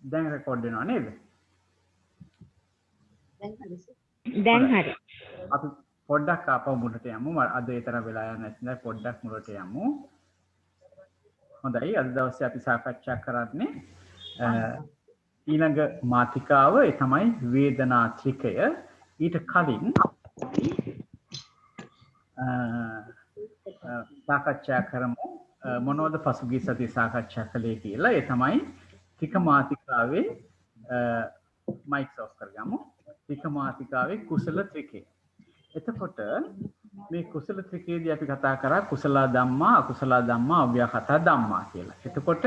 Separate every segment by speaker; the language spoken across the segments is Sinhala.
Speaker 1: දැන් රෙකෝඩ් වෙනවා නේද?
Speaker 2: දැන් හරි.
Speaker 1: අපි පොඩ්ඩක් ආපහු මුලට යමු. අද ඒ තරම් වෙලා යන්නේ නැත්නම් පොඩ්ඩක් මුලට යමු. හොඳයි. අද දවසේ අපි සාකච්ඡා කරන්නේ ඊළඟ මාතිකාව ඒ තමයි වේදනා ත්‍රිකය. ඊට කලින් සාකච්ඡා කරමු මොනවද පසුගිය සතියේ සාකච්ඡා කළේ කියලා. ඒ තමයි ත්‍රික මාතිකාවේ මයික්ස් ඔෆ් කරගමු. ත්‍රික මාතිකාවේ කුසල ත්‍රිකය. එතකොට මේ කුසල ත්‍රිකයේදී අපි කතා කරා කුසල ධම්මා, අකුසල ධම්මා, අව්‍යාකත ධම්මා කියලා. එතකොට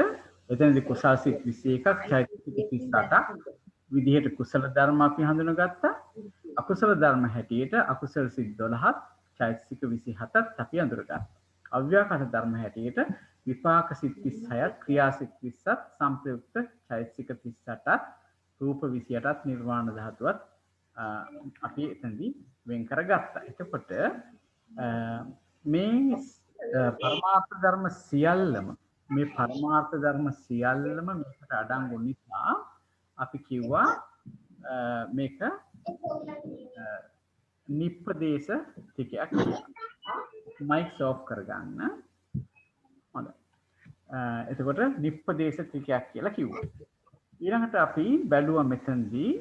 Speaker 1: එතනදී කුසල් සිත් 21ක්, චෛතසික 38ක් විදිහට කුසල ධර්ම අපි හඳුනගත්තා. අකුසල ධර්ම හැටියට අකුසල සිත් 12ක්, චෛතසික 27ක් අපි අඳුරගත්තා. අව්‍යාකත ධර්ම හැටියට විපාක සිත් 36ක්, ක්‍රියා සිත් 20ක්, සංප්‍රයුක්ත චෛතසික 38ක්, රූප 28ක්, නිර්වාණ ධාතුවත් අපි එතනදී වෙන් කරගත්තා. එතකොට මේ පරමාර්ථ ධර්ම සියල්ලම මේකට අඩංගු නිසා අපි කිව්වා මේක නිප්පදේශ ත්‍රිකයක් කියලා. මයික්ස් ඔෆ් කරගන්න. හොඳයි. එතකොට නිප්පදේශ ත්‍රිකයක් කියලා කිව්වා. ඊළඟට අපි බැලුවා මෙතනදී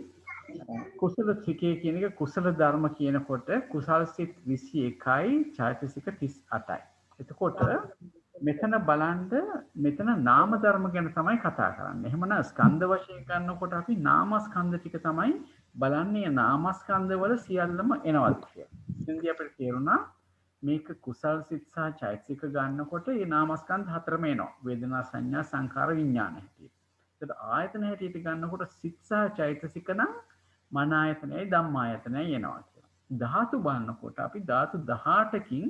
Speaker 1: කුසල ත්‍රිකය කියන එක කුසල ධර්ම කියනකොට කුසල් සිත් 21යි, චෛතසික 38යි. එතකොට මෙතන බලන්න මෙතන නාම ධර්ම ගැන තමයි කතා කරන්නේ. එහෙමනම් ස්කන්ධ වශයෙන් ගන්නකොට අපි නාමස්කන්ධ ටික තමයි බලන්නේ. නාමස්කන්ධ වල සියල්ලම එනවද කියලා. ඉතින්දී අපිට තේරුණා මේක කුසල් සිත් සහ චෛතසික ගන්නකොට මේ නාමස්කන්ධ හතරම එනවා. වේදනා, සංඥා, සංකාර, විඥාන හැටියට. ඒත් ආයතන හැටියට ගන්නකොට සිත් සහ චෛතසික නම් මන ආයතනයයි ධම්ම ආයතනයයි එනවා කියලා. ධාතු බලනකොට අපි ධාතු 18කින්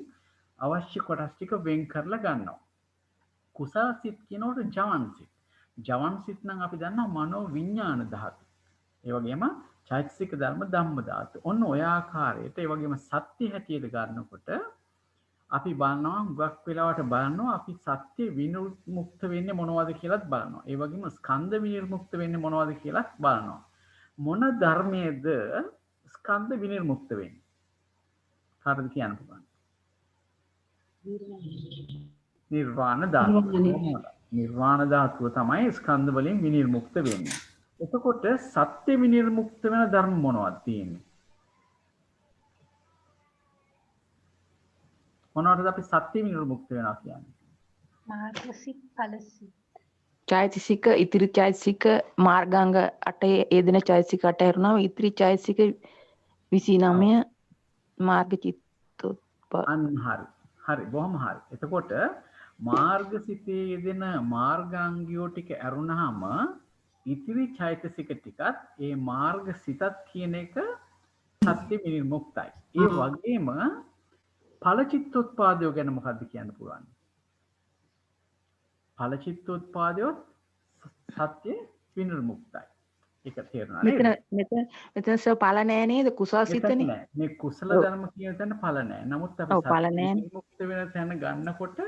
Speaker 1: අවශ්‍ය කොටස් ටික වෙන් කරලා ගන්නවා. කුසල් සිත් කියනකොට ජවන් සිත්. ජවන් සිත් නම් අපි දන්නවා මනෝ විඥාන ධාතු. ඒ වගේම චෛතසික ධර්ම ධම්ම ධාතු. ඔන්න ඔය ආකාරයට ඒ වගේම සත්‍ය හැටියට ගන්නකොට අපි බලනවා හුඟක් වෙලාවට බලනවා අපි සත්‍ය විනිර්මුක්ත වෙන්නේ මොනවද කියලාත් බලනවා. ඒ වගේම ස්කන්ධ විනිර්මුක්ත වෙන්නේ මොනවද කියලාත් බලනවා. මොන ධර්මයේද ස්කන්ධ විනිර්මුක්ත වෙන්නේ? කාටද කියන්න පුළුවන්? නිර්වාණ ධාතුව. නිර්වාණ ධාතුව තමයි ස්කන්ධ වලින් විනිර්මුක්ත වෙන්නේ. එතකොට සත්‍ය විනිර්මුක්ත වෙන ධර්ම මොනවද තියෙන්නේ? මොනවටද අපි සත්‍ය විනිර්මුක්ත වෙනවා කියන්නේ?
Speaker 3: මාර්ගසිත, ඵලසිත.
Speaker 4: චෛතසික ඉතිරි චෛතසික මාර්ගාංග 8 යෙදෙන චෛතසික 8 හැරුණාම ඉතිරි චෛතසික 29 මාර්ග චිත්තෝත්පාද.
Speaker 1: හරි බොහොම හරි. එතකොට මාර්ගසිතේ යෙදෙන මාර්ගාංගියෝ ටික ඇරුණාම ඉතිරි චෛතසික ටිකත් ඒ මාර්ගසිතත් කියන එක සත්‍ය විනිර්මුක්තයි. ඒ වගේම ඵල චිත්තෝත්පාදය ගැන මොකද්ද කියන්න පුළුවන්? ඵල චිත්තෝත්පාදයත් සත්‍ය විනිර්මුක්තයි. ඒක තේරුණා නේද?
Speaker 4: මෙතන ඵල නෑ නේද? කුසල් සිතනේ.
Speaker 1: මේ කුසල ධර්ම කියන තැන ඵල නෑ. නමුත් අපි සත්‍ය විනිර්මුක්ත වෙන තැන ගන්නකොට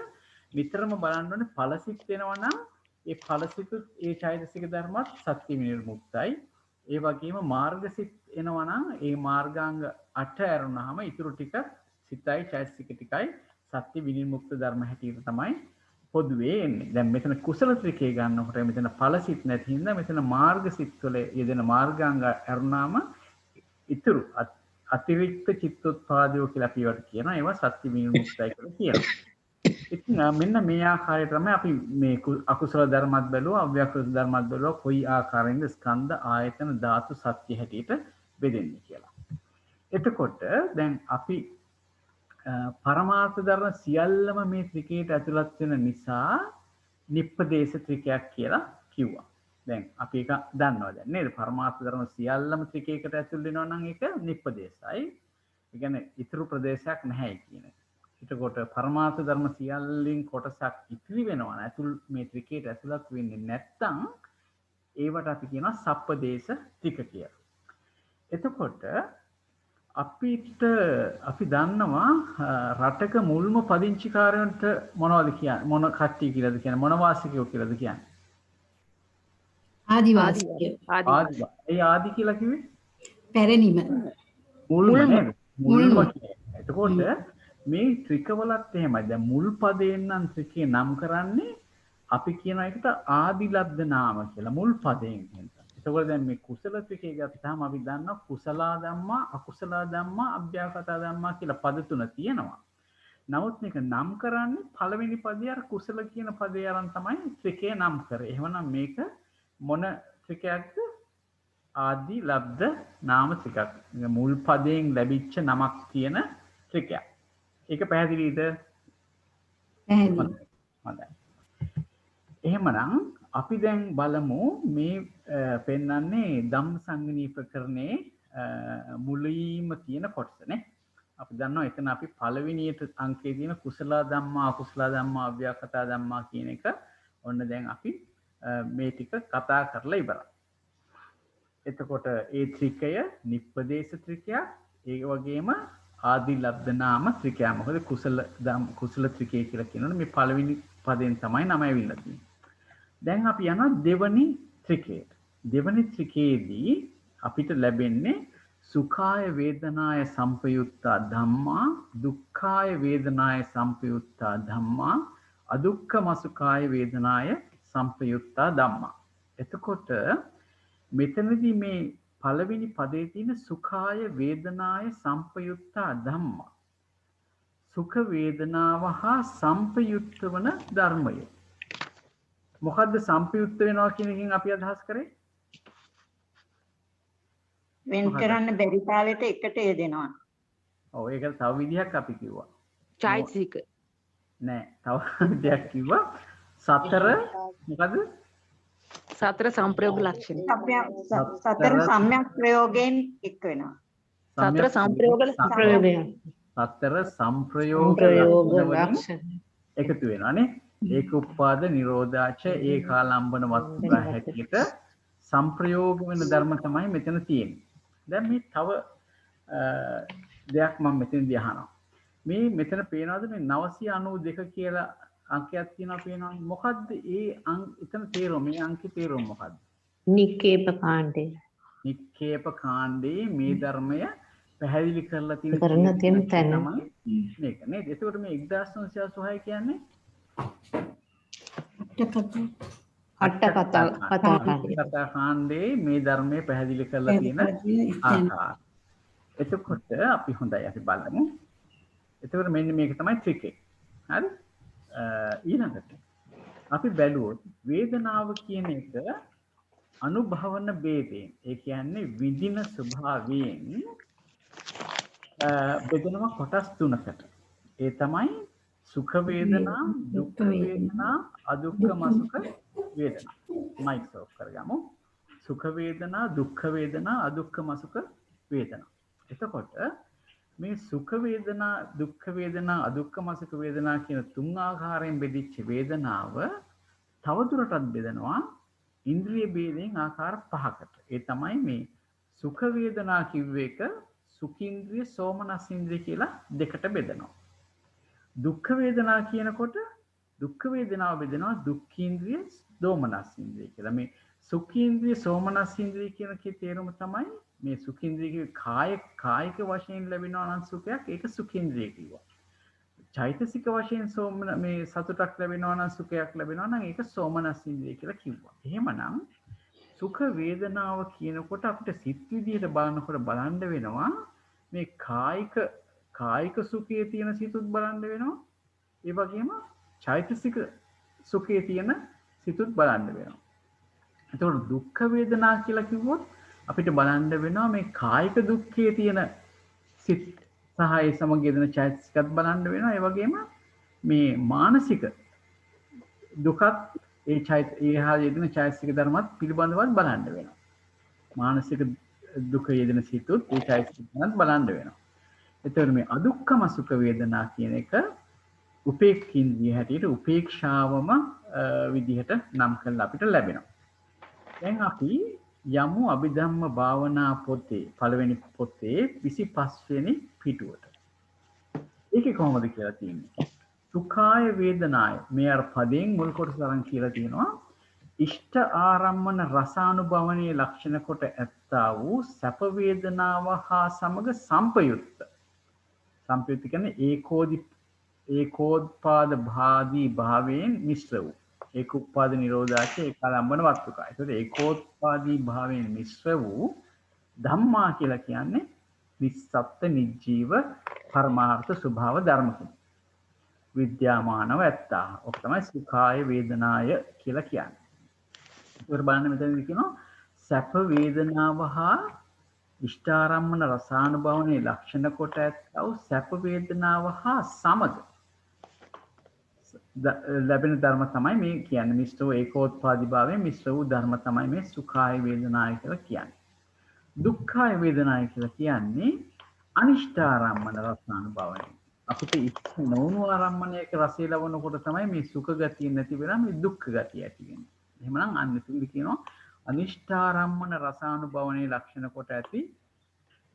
Speaker 1: විතරම බලන්න ඕනේ ඵල සිත් වෙනවා නම් ඒ ඵල සිත් ඒ චෛතසික ධර්මත් සත්‍ය විනිර්මුක්තයි. ඒ වගේම මාර්ග සිත් එනවා නම් ඒ මාර්ගාංග 8 ඇරුණාම ඊටු ටික සිතයි චෛතසික ටිකයි සත්‍ය විනිර්මුක්ත ධර්ම හැටියට තමයි පොදුවේ එන්නේ. දැන් මෙතන කුසල ත්‍රිකය ගන්නකොට මෙතන ඵල සිත් නැති හින්දා මෙතන මාර්ග සිත් වල යෙදෙන මාර්ගාංග ඇරුණාම ඊටු අතිරික්ත චිත්තෝත්පාදයෝ කියලා අපි ඒවට කියනවා. ඒවා සත්‍ය විනිර්මුක්තයි කියලා කියනවා. ඉතින් මෙන්න මේ ආකාරයට තමයි අපි මේ අකුසල ධර්මත් බැලුවා, අව්‍යාකෘත ධර්මත් බැලුවා, කොයි ආකාරයෙන්ද ස්කන්ධ ආයතන ධාතු සත්‍ය හැටියට බෙදෙන්නේ කියලා. එතකොට දැන් අපි පරමාර්ථ ධර්ම සියල්ලම මේ ත්‍රිකයට ඇතුළත් වෙන නිසා නිප්පදේශ ත්‍රිකයක් කියලා කිව්වා. දැන් අපි ඒක දන්නවා දැන් නේද? පරමාර්ථ ධර්ම සියල්ලම ත්‍රිකයකට ඇතුල් වෙනවා නම් ඒක නිප්පදේශයි. ඒ කියන්නේ ඊතුරු ප්‍රදේශයක් නැහැ කියන එක. එතකොට පරමාර්ථ ධර්ම සියල්ලෙන් කොටසක් ඉතිරි වෙනවා නැතුල් මේ ත්‍රිකයට ඇතුළත් වෙන්නේ නැත්නම් ඒවට අපි කියනවා සප්පදේශ ත්‍රික කියලා. එතකොට අපි දන්නවා රටක මුල්ම පදිංචිකාරයන්ට මොනවද කියන්නේ? මොන කට්ටිය කියලාද කියන්නේ? මොන වාසිකයෝ කියලාද කියන්නේ?
Speaker 5: ආදිවාසී
Speaker 1: ආදි. ඒ ආදි කියලා කිව්වේ
Speaker 5: පැරණිම
Speaker 1: මුල්ම නේද? මුල්ම
Speaker 5: මුල්ම.
Speaker 1: කියන්නේ. එතකොට මේ ත්‍රිකවලත් එහෙමයි. දැන් මුල් පදයෙන් නම් ත්‍රිකේ නම් කරන්නේ අපි කියන එකට ආදිලබ්ධ නාම කියලා මුල් පදයෙන් කියනවා. එතකොට දැන් මේ කුසල ත්‍රිකේ ගත්තාම අපි දන්නවා කුසලා ධම්මා, අකුසලා ධම්මා, අභ්‍යාකතා ධම්මා කියලා පද තුන තියෙනවා. නමුත් මේක නම් කරන්නේ පළවෙනි පදේ අර කුසල කියන පදේ අරන් තමයි ත්‍රිකේ නම් කරේ. එහෙමනම් මේක මොන ත්‍රිකයක්ද? ආදි ලබ්ධ නාම ත්‍රිකයක්. මුල් පදයෙන් ලැබිච්ච නමක් තියෙන ත්‍රිකයක්. ඒක පැහැදිලිද?
Speaker 5: පැහැදිලි.
Speaker 1: හොඳයි. එහෙමනම් අපි දැන් බලමු මේ පෙන්වන්නේ ධම්මසංගණී ප්‍රකරණේ මුලින්ම තියෙන කොටසනේ. අපි දන්නවා එතන අපි පළවෙනියට අංකයේ තියෙන කුසල ධම්මා, අකුසල ධම්මා, අභ්‍යාකතා ධම්මා කියන එක ඔන්න දැන් අපි මේ ටික කතා කරලා ඉවරයි. එතකොට ඒ ත්‍රිකය නිප්පදේශ ත්‍රිකයක්, ඒ වගේම ආදි ලබ්ධ නාම ත්‍රිකයක්. මොකද කුසල ත්‍රිකය කියලා කියනවනේ මේ පළවෙනි පදයෙන් තමයි නම ඇවිල්ලා තියෙන්නේ. දැන් අපි යනවා දෙවනි ත්‍රිකයට. දෙවනි ත්‍රිකයේදී අපිට ලැබෙන්නේ සුඛාය වේදනාය සම්පයුත්තා ධම්මා, දුක්ඛාය වේදනාය සම්පයුත්තා ධම්මා, අදුක්ඛම සුඛාය වේදනාය සම්පයුත්තා ධම්මා. එතකොට මෙතනදී මේ පළවෙනි පදයේ තියෙන සුඛාය වේදනාය සම්පයුත්තා ධම්මා, සුඛ වේදනාව හා සම්පයුක්ත වන ධර්මය. මොකද්ද සම්පයුක්ත වෙනවා කියන එකෙන් අපි අදහස් කරේ?
Speaker 6: වෙන් කරන්න බැරි තාලෙට එකට යෙදෙනවා.
Speaker 1: ඔව් ඒක තව විදිහක් අපි කිව්වා.
Speaker 4: චෛතසික
Speaker 1: නෑ තව විදිහක් කිව්වා. සතර මොකද?
Speaker 4: සතර සංප්‍රයෝග ලක්ෂණ.
Speaker 6: සතර සම්‍යක් ප්‍රයෝගයෙන් එක් වෙනවා.
Speaker 4: සතර සංප්‍රයෝග
Speaker 5: ප්‍රයෝගය.
Speaker 1: සතර සංප්‍රයෝග ලක්ෂණ එකතු වෙනවානේ. ඒක උපාද නිරෝධාච ඒකාලම්බන වස්තුක හැටියට සංප්‍රයෝග වෙන ධර්ම තමයි මෙතන තියෙන්නේ. දැන් මේ තව දෙයක් මම මෙතනදී අහනවා. මේ මෙතන පේනවාද මේ 992 කියලා අංකයක් තියෙනවා පේනවනේ. මොකද්ද ඒ එතන තේරුම? මේ අංකේ තේරුම මොකද්ද?
Speaker 2: නික්කේප කාණ්ඩය.
Speaker 1: නික්කේප කාණ්ඩේ මේ ධර්මය පැහැදිලි කරලා තියෙන
Speaker 2: තැන
Speaker 1: තමයි මේක නේද? ඒකට මේ 1986 කියන්නේ කතා කාණ්ඩේ මේ ධර්මයේ පැහැදිලි කරලා තියෙන ආකාරය. එතකොට අපි හොඳයි අපි බලමු. එතකොට මෙන්න මේක තමයි ත්‍රිකේ. හරි? ඊළඟට අපි බැලුවොත් වේදනාව කියන එක අනුභවන ભેදයෙන්, ඒ කියන්නේ විඳින ස්වභාවයෙන් බෙදෙනවා කොටස් තුනකට. ඒ තමයි සුඛ වේදනා, දුක්ඛ වේදනා, අදුක්ඛම සුඛ වේදනා. මයික් ඔෆ් කරගමු. සුඛ වේදනා, දුක්ඛ වේදනා, අදුක්ඛම සුඛ වේදනා. එතකොට මේ සුඛ වේදනා, දුක්ඛ වේදනා, අදුක්ඛම සුඛ වේදනා කියන තුන් ආකාරයෙන් බෙදිච්ච වේදනාව තවදුරටත් බෙදනවා ඉන්ද්‍රිය ભેදයෙන් ආකාර පහකට. ඒ තමයි මේ සුඛ වේදනා කිව්ව එක සුඛින්ද්‍රිය, සෝමනස්සින්ද්‍රිය කියලා දෙකට බෙදනවා. දුක්ඛ වේදනා කියනකොට දුක්ඛ වේදනාව බෙදනවා දුක්ඛින්ද්‍රිය, දෝමනස්සින්ද්‍රිය කියලා. මේ සුඛින්ද්‍රිය, සෝමනස්සින්ද්‍රිය කියන කේ තේරුම තමයි මේ සුඛින්ද්‍රිය කායික වශයෙන් ලැබෙනවා නම් සුඛයක්, ඒක සුඛින්ද්‍රිය කිව්වා. චෛතසික වශයෙන් මේ සතුටක් ලැබෙනවා නම්, සුඛයක් ලැබෙනවා නම් ඒක සෝමනස්සින්ද්‍රිය කියලා කිව්වා. එහෙමනම් සුඛ වේදනාව කියනකොට අපිට සිත් විදියට බලනකොට බලන්න වෙනවා මේ කායික සුඛයේ තියෙන සිතුත් බලන්න වෙනවා. ඒ වගේම චෛතසික සුඛයේ තියෙන සිතුත් බලන්න වෙනවා. එතකොට දුක්ඛ වේදනා කියලා කිව්වොත් අපිට බලන්න වෙනවා මේ කායික දුක්ඛයේ තියෙන සිත් සහ ඒ සමග යෙදෙන චෛතසිකත් බලන්න වෙනවා. ඒ වගේම මේ මානසික දුකත් ඒ හා යෙදෙන චෛතසික ධර්මත් පිළිබඳවත් බලන්න වෙනවා. මානසික දුක යෙදෙන සිතුත් ඒ චෛතසික ධර්මත් බලන්න වෙනවා. එතකොට මේ අදුක්ඛම සුඛ වේදනා කියන එක උපේක්ඛින්ද්‍රිය හැටියට උපේක්ෂාවම විදිහට නම් කරලා අපිට ලැබෙනවා. දැන් අපි යමු අභිධම්ම භාවනා පොතේ පළවෙනි පොතේ 25 වෙනි පිටුවට. ඒකේ කොහොමද කියලා තියෙන්නේ? සුඛාය වේදනාය මේ අර පදයෙන් මුල් කොටස අරන් කියලා තියෙනවා. ඉෂ්ඨ ආරම්මන රසානුභවනයේ ලක්ෂණ කොට ඇත්තා වූ සැප වේදනාව හා සමග සංපයුක්ත. සංපයුක්ත කියන්නේ ඒකෝත්පාද භාදී භාවයෙන් මිශ්‍ර වූ. ඒකෝත්පාද නිරෝධාච ඒකාලම්බන වස්තුකා. ඒකට ඒකෝත්පාදී භාවයෙන් මිශ්‍ර වූ ධම්මා කියලා කියන්නේ නිස්සත්ත්‍ය නිජීව පරමාර්ථ ස්වභාව ධර්ම කෙනෙක්. විද්‍යාමානව ඇත්තා. ඔක තමයි සුඛාය වේදනාය කියලා කියන්නේ. ඒක බලන්න මෙතනදී කියනවා සැප වේදනාව හා ඉෂ්ඨාරම්මන රසානුභවනයේ ලක්ෂණ කොට ඇත්තව සැප වේදනාව හා සමග ලැබෙන ධර්ම තමයි මේ කියන්නේ. මිශ්‍ර වූ ඒකෝත්පාදී භාවයෙන් මිශ්‍ර වූ ධර්ම තමයි මේ සුඛාය වේදනාය කියලා කියන්නේ. දුක්ඛාය වේදනාය කියලා කියන්නේ අනිෂ්ඨාරම්මන රසානුභවනය. අපිට ඉච්ඡ නොවුණු ආරම්මණයක රසය ලබනකොට තමයි මේ සුඛ ගතිය නැති වෙලා මේ දුක්ඛ ගතිය ඇති වෙන්නේ. එහෙමනම් අන්න ඉතින් කියනවා අනිෂ්ඨාරම්මන රසානුභවනයේ ලක්ෂණ කොට ඇති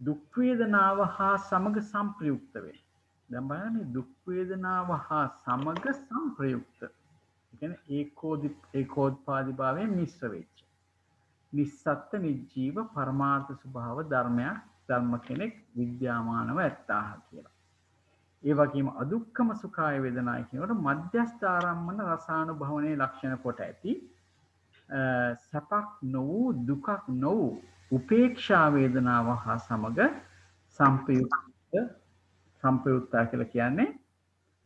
Speaker 1: දුක් වේදනාව හා සමග සංප්‍රයුක්ත වේ. දැන් බලන්න දුක් වේදනාව හා සමග සංප්‍රයුක්ත. ඒ කියන්නේ ඒකෝත්පාදී භාවයෙන් මිශ්‍ර වෙච්ච. නිස්සත්ත්‍ය නිජීව පරමාර්ථ ස්වභාව ධර්ම කෙනෙක් විද්‍යාමානව ඇත්තාහ කියලා. ඒ වගේම අදුක්ඛම සුඛාය වේදනාය කියනකොට මධ්‍යස්ථ ආරම්මන රසානුභවනයේ ලක්ෂණ කොට ඇති සැපක් නොවූ දුකක් නොවූ උපේක්ෂා වේදනාව හා සමග සංපයුක්තා කියලා කියන්නේ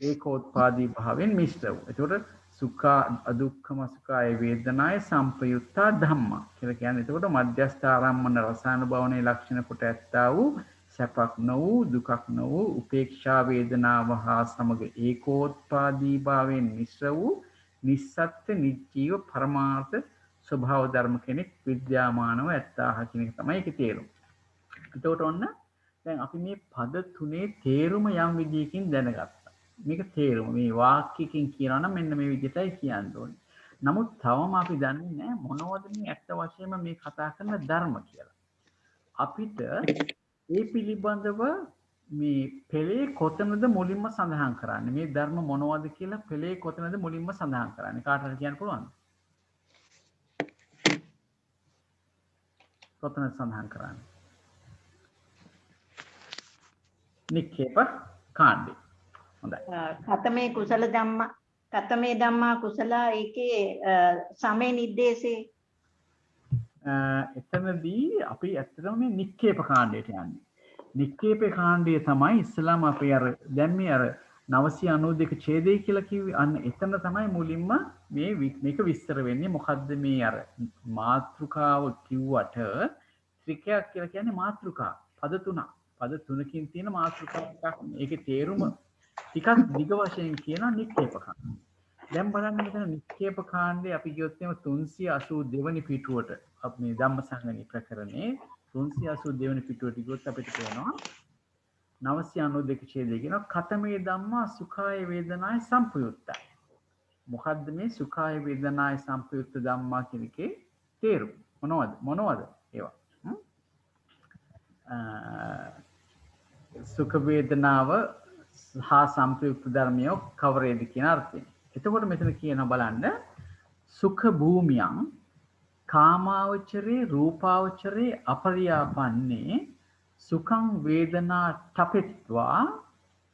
Speaker 1: ඒකෝත්පාදී භාවයෙන් මිශ්‍ර වූ. ඒතකොට සුඛ අදුක්ඛම සුඛාය වේදනාය සංපයුක්තා ධම්මා කියලා කියන්නේ. ඒතකොට මධ්‍යස්ථ ආරම්මන රසානුභවනයේ ලක්ෂණ කොට ඇත්තා වූ සැපක් නොවූ දුකක් නොවූ උපේක්ෂා වේදනාව හා සමග ඒකෝත්පාදී භාවයෙන් මිශ්‍ර වූ නිස්සත්ත්‍ය නිජීව පරමාර්ථ ස්වභාව ධර්ම කෙනෙක් විද්‍යාමානව ඇත්තාහ කියන එක තමයි ඒකේ තේරුම. එතකොට ඔන්න දැන් අපි මේ පද තුනේ තේරුම යම් විදියකින් දැනගත්තා. මේක තේරුම මේ වාක්‍යකින් කියනවා නම් මෙන්න මේ විදිහටයි කියන්න ඕනේ. නමුත් තවම අපි දන්නේ නැහැ මොනවද මේ ඇත්ත වශයෙන්ම මේ කතා කරන ධර්ම කියලා. අපිට ඒ පිළිබඳව මේ පෙළේ කොතනද මුලින්ම සඳහන් කරන්නේ මේ ධර්ම මොනවද කියලා පෙළේ කොතනද මුලින්ම සඳහන් කරන්නේ කාටද කියන්න පුළුවන්ද? කොතනද සඳහන් කරන්නේ? නික්කේප කාණ්ඩේ. හොඳයි.
Speaker 6: කතමේ කුසල ධම්මා කතමේ ධම්මා කුසලා ඒකේ සමේ නිर्देशේ
Speaker 1: එතනදී අපි ඇත්තටම මේ නික්කේප කාණ්ඩයට යන්නේ. නික්කේප කාණ්ඩය තමයි ඉස්සලාම අපි අර දැන් මේ අර 992 ඡේදය කියලා කිව්වේ. අන්න එතන තමයි මුලින්ම මේක විස්තර වෙන්නේ. මොකද්ද මේ අර මාත්‍රිකාව කිව්වට ත්‍රිකයක් කියලා කියන්නේ මාත්‍රිකා පද තුනක්. පද තුනකින් තියෙන මාත්‍රිකාවක්. ඒකේ තේරුම ටිකක් දිග වශයෙන් කියන නික්කේප කාණ්ඩය. දැන් බලන්න මෙතන නික්කේප කාණ්ඩේ අපි කියොත් එම 382 වෙනි පිටුවට අපි මේ ධම්මසංගණී ප්‍රකරණේ 382 වෙනි පිටුවට ගියොත් අපිට පේනවා 992 ඡේදය කියනවා කතමේ ධම්මා සුඛාය වේදනාය සංපයුක්තයි. මොකද්ද මේ සුඛාය වේදනාය සංපයුක්ත ධම්මා කියන එකේ තේරුම? මොනවද ඒවා? සුඛ වේදනාව හා සංපයුක්ත ධර්මය කවරේද කියන අර්ථයෙන්. එතකොට මෙතන කියනවා බලන්න සුඛ භූමියං කාමාවචරේ රූපාවචරේ අපරියාපන්නේ සුඛං වේදනා තපෙත්වා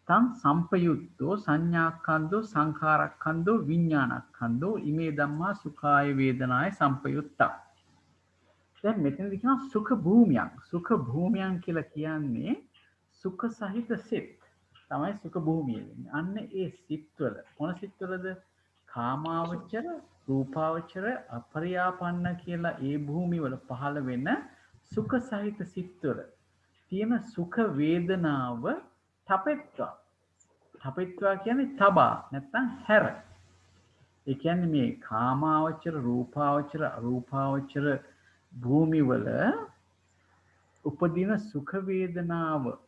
Speaker 1: තං සංපයුක්තෝ සංඥාක්ඛන්தோ සංඛාරක්ඛන්தோ විඥානක්ඛන්தோ ඉමේ ධම්මා සුඛාය වේදනාය සංපයුක්තා. දැන් මෙතනදී කියනවා සුඛ භූමියන් කියලා කියන්නේ සුඛ සහිත සිත් තමයි සුඛ භූමිය වෙන්නේ. අන්න ඒ සිත්වල මොන සිත්වලද? කාමාවචර රූපාවචර අපරියාපන්න කියලා ඒ භූමිවල පහළ වෙන සුඛ සහිත සිත්වල තියෙන සුඛ වේදනාව තපෙත්වා කියන්නේ තබා නැත්නම් හැර. ඒ කියන්නේ මේ කාමාවචර රූපාවචර අරූපාවචර භූමිවල උපදින සුඛ වේදනාව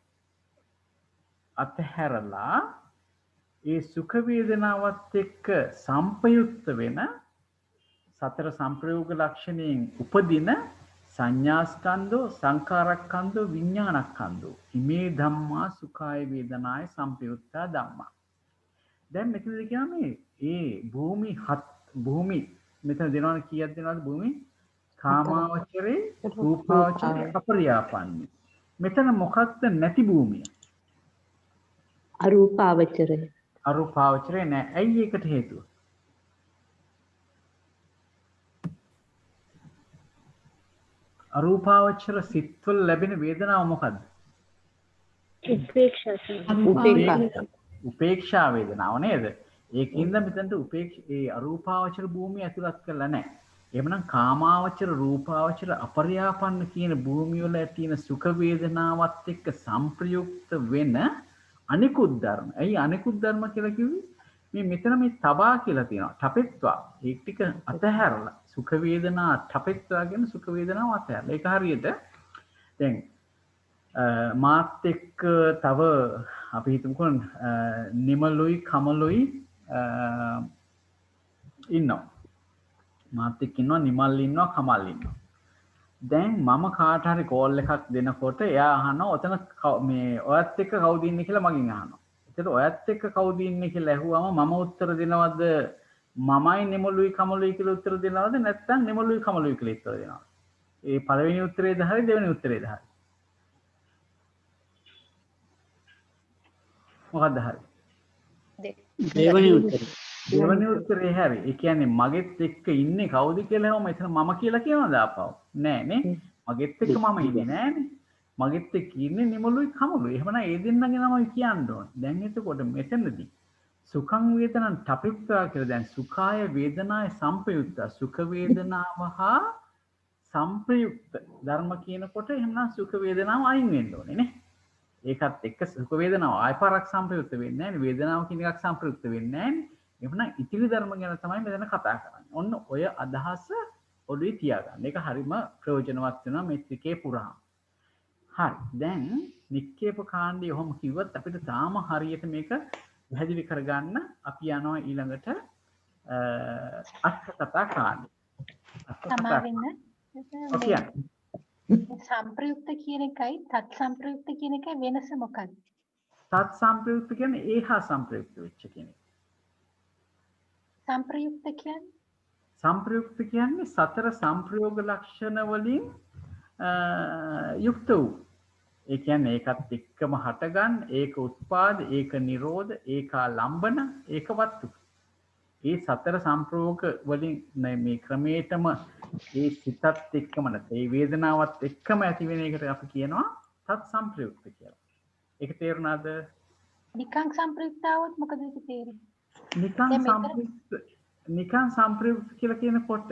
Speaker 1: අතහැරලා ඒ සුඛ වේදනාවත් එක්ක සංපයුක්ත වෙන සතර සංප්‍රයෝග ලක්ෂණයෙන් උපදින සංඥාස්කන්ධෝ සංඛාරස්කන්ධෝ විඥානස්කන්ධෝ ඉමේ ධම්මා සුඛාය වේදනාය සංපයුක්තා ධම්මා. දැන් මෙතනදී කියන්නේ ඒ භූමි මෙතන දෙනවනේ කීයක් දෙනවද භූමි? කාමාවචරේ, රූපාවචරේ, අපරියාපන්නේ. මෙතන මොකක්ද නැති භූමිය?
Speaker 2: අරූපාවචරය.
Speaker 1: අරූපාවචරේ නෑ. ඇයි ඒකට හේතුව? අරූපාවචර සිත්වල ලැබෙන වේදනාව මොකද්ද? උපේක්ෂා වේදනාව නේද? ඒකින්ද මෙතනට ඒ අරූපාවචර භූමිය ඇතුළත් කරලා නැහැ. එහෙමනම් කාමාවචර, රූපාවචර, අපරියාපන්න කියන භූමිය වල තියෙන සුඛ වේදනාවත් එක්ක සංප්‍රයුක්ත වෙන අනිකුත් ධර්ම. ඇයි අනිකුත් ධර්ම කියලා කිව්වේ? මේ මෙතන මේ තබා කියලා තියෙනවා. ඨපෙත්වා. ඒ ටික අතහැරලා සුඛ වේදනා ඨපෙත්වා කියන සුඛ වේදනාව අතහැරලා. ඒක හරියට දැන් මාත් එක්ක තව අපි හිතමුකෝ නිමලුයි කමලුයි ඉන්නවා. මාත් එක්ක ඉන්නවා නිමල් ඉන්නවා කමල් ඉන්නවා. දැන් මම කාට හරි කෝල් එකක් දෙනකොට එයා අහනවා ඔතන මේ ඔයත් එක්ක කවුද ඉන්නේ කියලා මගෙන් අහනවා. ඒතර ඔයත් එක්ක කවුද ඉන්නේ කියලා ඇහුවම මම උත්තර දෙනවද මමයි නිමලුයි කමලුයි කියලා උත්තර දෙනවද නැත්නම් නිමලුයි කමලුයි කියලා උත්තර දෙනවද? ඒ පළවෙනි උත්තරේද හරි දෙවෙනි උත්තරේද හරි? මොකක්ද හරි?
Speaker 2: දෙවෙනි උත්තරේ.
Speaker 1: දෙවෙනි උත්තරේ හරි. ඒ කියන්නේ මගෙත් එක්ක ඉන්නේ කවුද කියලා හැම එතන මම කියලා කියනවද ආපහු? නෑ නේ. මගෙත් එක්ක මම ඉන්නේ නෑනේ. මගෙත් එක්ක ඉන්නේ නිමලුයි කමලුයි. එහෙමනම් ඒ දෙන්නගේ නමයි කියන්න ඕනේ. දැන් එතකොට මෙතනදී සුඛං වේදනං ඨපිත්වා කියලා දැන් සුඛාය වේදනාය සංපයුක්ත සුඛ වේදනාව හා සංප්‍රයුක්ත ධර්ම කියනකොට එහෙනම් සුඛ වේදනාව අයින් වෙන්න ඕනේ නේ. ඒකත් එක්ක සුඛ වේදනාව ආය පාරක් සංප්‍රයුක්ත වෙන්නේ නැහැ නේ. වේදනාව කියන එකක් සංප්‍රයුක්ත වෙන්නේ නැහැ නේ. එහෙනම් ඉතිරි ධර්ම ගැන තමයි මෙතන කතා කරන්නේ. ඔන්න ඔය අදහස ඔළුවේ තියාගන්න. ඒක හරිම ප්‍රයෝජනවත් වෙනවා මෙත්‍රිකේ පුරාම. හරි. දැන් නික්කේප කාණ්ඩය ඔහොම කිව්වත් අපිට තාම හරියට මේක පැහැදිලි කරගන්න අපි යනවා ඊළඟට අට්ඨකථා කාණ්ඩය.
Speaker 3: සමාවෙන්න.
Speaker 1: ඔකේ.
Speaker 3: සංප්‍රයුක්ත කියන එකයි තත් සංප්‍රයුක්ත කියන එකයි වෙනස මොකක්ද?
Speaker 1: තත් සංප්‍රයුක්ත කියන්නේ ඒහා සංප්‍රයුක්ත වෙච්ච කෙනෙක්.
Speaker 3: සංප්‍රයුක්ත කියන්නේ
Speaker 1: සංප්‍රයුක්ත කියන්නේ සතර සංප්‍රයෝග ලක්ෂණ වලින් යුක්ත වූ. ඒ කියන්නේ ඒකත් එක්කම හටගන්න, ඒක උත්පාද, ඒක නිරෝධ, ඒකාලම්බන, ඒක වත්තු. ඒ සතර සංප්‍රයෝග වලින් මේ ක්‍රමයටම ඒ සිතත් එක්කම නැත්නම් ඒ වේදනාවත් එක්කම ඇති වෙන එකට අපි කියනවා තත් සංප්‍රයුක්ත කියලා. ඒක තේරුණාද?
Speaker 3: නිකං සංප්‍රයුක්තාවොත් මොකද ඒක තේරෙන්නේ?
Speaker 1: නිකං සංප්‍රයුක්ත කියලා කියනකොට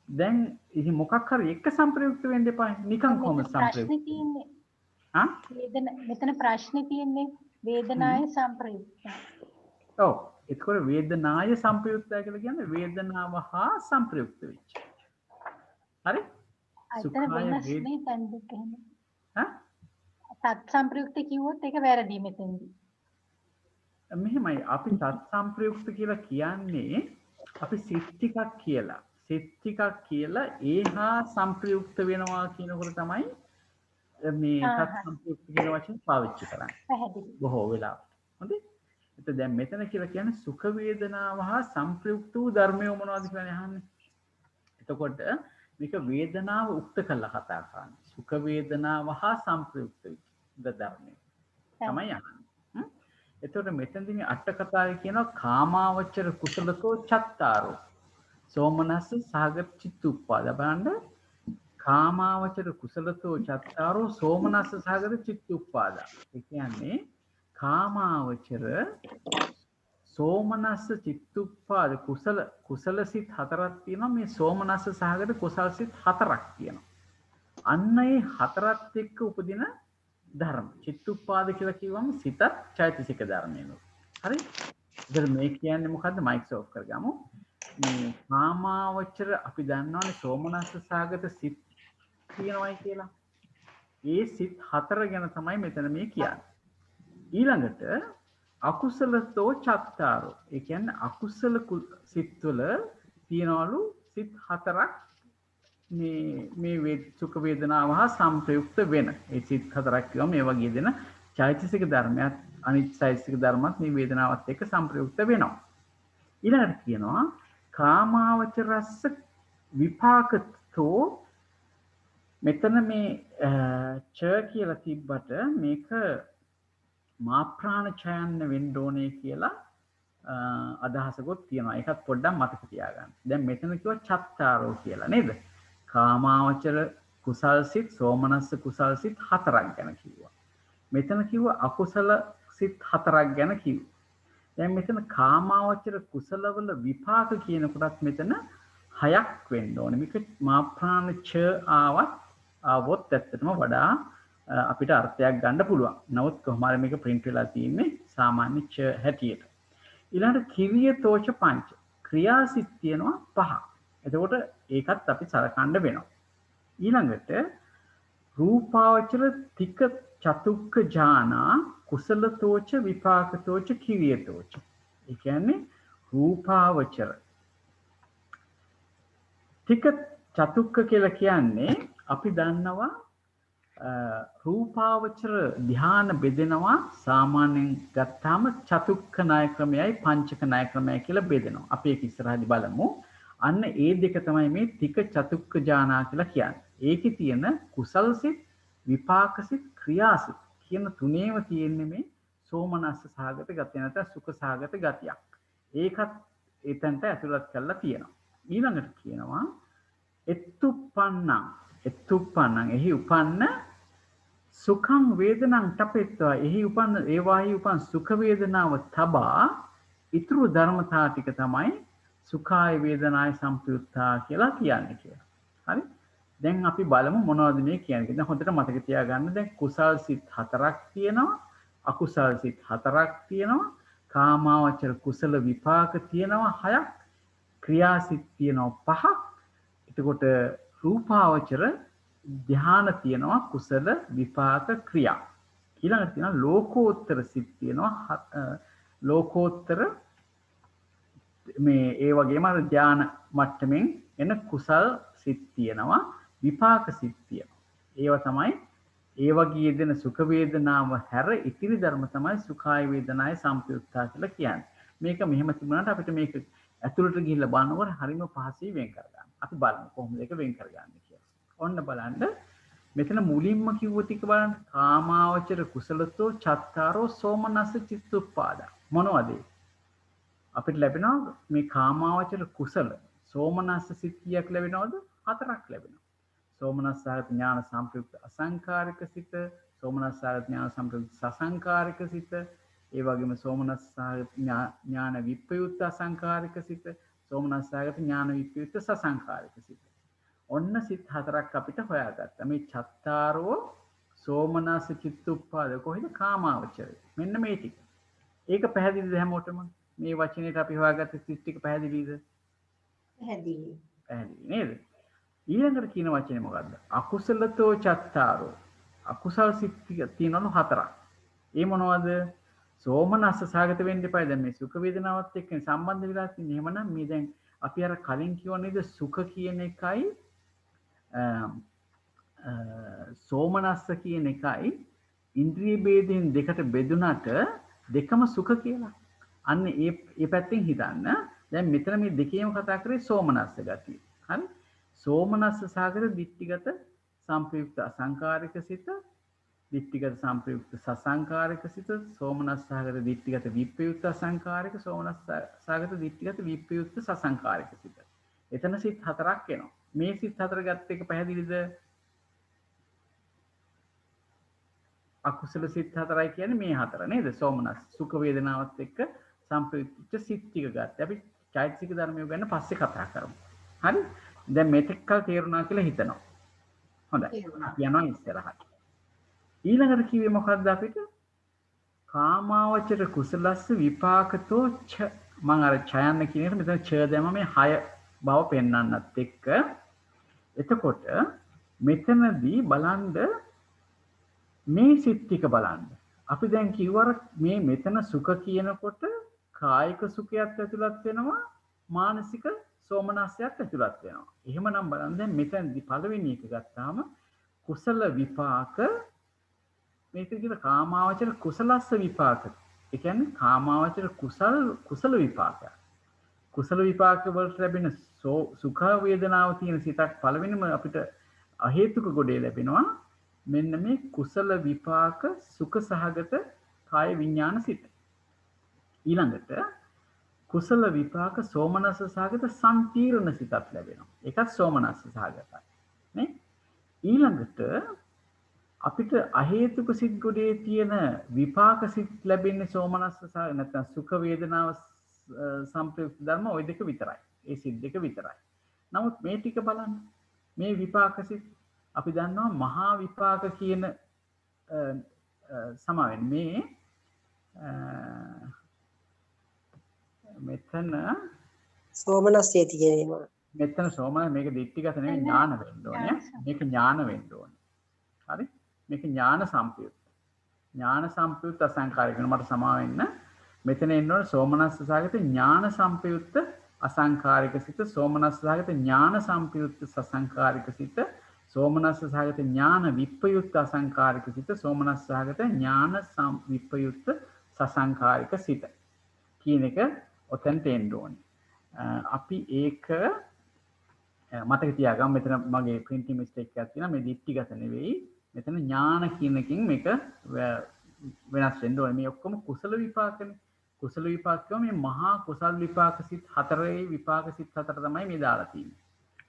Speaker 1: දැන් ඉතින් මොකක් හරි එක සංප්‍රයුක්ත වෙන්න එපා. නිකං කොහොමද සංප්‍රයුක්ත?
Speaker 3: ප්‍රශ්නේ තියෙන්නේ.
Speaker 1: ආ?
Speaker 3: මෙතන ප්‍රශ්නේ තියෙන්නේ වේදනාය සංප්‍රයුක්ත.
Speaker 1: ඔව්. ඒකෝර වේදනාය සංප්‍රයුක්තය කියලා කියන්නේ වේදනාව හා සංප්‍රයුක්ත වෙච්ච. හරි?
Speaker 3: අතන වෙනස්නේ දැන් දෙක එහෙම.
Speaker 1: හා?
Speaker 3: තත් සංප්‍රයුක්ත කිව්වොත් ඒක වැරදි මෙතෙන්දී.
Speaker 1: මෙහෙමයි අපි තත් සංප්‍රයුක්ත කියලා කියන්නේ අපි සිත් ටිකක් කියලා ඒහා සංප්‍රයුක්ත වෙනවා කියනකොට තමයි මේ තත් සංප්‍රයුක්ත කියන වචනේ පාවිච්චි කරන්නේ.
Speaker 3: පැහැදිලි.
Speaker 1: බොහෝ වෙලාවට. හොඳයි? එතකොට දැන් මෙතන කියලා කියන්නේ සුඛ වේදනාව හා සංප්‍රයුක්ත වූ ධර්මය මොනවද කියලා අහන්නේ. එතකොට මේක වේදනාව උක්ත කරලා කතා කරන්නේ. සුඛ වේදනාව හා සංප්‍රයුක්ත වෙච්ච ධර්මය තමයි අහන්නේ. එතකොට මෙතනදී මේ අට්ඨකථාවේ කියනවා කාමාවචර කුසලතෝ චත්තාරෝ සෝමනස්ස සහගත චිත්තුප්පාද. බලන්න කාමාවචර කුසලතෝ චත්තාරෝ සෝමනස්ස සහගත චිත්තුප්පාද. ඒ කියන්නේ කාමාවචර සෝමනස්ස චිත්තුප්පාද කුසල සිත් හතරක් තියෙනවා. මේ සෝමනස්ස සහගත කුසල සිත් හතරක් තියෙනවා. අන්න ඒ හතරත් එක්ක උපදින ධර්ම චිත්තුප්පාද කියලා කිව්වම සිතත් චෛතසික ධර්මයනොත්. හරි? ඉතින් මේ කියන්නේ මොකද්ද? මයික් ඔෆ් කරගමු. මේ කාමාවචර අපි දන්නවනේ සෝමනස්ස සාගත සිත් තියෙනවයි කියලා. ඒ සිත් හතර ගැන තමයි මෙතන මේ කියන්නේ. ඊළඟට අකුසලතෝ චත්තාරෝ. ඒ කියන්නේ අකුසල සිත්වල තියනවලු සිත් හතරක් මේ සුඛ වේදනාව හා සංප්‍රයුක්ත වෙන. ඒ සිත් හතරක් කියවම මේ වගේ දෙන චෛතසික ධර්මයක් අනිත් චෛතසික ධර්මත් මේ වේදනාවත් එක්ක සංප්‍රයුක්ත වෙනවා. ඊළඟට කියනවා කාමාවචරස්ස විපාකතෝ මෙතන මේ ච කියලා තිබ්බට මේක මාප්‍රාණ ඡයන්න වෙන්න ඕනේ කියලා අදහසකුත් තියෙනවා. ඒකත් පොඩ්ඩක් මතක තියාගන්න. දැන් මෙතන කිව්වා චත්තාරෝ කියලා නේද? කාමාවචර කුසල්සිත සෝමනස්ස කුසල්සිත 4ක් ගැන කිව්වා. මෙතන කිව්වා අකුසල සිත් 4ක් ගැන කිව්වා. දැන් මෙතන කාමාවචර කුසලවල විපාක කියනකොටත් මෙතන 6ක් වෙන්න ඕනේ. මේක මාප්‍රාණ ඡ ආවොත් ඇත්තටම වඩා අපිට අර්ථයක් ගන්න පුළුවන්. නමුත් කොහොම හරි මේක print වෙලා තියෙන්නේ සාමාන්‍ය ඡ හැටියට. ඊළඟට කිරිය තෝච පංච ක්‍රියාසිත තියෙනවා 5. එතකොට ඒකත් අපි සලකන්න වෙනවා. ඊළඟට රූපාවචර තික චතුක්ක ඥානා කුසලතෝච විපාකතෝච කිරියතෝච. ඒ කියන්නේ රූපාවචර තික චතුක්ක කියලා කියන්නේ අපි දන්නවා රූපාවචර ධ්‍යාන බෙදෙනවා සාමාන්‍යයෙන් ගත්තාම චතුක්ක ණය ක්‍රමයයි පංචක ණය ක්‍රමයයි කියලා බෙදෙනවා. අපි ඒක ඉස්සරහදී බලමු. අන්න ඒ දෙක තමයි මේ තික චතුක්ක ඥානා කියලා කියන්නේ. ඒකේ තියෙන කුසල්සිත විපාකසිත ක්‍රියාසිත කියන තුනේම තියෙන්නේ මේ සෝමනස්ස සහගත ගතිය නැත්නම් සුඛ සහගත ගතියක්. ඒකත් එතනට ඇතුළත් කරලා තියෙනවා. ඊළඟට කියනවා එත්තුප්පන්නං එහි උපන්න සුඛං වේදනං තපෙත්වා එහි උපන්න ඒවාහි උපන් සුඛ වේදනාව තබා ඊතුරු ධර්මතා ටික තමයි සුඛාය වේදනාය සම්ප්‍රයුක්තා කියලා කියන්නේ කියලා. හරි? දැන් අපි බලමු මොනවද මේ කියන්නේ. දැන් හොඳට මතක තියාගන්න. දැන් කුසල් සිත් 4ක් තියෙනවා, අකුසල් සිත් 4ක් තියෙනවා, කාමාවචර කුසල විපාක තියෙනවා 6ක්, ක්‍රියාසිත තියෙනවා 5ක්. එතකොට රූපාවචර ධ්‍යාන තියෙනවා කුසල විපාක ක්‍රියා. ඊළඟට තියෙනවා ලෝකෝත්තර සිත් තියෙනවා ලෝකෝත්තර මේ ඒ වගේම අර ධ්‍යාන මට්ටමින් එන කුසල් සිත් තියෙනවා විපාක සිත් තියෙනවා. ඒවා තමයි ඒ වගේ දෙන සුඛ වේදනාව හැර ඉතිරි ධර්ම තමයි සුඛාය වේදනාය සම්ප්‍රයුක්තා කියලා කියන්නේ. මේක මෙහෙම තිබුණාට අපිට මේක ඇතුළට ගිහිල්ලා බලනකොට හරිම පහසුයි වෙන් කරගන්න. අපි බලමු කොහොමද ඒක වෙන් කරගන්නේ කියලා. ඔන්න බලන්න මෙතන මුලින්ම කිව්ව ටික බලන්න කාමාවචර කුසලතෝ චත්තාරෝ සෝමනස්ස චිත්තුප්පාදා මොනවද අපිට ලැබෙනවා මේ කාමාවචර කුසල සෝමනස්ස සිත් කීයක් ලැබෙනවද 4ක් ලැබෙනවා. සෝමනස්සාගත ඥාන සම්ප්‍රයුක්ත අසංකාරික සිත, සෝමනස්සාගත ඥාන සම්ප්‍රයුක්ත සසංකාරික සිත, ඒ වගේම සෝමනස්සාගත ඥාන විප්‍රයුක්ත අසංකාරික සිත, සෝමනස්සාගත ඥාන විප්‍රයුක්ත සසංකාරික සිත. ඔන්න සිත් 4ක් අපිට හොයාගත්තා. මේ චත්තාරෝ සෝමනස්ස චිත්තුප්පාද කොහෙද කාමාවචරය. මෙන්න මේ ටික. ඒක පැහැදිලිද හැමෝටම? මේ වචනේට අපි හොයාගත්ත සිත් ටික පැහැදිලිද?
Speaker 6: පැහැදිලි.
Speaker 1: පැහැදිලි නේද? ඊළඟට කියන වචනේ මොකද්ද? අකුසලතෝ චත්තාරෝ. අකුසල් සිත් තියෙනවලු 4ක්. ඒ මොනවද? සෝමනස්ස සාගත වෙන්න එපා. දැන් මේ සුඛ වේදනාවත් එක්ක සම්බන්ධ වෙලා තියෙන්නේ. එහෙමනම් මේ දැන් අපි අර කලින් කියව නේද සුඛ කියන එකයි සෝමනස්ස කියන එකයි ඉන්ද්‍රිය ભેදයෙන් දෙකට බෙදුනට දෙකම සුඛ කියලා. අන්න ඒ පැත්තෙන් හිතන්න. දැන් මෙතන මේ දෙකේම කතා කරේ සෝමනස්ස ගතිය. හරි? සෝමනස්ස සාගර දිට්ඨිගත සම්ප්‍රයුක්ත අසංකාරික සිත, දිට්ඨිගත සම්ප්‍රයුක්ත සසංකාරික සිත, සෝමනස්ස සාගර දිට්ඨිගත විප්‍රයුක්ත අසංකාරික, සෝමනස්ස සාගර දිට්ඨිගත විප්‍රයුක්ත සසංකාරික සිත. එතන සිත් 4ක් එනවා. මේ සිත් 4 ගත්ත එක පැහැදිලිද? අකුසල සිත් 4යි කියන්නේ මේ 4 නේද? සෝමනස්ස සුඛ වේදනාවත් එක්ක සම්ප්‍රයුක්ත සිත් ටික ගත්තා. අපි චෛතසික ධර්මය ගැන පස්සේ කතා කරමු. හරි? දැන් මෙතෙක්කල් තේරුණා කියලා හිතනවා. හොඳයි. යනවා ඉස්සරහට. ඊළඟට කිව්වේ මොකක්ද අපිට? කාමාවචර කුසලස්ස විපාකතෝ ඡ. මම අර ඡයන්න කියන එක මෙතන ඡ දැම මේ 6 බව පෙන්වන්නත් එක්ක එතකොට මෙතනදී බලන්න මේ සිත් ටික බලන්න. අපි දැන් කිව්වර මේ මෙතන සුඛ කියනකොට කායික සුඛයත් ඇතුළත් වෙනවා මානසික සෝමනස්සයත් ඇතුළත් වෙනවා. එහෙමනම් බලන්න දැන් මෙතනදී පළවෙනි එක ගත්තාම කුසල විපාක මේක කියන කාමාවචර කුසලස්ස විපාක. ඒ කියන්නේ කාමාවචර කුසල විපාකයක්. කුසල විපාක වලට ලැබෙන සුඛ වේදනාව තියෙන සිතක් පළවෙනිම අපිට අහේතුක ගොඩේ ලැබෙනවා මෙන්න මේ කුසල විපාක සුඛ සහගත කාය විඥාන සිත. ඊළඟට කුසල විපාක සෝමනස්ස සහගත සම්පීර්ණ සිතක් ලැබෙනවා. ඒකත් සෝමනස්ස සහගතයි. නේ? ඊළඟට අපිට අහේතුක සිත් ගොඩේ තියෙන විපාක සිත් ලැබෙන්නේ සෝමනස්ස සහ නැත්නම් සුඛ වේදනාව සම්ප්‍රයුක්ත ධර්ම ওই දෙක විතරයි. ඒ සිත් දෙක විතරයි. නමුත් මේ ටික බලන්න. මේ විපාක සිත් අපි දන්නවා මහා විපාක කියන සමාවෙන් මේ මෙතන
Speaker 7: සෝමනස්සේ තියෙනවා.
Speaker 1: මෙතන සෝමන මේක දිට්ඨිගත නෙවෙයි ඥාන වෙන්න ඕනේ. මේක ඥාන වෙන්න ඕනේ. හරි? මේක ඥාන සම්ප්‍රයුක්ත. ඥාන සම්ප්‍රයුක්ත අසංකාරික වෙන මට සමා වෙන්න. මෙතන එන්න ඕනේ සෝමනස්ස සහගත ඥාන සම්ප්‍රයුක්ත අසංකාරික සිත, සෝමනස්ස සහගත ඥාන සම්ප්‍රයුක්ත සසංකාරික සිත, සෝමනස්ස සහගත ඥාන විප්පයුක්ත අසංකාරික සිත, සෝමනස්ස සහගත ඥාන විප්පයුක්ත සසංකාරික සිත කියන එක ඔතෙන්ට එන්න ඕනේ. අපි ඒක මතක තියාගමු. මෙතන මගේ printing mistake එකක් තියෙනවා. මේ දිට්ඨිගත නෙවෙයි. මෙතන ඥාන කියන එකකින් මේක වෙනස් වෙන්න ඕනේ. මේ ඔක්කොම කුසල විපාකනේ. කුසල විපාක මේ මහා කුසල විපාක සිත් හතරේ විපාක සිත් හතර තමයි මේ දාලා තියෙන්නේ.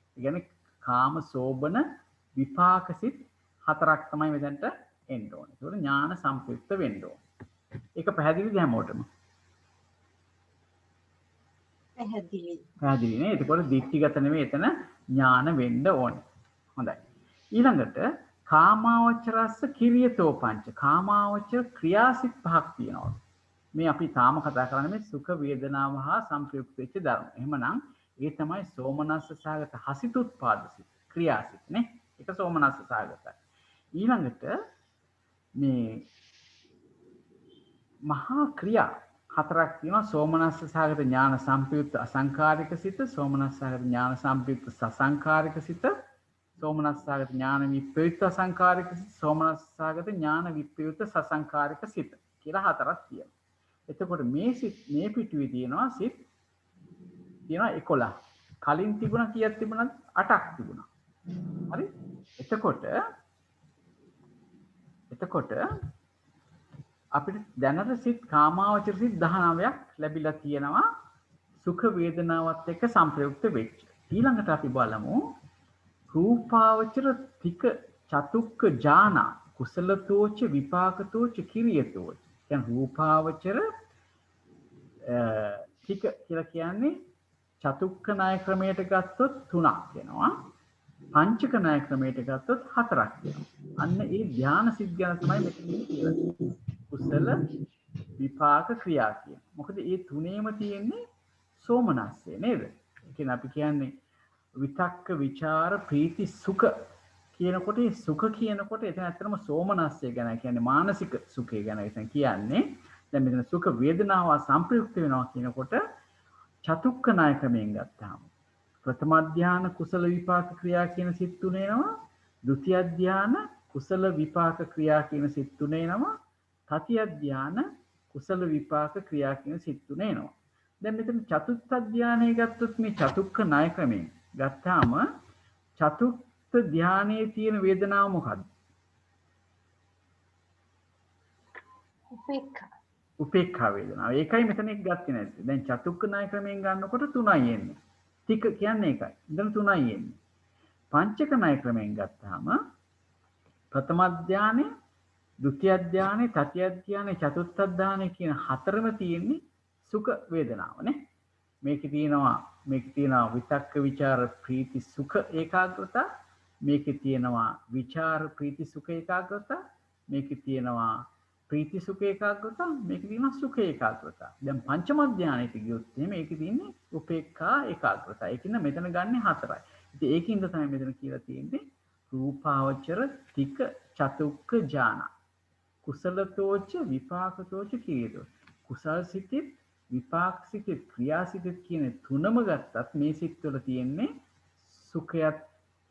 Speaker 1: ඒ කියන්නේ කාම සෝබන විපාක සිත් හතරක් තමයි මෙතනට එන්න ඕනේ. ඒක ඥාන සම්ප්‍රයුක්ත වෙන්න ඕනේ. ඒක පැහැදිලිද හැමෝටම? පැහැදිලි නේ. එතකොට දිට්ඨිගත නෙවෙයි එතන ඥාන වෙන්න ඕනේ. හොඳයි. ඊළඟට කාමාවචරස්ස කිරියතෝ පංච. කාමාවචර ක්‍රියාසිත පහක් තියෙනවා. මේ අපි තාම කතා කරන්නේ මේ සුඛ වේදනාව හා සංප්‍රයුක්ත වෙච්ච ධර්ම. එහෙමනම් ඒ තමයි සෝමනස්ස සහගත හසිතුත්පාද සිත ක්‍රියාසිත නේ. ඒක සෝමනස්ස සහගතයි. ඊළඟට මේ මහා ක්‍රියා හතරක් තියෙනවා. සෝමනස්ස සහගත ඥාන සම්ප්‍රයුක්ත අසංකාරික සිත, සෝමනස්ස සහගත ඥාන සම්ප්‍රයුක්ත සසංකාරික සිත, සෝමනස්ස සහගත ඥාන විප්‍රයුක්ත අසංකාරික සිත, සෝමනස්ස සහගත ඥාන විප්‍රයුක්ත සසංකාරික සිත කියලා හතරක් තියෙනවා. එතකොට මේ සිත් මේ පිටුවේ තියෙනවා සිත් තියෙනවා 11. කලින් තිබුණා කීයක් තිබුණාද? 8ක් තිබුණා. හරි? එතකොට අපිට දැනට සිත් කාමාවචර සිත් 19ක් ලැබිලා තියෙනවා සුඛ වේදනාවත් එක්ක සංප්‍රයුක්ත වෙච්ච. ඊළඟට අපි බලමු රූපාවචර තික චතුක්ක ඥාන කුසලතෝච විපාකතෝච කිරියතෝච. දැන් රූපාවචර ටික කියලා කියන්නේ චතුක්ක ණය ක්‍රමයට ගත්තොත් 3ක් වෙනවා. පංචක ණය ක්‍රමයට ගත්තොත් 4ක් වෙනවා. අන්න ඒ ධානා සිත් ගැන තමයි මෙතන කියලා තියෙන්නේ. කුසල විපාක ක්‍රියා කියන. මොකද මේ තුනේම තියෙන්නේ සෝමනස්සේ නේද? ඒ කියන්නේ අපි කියන්නේ විතක්ක විචාර ප්‍රීති සුඛ කියනකොට ඒ සුඛ කියනකොට එතන ඇත්තටම සෝමනස්සේ ගැන කියන්නේ මානසික සුඛය ගැන එතන කියන්නේ. දැන් මෙතන සුඛ වේදනාව සංප්‍රයුක්ත වෙනවා කියනකොට චතුක්ක ණය ක්‍රමයෙන් ගත්තාම ප්‍රථම ධාන කුසල විපාක ක්‍රියා කියන සිත් තුන එනවා. ဒုတိ ය ධාන කුසල විපාක ක්‍රියා කියන සිත් තුන එනවා. තතිය ධාන කුසල විපාක ක්‍රියා කියන සිත් තුන එනවා. දැන් මෙතන චතුත්ථ ධානය ගත්තොත් මේ චතුක්ක ණය ක්‍රමයෙන් ගත්තාම චතුත්ථ ධානයේ තියෙන වේදනාව මොකක්ද? උපේක්ඛා වේදනාව. ඒකයි මෙතන එක ගත්තේ නැත්තේ. දැන් චතුක්ක ණය ක්‍රමයෙන් ගන්නකොට 3යි එන්නේ. තික කියන්නේ ඒකයි. ඉතින් 3යි එන්නේ. පංචක ණය ක්‍රමයෙන් ගත්තාම ප්‍රථම ධානය, ဒုတိ ය ධානය, තතිය ධානය, චතුත්ථ ධානය කියන හතරම තියෙන්නේ සුඛ වේදනාව නේ. මේකේ තියෙනවා විතක්ක විචාර ප්‍රීති සුඛ ඒකාග්‍රතාව. මේකේ තියෙනවා විචාර ප්‍රීති සුඛ ඒකාග්‍රතාව. මේකේ තියෙනවා ප්‍රීති සුඛ ඒකාග්‍රතාව. මේකේ තියෙනවා සුඛ ඒකාග්‍රතාව. දැන් පංචම ධානයට ගියොත් මේකේ තියෙන්නේ උපේක්ඛා ඒකාග්‍රතාව. ඒකින්ද මෙතන ගන්නේ 4යි. ඉතින් ඒකින්ද තමයි මෙතන කියලා තියෙන්නේ රූපාවචර තික චතුක්ක ඥාන කුසලතෝච විපාකතෝච කීයදෝ. කුසල් සිතිත් විපාක සිතිත් ක්‍රියා සිතිත් කියන තුනම ගත්තත් මේ සිත් වල තියෙන්නේ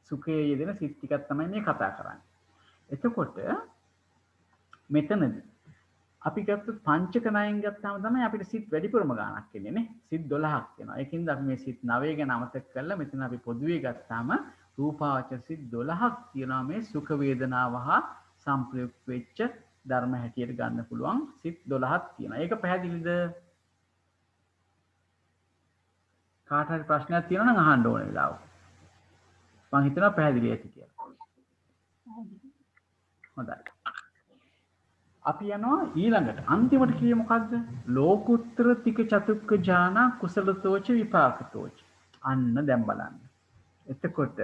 Speaker 1: සුඛයේ යෙදෙන සිත් ටිකක් තමයි මේ කතා කරන්නේ. එතකොට මෙතනදී අපි ගත්තොත් පංචක ණයෙන් ගත්තාම තමයි අපිට සිත් වැඩිපුරම ගාණක් එන්නේ නේ. සිත් 12ක් වෙනවා. ඒකින්ද අපි මේ සිත් 9 ගැන අමතක කරලා මෙතන අපි පොදුවේ ගත්තාම රූපාවචර සිත් 12ක් තියෙනවා මේ සුඛ වේදනාව හා සංප්‍රයුක්ත වෙච්ච ධර්ම හැටියට ගන්න පුළුවන් සිත් 12ක් තියෙනවා. ඒක පැහැදිලිද? කාට හරි ප්‍රශ්නයක් තියෙනවා නම් අහන්න ඕන වෙලාවක. මම හිතනවා පැහැදිලි ඇති කියලා. හොඳයි. අපි යනවා ඊළඟට අන්තිමට කියේ මොකද්ද? ලෝකුත්තර තික චතුක්ක ඥාන කුසලතෝච විපාකතෝච. අන්න දැන් බලන්න. එතකොට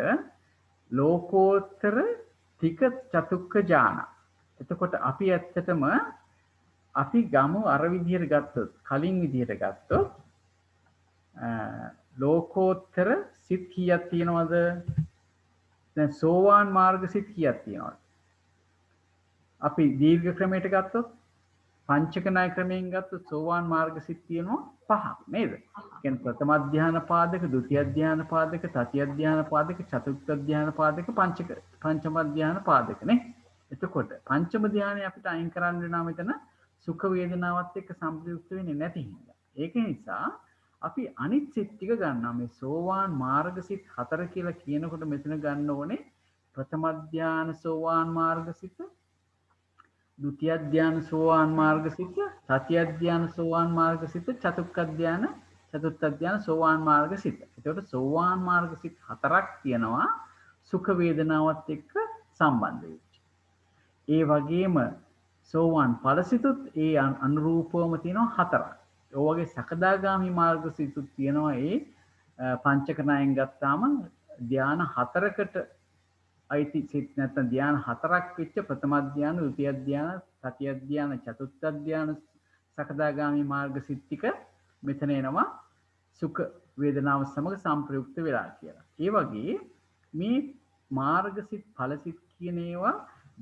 Speaker 1: ලෝකෝත්තර තික චතුක්ක ඥාන. එතකොට අපි ඇත්තටම අපි ගමු අර විදිහට ගත්තොත් කලින් විදිහට ගත්තොත් ලෝකෝත්තර සිත් කීයක් තියෙනවද? දැන් සෝවාන් මාර්ග සිත් කීයක් තියෙනවද? අපි දීර්ඝ ක්‍රමයට ගත්තොත් පංචක ණය ක්‍රමයෙන් ගත්තොත් සෝවාන් මාර්ග සිත් තියෙනවා 5ක් නේද? කියන්නේ ප්‍රථම ධ්‍යාන පාදක, ဒုတိ ය ධ්‍යාන පාදක, තතිය ධ්‍යාන පාදක, චතුර්ථ ධ්‍යාන පාදක, පංචම ධ්‍යාන පාදක නේ. එතකොට පංචම ධ්‍යානය අපිට අයින් කරන්න වෙනවා මෙතන සුඛ වේදනාවත් එක්ක සම්ප්‍රයුක්ත වෙන්නේ නැති හින්දා. ඒක නිසා අපි අනිත් සිත් ටික ගන්නවා. මේ සෝවාන් මාර්ග සිත් 4 කියලා කියනකොට මෙතන ගන්න ඕනේ ප්‍රථම ධ්‍යාන සෝවාන් මාර්ග සිත්, ဒုတိ ය ධ්‍යාන සෝවාන් මාර්ග සිත, තතිය ධ්‍යාන සෝවාන් මාර්ග සිත, චතුර්ථ ධ්‍යාන සෝවාන් මාර්ග සිත. එතකොට සෝවාන් මාර්ග සිත 4ක් තියෙනවා සුඛ වේදනාවත් එක්ක සම්බන්ධ වෙච්ච. ඒ වගේම සෝවාන් ඵලසිතුත් ඒ අනුරූපවම තියෙනවා 4ක්. ඒ වගේ සකදාගාමි මාර්ග සිතුත් තියෙනවා ඒ පංචක ණයෙන් ගත්තාම ධ්‍යාන 4කට අයිති සිත් නැත්නම් ධ්‍යාන 4ක් වෙච්ච ප්‍රථම ධ්‍යාන, ဒုတိ ය ධ්‍යාන, තතිය ධ්‍යාන, චතුර්ථ ධ්‍යාන සකදාගාමි මාර්ග සිත් ටික මෙතන එනවා සුඛ වේදනාව සමග සංප්‍රයුක්ත වෙලා කියලා. ඒ වගේ මේ මාර්ග සිත් ඵල සිත් කියන ඒවා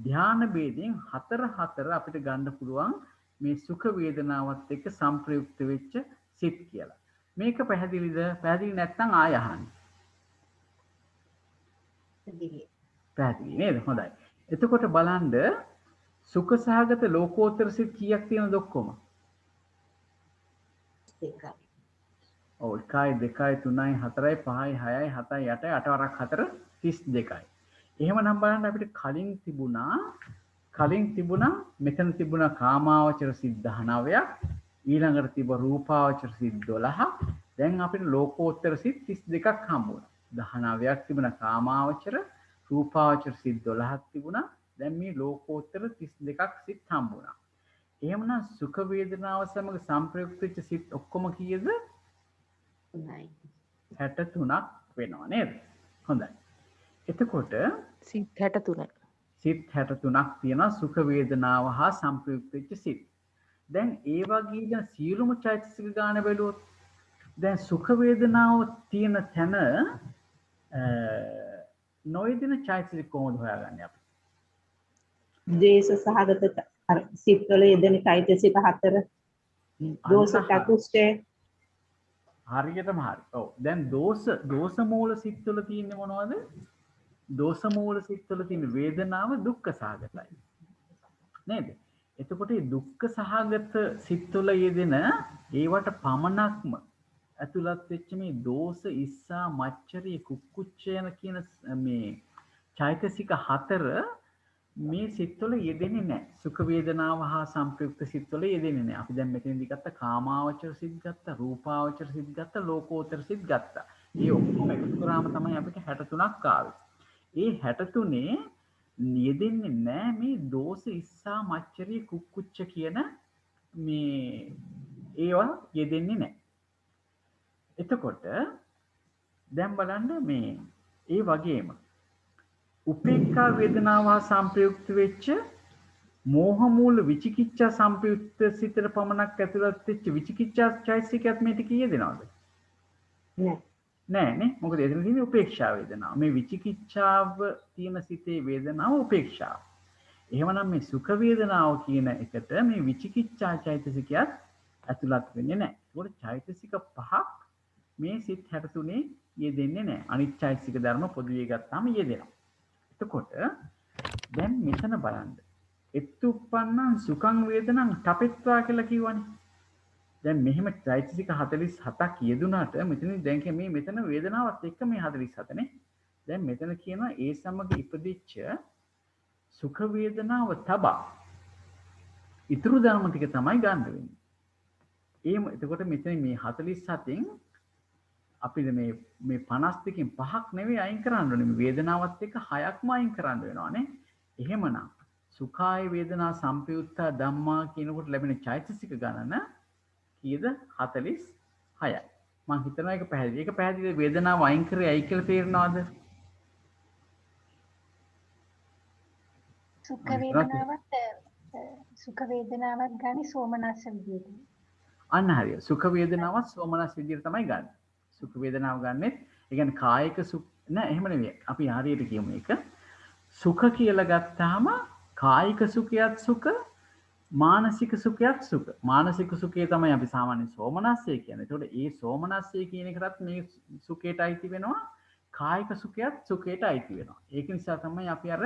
Speaker 1: ධ්‍යාන ભેදයෙන් 4 අපිට ගන්න පුළුවන් මේ සුඛ වේදනාවත් එක්ක සංප්‍රයුක්ත වෙච්ච සිත් කියලා. මේක පැහැදිලිද? පැහැදිලි නැත්නම් ආය අහන්න. පැහැදිලි නේද? හොඳයි. එතකොට බලන්න සුඛ සහගත ලෝකෝත්තර සිත් කීයක් තියෙනවද ඔක්කොම?
Speaker 6: එකයි.
Speaker 1: ඔව් 1 2 3 4 5 6 7 8 8 වරක් 4 32යි. එහෙමනම් බලන්න අපිට කලින් තිබුණා මෙතන තිබුණා කාමාවචර සිත් 19ක්, ඊළඟට තිබ්බ රූපාවචර සිත් 12ක්. දැන් අපිට ලෝකෝත්තර සිත් 32ක් හම්බුණා. 19ක් තිබුණා කාමාවචර, රූපාවචර සිත් 12ක් තිබුණා. දැන් මේ ලෝකෝත්තර 32ක් සිත් හම්බුණා. එහෙමනම් සුඛ වේදනාව සමග සංප්‍රයුක්ත වෙච්ච සිත් ඔක්කොම කීයද? 63ක් වෙනවා නේද? හොඳයි. එතකොට
Speaker 4: සිත් 63.
Speaker 1: සිත් 63ක් තියෙනවා සුඛ වේදනාව හා සංප්‍රයුක්ත වෙච්ච සිත්. දැන් ඒ වගේ දැන් සියලුම චෛතසික ගාන බැලුවොත් දැන් සුඛ වේදනාව තියෙන තැන නොයදින චෛතසික කොහොමද හොයාගන්නේ අපි?
Speaker 6: ද්වේෂ සහගත සිත්වල යෙදෙන චෛතසික 4 දෝෂ චතුෂ්ඨය.
Speaker 1: හරියටම හරි. ඔව්. දැන් දෝෂ මූල සිත්වල තියෙන්නේ මොනවද? දෝෂ මූල සිත්වල තියෙන වේදනාව දුක්ඛ සහගතයි. නේද? එතකොට මේ දුක්ඛ සහගත සිත්වල යෙදෙන ඒවට පමණක්ම ඇතුළත් වෙච්ච මේ දෝෂ, ඉස්සා, මච්චරිය, කුක්කුච්චයන කියන මේ චෛතසික 4 මේ සිත්වල යෙදෙන්නේ නැහැ. සුඛ වේදනාව හා සංප්‍රයුක්ත සිත්වල යෙදෙන්නේ නැහැ. අපි දැන් මෙතනදී ගත්ත කාමාවචර සිත් ගත්තා, රූපාවචර සිත් ගත්තා, ලෝකෝත්තර සිත් ගත්තා. මේ ඔක්කොම එකතු කරාම තමයි අපිට 63ක් ආවේ. ඒ 63 යෙදෙන්නේ නැහැ මේ දෝෂ, ඉස්සා, මච්චරිය, කුක්කුච්ච කියන මේ ඒවා යෙදෙන්නේ නැහැ. එතකොට දැන් බලන්න මේ ඒ වගේම උපේක්ඛා වේදනාව හා සංප්‍රයුක්ත වෙච්ච මෝහ මූල විචිකිච්ඡා සංප්‍රයුක්ත සිතට පමණක් ඇතුළත් වෙච්ච විචිකිච්ඡා චෛතසිකයත් මේ ටික යෙදෙනවද? නෑ නේ. මොකද එතන තියෙන්නේ උපේක්ෂා වේදනාව. මේ විචිකිච්ඡාව තියෙන සිතේ වේදනාව උපේක්ෂාව. එහෙමනම් මේ සුඛ වේදනාව කියන එකට මේ විචිකිච්ඡා චෛතසිකයත් ඇතුළත් වෙන්නේ නැහැ. ඒකට චෛතසික 5ක් මේ සිත් 63 යෙදෙන්නේ නැහැ. අනිත් චෛතසික ධර්ම පොදුවේ ගත්තාම යෙදෙනවා. එතකොට දැන් මෙතන බලන්න. එත්තුප්පන්නං සුඛං වේදනං තපෙත්වා කියලා කිව්වනේ. දැන් මෙහෙම චෛතසික 47ක් යෙදුනාට මෙතන දැන් මේ මෙතන වේදනාවත් එක්ක මේ 47 නේ. දැන් මෙතන කියනවා ඒ සමග ඉපදිච්ච සුඛ වේදනාව තබා ඉතුරු ධර්ම ටික තමයි ගන්න වෙන්නේ. එතකොට මෙතන මේ 47න් අපිට මේ 52කින් 5ක් නෙවෙයි අයින් කරන්න ඕනේ. මේ වේදනාවත් එක්ක 6ක්ම අයින් කරන්න වෙනවානේ. එහෙමනම් සුඛාය වේදනා සම්පයුත්තා ධම්මා කියනකොට ලැබෙන චෛතසික ගණන කීයද? 46යි. මම හිතනවා ඒක පැහැදිලි. ඒක පැහැදිලි වේදනාව අයින් කරේ අයි කියලා තේරෙනවද?
Speaker 3: සුඛ වේදනාවත් ගන්නේ සෝමනස්ස විදියට.
Speaker 1: අන්න හරිය. සුඛ වේදනාවත් සෝමනස් විදියට තමයි ගන්න. සුඛ වේදනාව ගන්නෙත් ඒ කියන්නේ කායික සුඛ නෑ එහෙම නෙවෙයි. අපි හරියට කියමු ඒක. සුඛ කියලා ගත්තාම කායික සුඛයත් සුඛ මානසික සුඛයත් සුඛ. මානසික සුඛය තමයි අපි සාමාන්‍යයෙන් සෝමනස්සය කියන්නේ. ඒතකොට ඒ සෝමනස්සය කියන එකටත් මේ සුඛයට අයිති වෙනවා. කායික සුඛයත් සුඛයට අයිති වෙනවා. ඒක නිසා තමයි අපි අර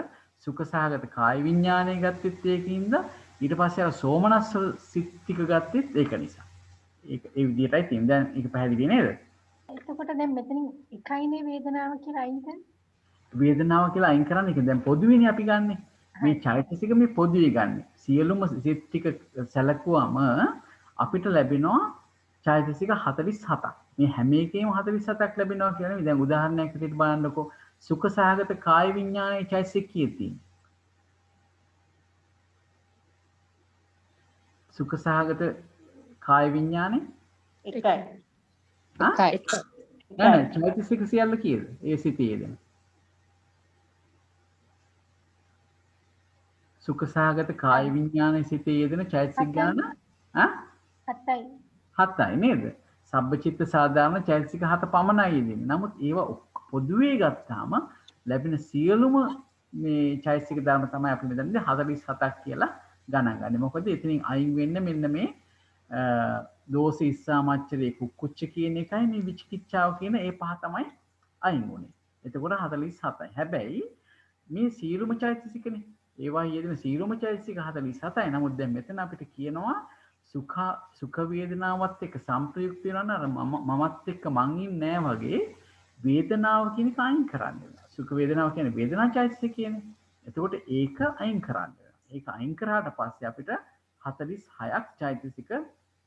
Speaker 1: සුඛ සහගත කාය විඥානය ගත්තෙත් ඒකින්ද ඊට පස්සේ අර සෝමනස්ස සිත්තික ගත්තෙත් ඒක නිසා. ඒක ඒ විදිහටයි තියෙන්නේ. දැන් ඒක පැහැදිලි නේද?
Speaker 3: එතකොට දැන් මෙතනින් එකයිනේ වේදනාව කියලා අයින් කරන්නේ.
Speaker 1: වේදනාව කියලා අයින් කරන්නේ ඒක දැන් පොදුවේනේ අපි ගන්නෙ. මේ චෛතසික මේ පොදුවේ ගන්නෙ. සියලුම සිත් ටික සැලකුවම අපිට ලැබෙනවා චෛතසික 47ක්. මේ හැම එකේම 47ක් ලැබෙනවා කියන්නේ දැන් උදාහරණයක් විදිහට බලන්නකෝ. සුඛ සහගත කාය විඥානයේ චෛතසික කීයද තියෙන්නේ? සුඛ සහගත කාය විඥානේ
Speaker 6: එකයි.
Speaker 1: නෑ චෛතසික සියල්ල කීයද? ඒ සිතේ දෙන. සුඛ සහගත කාය විඥානයේ සිතේ යෙදෙන චෛතසික ගණන 7යි නේද? සබ්බචිත්ත සාධාරණ චෛතසික 7 පමණයි යෙදෙන්නේ. නමුත් ඒවා පොදුවේ ගත්තාම ලැබෙන සියලුම මේ චෛතසික ධර්ම තමයි අපි මෙතනදී 47ක් කියලා ගණන් ගන්නේ. මොකද එතනින් අයින් වෙන්නේ මෙන්න මේ දෝෂ ඉස්සා මච්චරේ කුක්කුච්ච කියන එකයි මේ විචිකිච්ඡාව කියන ඒ පහ තමයි අයින් වුනේ. එතකොට 47යි. හැබැයි මේ සීලුම චෛතසිකනේ. ඒවා යෙදෙන සීලුම චෛතසික 47යි. නමුත් දැන් මෙතන අපිට කියනවා සුඛ වේදනාවත් එක්ක සංප්‍රයුක්ත වෙනවා අර මමත් එක්ක මං ඉන්නේ නැහැ වගේ වේදනාව කියන එක අයින් කරන්න වෙනවා. සුඛ වේදනාව කියන්නේ වේදනා චෛතසික කියන්නේ. එතකොට ඒක අයින් කරන්න වෙනවා. ඒක අයින් කරාට පස්සේ අපිට 46ක් චෛතසික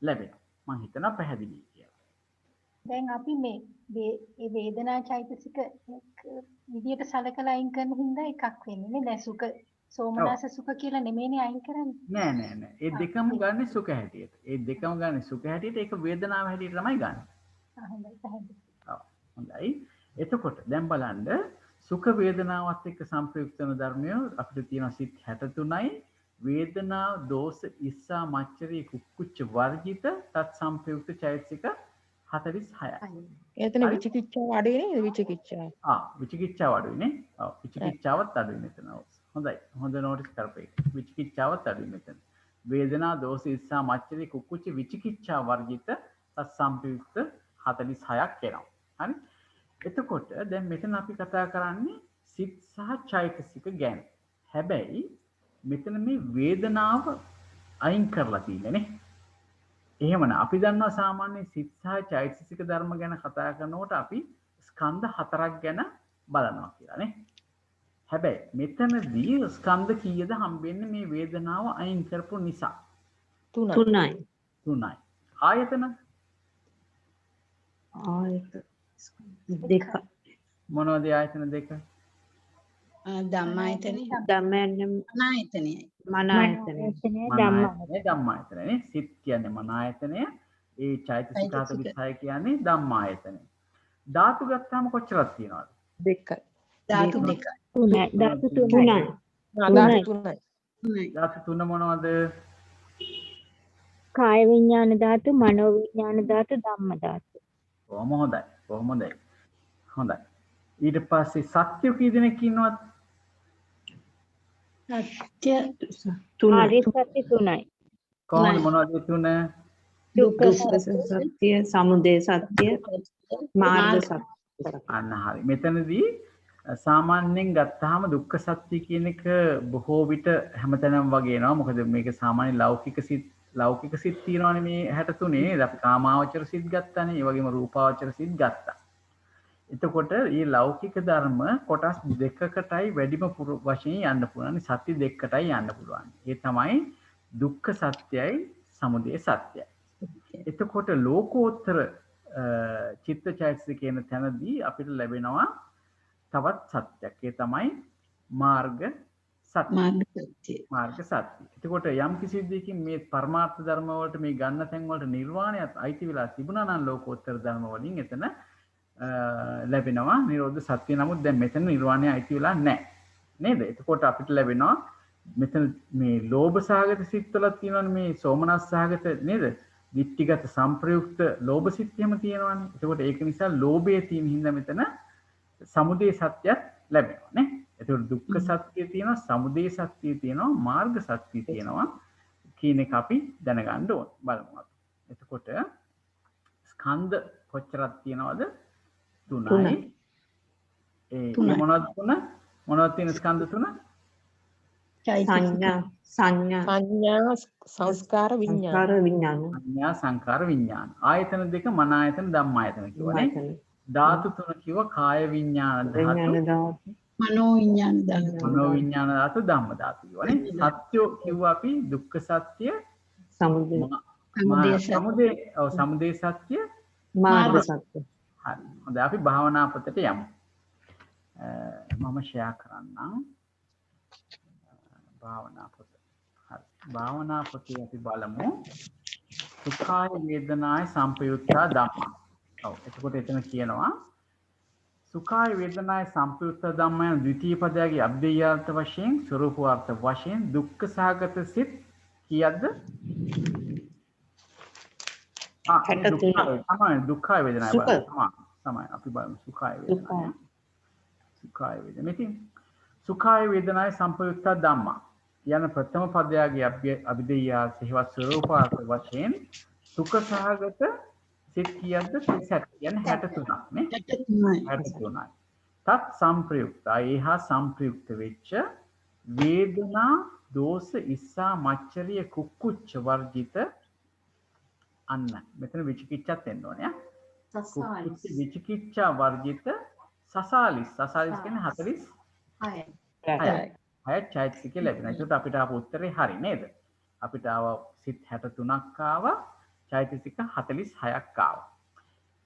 Speaker 1: ලැබෙනවා. මම හිතනවා පැහැදිලි කියලා.
Speaker 3: දැන් අපි මේ වේදනා චෛතසික විදියට සලකලා අයින් කරන හින්දා එකක් වෙන්නේ නේ. දැන් සුඛ සෝමනස්ස සුඛ කියලා නෙමෙයිනේ අයින් කරන්නේ.
Speaker 1: නෑ. ඒ දෙකම ගන්න සුඛ හැටියට. ඒ දෙකම ගන්න සුඛ හැටියට ඒක වේදනාව හැටියට තමයි ගන්න.
Speaker 3: හොඳයි පැහැදිලි.
Speaker 1: හොඳයි. එතකොට දැන් බලන්න සුඛ වේදනාවත් එක්ක සංප්‍රයුක්ත වෙන ධර්මය අපිට තියෙනවා සිත් 63යි. වේදනා දෝෂ ඉස්සා මච්චරේ කුක්කුච්ච වර්ජිත තත් සංප්‍රයුක්ත චෛතසික 46යි.
Speaker 4: එතන විචිකිච්ඡාව අඩුයි නේද? විචිකිච්ඡාව.
Speaker 1: විචිකිච්ඡාව අඩුයි නේ. ඔව් විචිකිච්ඡාවත් අඩුයි මෙතන. හොඳයි. හොඳ නෝටිස් කරපේ. විචිකිච්ඡාවත් අඩුයි මෙතන. වේදනා දෝෂ ඉස්සා මච්චරේ කුක්කුච්ච විචිකිච්ඡා වර්ජිත තත් සංප්‍රයුක්ත 46ක් එනවා. හරි? එතකොට දැන් මෙතන අපි කතා කරන්නේ සිත් සහ චෛතසික ගැන. හැබැයි මෙතන මේ වේදනාව අයින් කරලා තියෙන්නේ. එහෙමනම් අපි දන්නවා සාමාන්‍ය සිත් සහ චෛතසික ධර්ම ගැන කතා කරනකොට අපි ස්කන්ධ 4ක් ගැන බලනවා කියලා නේ. හැබැයි මෙතනදී ස්කන්ධ කීයද හම්බෙන්නේ මේ වේදනාව අයින් කරපු නිසා? 3යි. ආයතන
Speaker 5: දෙක.
Speaker 1: මොනවද ආයතන දෙක?
Speaker 2: ධම්මායතනේ
Speaker 5: ධම්මායතනයයි.
Speaker 2: මනායතනේ
Speaker 1: ධම්මායතනේ. සිත් කියන්නේ මනායතනය. ඒ චෛතසික 46 කියන්නේ ධම්මායතනය. ධාතු ගත්තාම කොච්චරක් තියෙනවද?
Speaker 4: දෙකයි.
Speaker 2: ධාතු දෙක.
Speaker 5: ධාතු තුනයි.
Speaker 1: ධාතු තුන මොනවද?
Speaker 8: කාය විඥාන ධාතු, මනෝ විඥාන ධාතු, ධම්ම ධාතු.
Speaker 1: කොහොම හොඳයි. ඊට පස්සේ සත්‍ය කී දෙනෙක් ඉන්නවද?
Speaker 5: සත්‍ය
Speaker 8: ආර්ය සත්‍ය තුනයි.
Speaker 1: කොහොමද මොනවද තුන?
Speaker 5: දුක්ඛ සත්‍ය, සමුදය සත්‍ය, මාර්ග සත්‍ය.
Speaker 1: අන්න හරි. මෙතනදී සාමාන්‍යයෙන් ගත්තාම දුක්ඛ සත්‍ය කියන එක බොහෝ විට හැමතැනම වගේ එනවා. මොකද මේක සාමාන්‍ය ලෞකික සිත් තියෙනවානේ මේ 63 නේද? අපි කාමාවචර සිත් ගත්තානේ. ඒ වගේම රූපාවචර සිත් ගත්තා. එතකොට මේ ලෞකික ධර්ම කොටස් දෙකකටයි වැඩිම වශයෙන් යන්න පුළුවන්. සත්‍ය දෙකකටයි යන්න පුළුවන්. ඒ තමයි දුක්ඛ සත්‍යයි සමුදය සත්‍යයි. එතකොට ලෝකෝත්තර චිත්තචෛතසික කියන තැනදී අපිට ලැබෙනවා තවත් සත්‍යයක්. ඒ තමයි මාර්ග සත්‍ය. මාර්ග සත්‍ය. එතකොට යම් කිසි දෙයකින් මේ පරමාර්ථ ධර්ම වලට මේ ගන්න තැන් වලට නිර්වාණයත් අයිති වෙලා තිබුණා නම් ලෝකෝත්තර ධර්ම වලින් එතන ලැබෙනවා නිරෝධ සත්‍ය. නමුත් දැන් මෙතන නිර්වාණය අයිති වෙලා නැහැ. නේද? එතකොට අපිට ලැබෙනවා මෙතන මේ ලෝභ සහගත සිත්වල තියෙනවනේ මේ සෝමනස් සහගත නේද? දිට්ඨිගත සංප්‍රයුක්ත ලෝභ සිත් එහෙම තියෙනවානේ. එතකොට ඒක නිසා ලෝභය තියෙන හින්දා මෙතන සමුදය සත්‍යයක් ලැබෙනවා නේ. එතකොට දුක්ඛ සත්‍ය තියෙනවා, සමුදය සත්‍ය තියෙනවා, මාර්ග සත්‍ය තියෙනවා කියන එක අපි දැනගන්න ඕන. බලමු අපි. එතකොට ස්කන්ධ කොච්චරක් තියෙනවද? 3යි. ඒ මොනවද තියෙන ස්කන්ධ 3?
Speaker 4: සංඥා සංස්කාර විඥාන.
Speaker 1: සංඥා සංකාර විඥාන. ආයතන දෙක මන ආයතන ධම්ම ආයතන කියවනේ. ධාතු 3 කිව්ව කාය විඥාන ධාතු, මනෝ විඥාන ධාතු, ධම්ම ධාතු කියවනේ. සත්‍ය කිව්ව අපි දුක්ඛ සත්‍ය, සමුදය සත්‍ය, මාර්ග සත්‍ය. හරි. හොඳයි අපි භාවනා පොතට යමු. මම ෂෙයා කරන්නම්. භාවනා පොත. හරි. භාවනා පොතේ අපි බලමු සුඛාය වේදනාය සම්පයුක්තා ධම්මා. ඔව්. එතකොට එතන කියනවා සුඛාය වේදනාය සම්පයුක්තා ධම්මා යන ද්විතීය පදයේ අභ්‍යයාර්ථ වශයෙන් ස්වરૂපාර්ථ වශයෙන් දුක්ඛ සහගත සිත් කීයක්ද? 63. තමයි දුක්ඛාය වේදනාය බලන්න. තමයි අපි බලමු සුඛාය වේදනාය. සුඛාය වේදනාය. මෙතින් සුඛාය වේදනාය සම්පයුක්තා ධම්මා යන ප්‍රථම පදයේ අභිධේයාර්ථ හේවත් ස්වરૂපාර්ථ වශයෙන් සුඛ සහගත සිත් කීයක්ද? 37. කියන්නේ 63ක් නේ. 63යි. තත් සංප්‍රයුක්තා ඒහා සංප්‍රයුක්ත වෙච්ච වේදනා දෝෂ ඉස්සා මච්චරිය කුක්කුච්ච වර්ජිත අන්න මෙතන විචිකිච්ඡාත් එන්න ඕනේ. කුක්කුච්ච විචිකිච්ඡා වර්ජිත සසාලිස්. සසාලිස් කියන්නේ 46යි. හය චෛතසික ලැබෙනවා. ඒකට අපිට ආපු උත්තරේ හරි නේද? අපිට ආව සිත් 63ක් ආවා, චෛතසික 46ක් ආවා.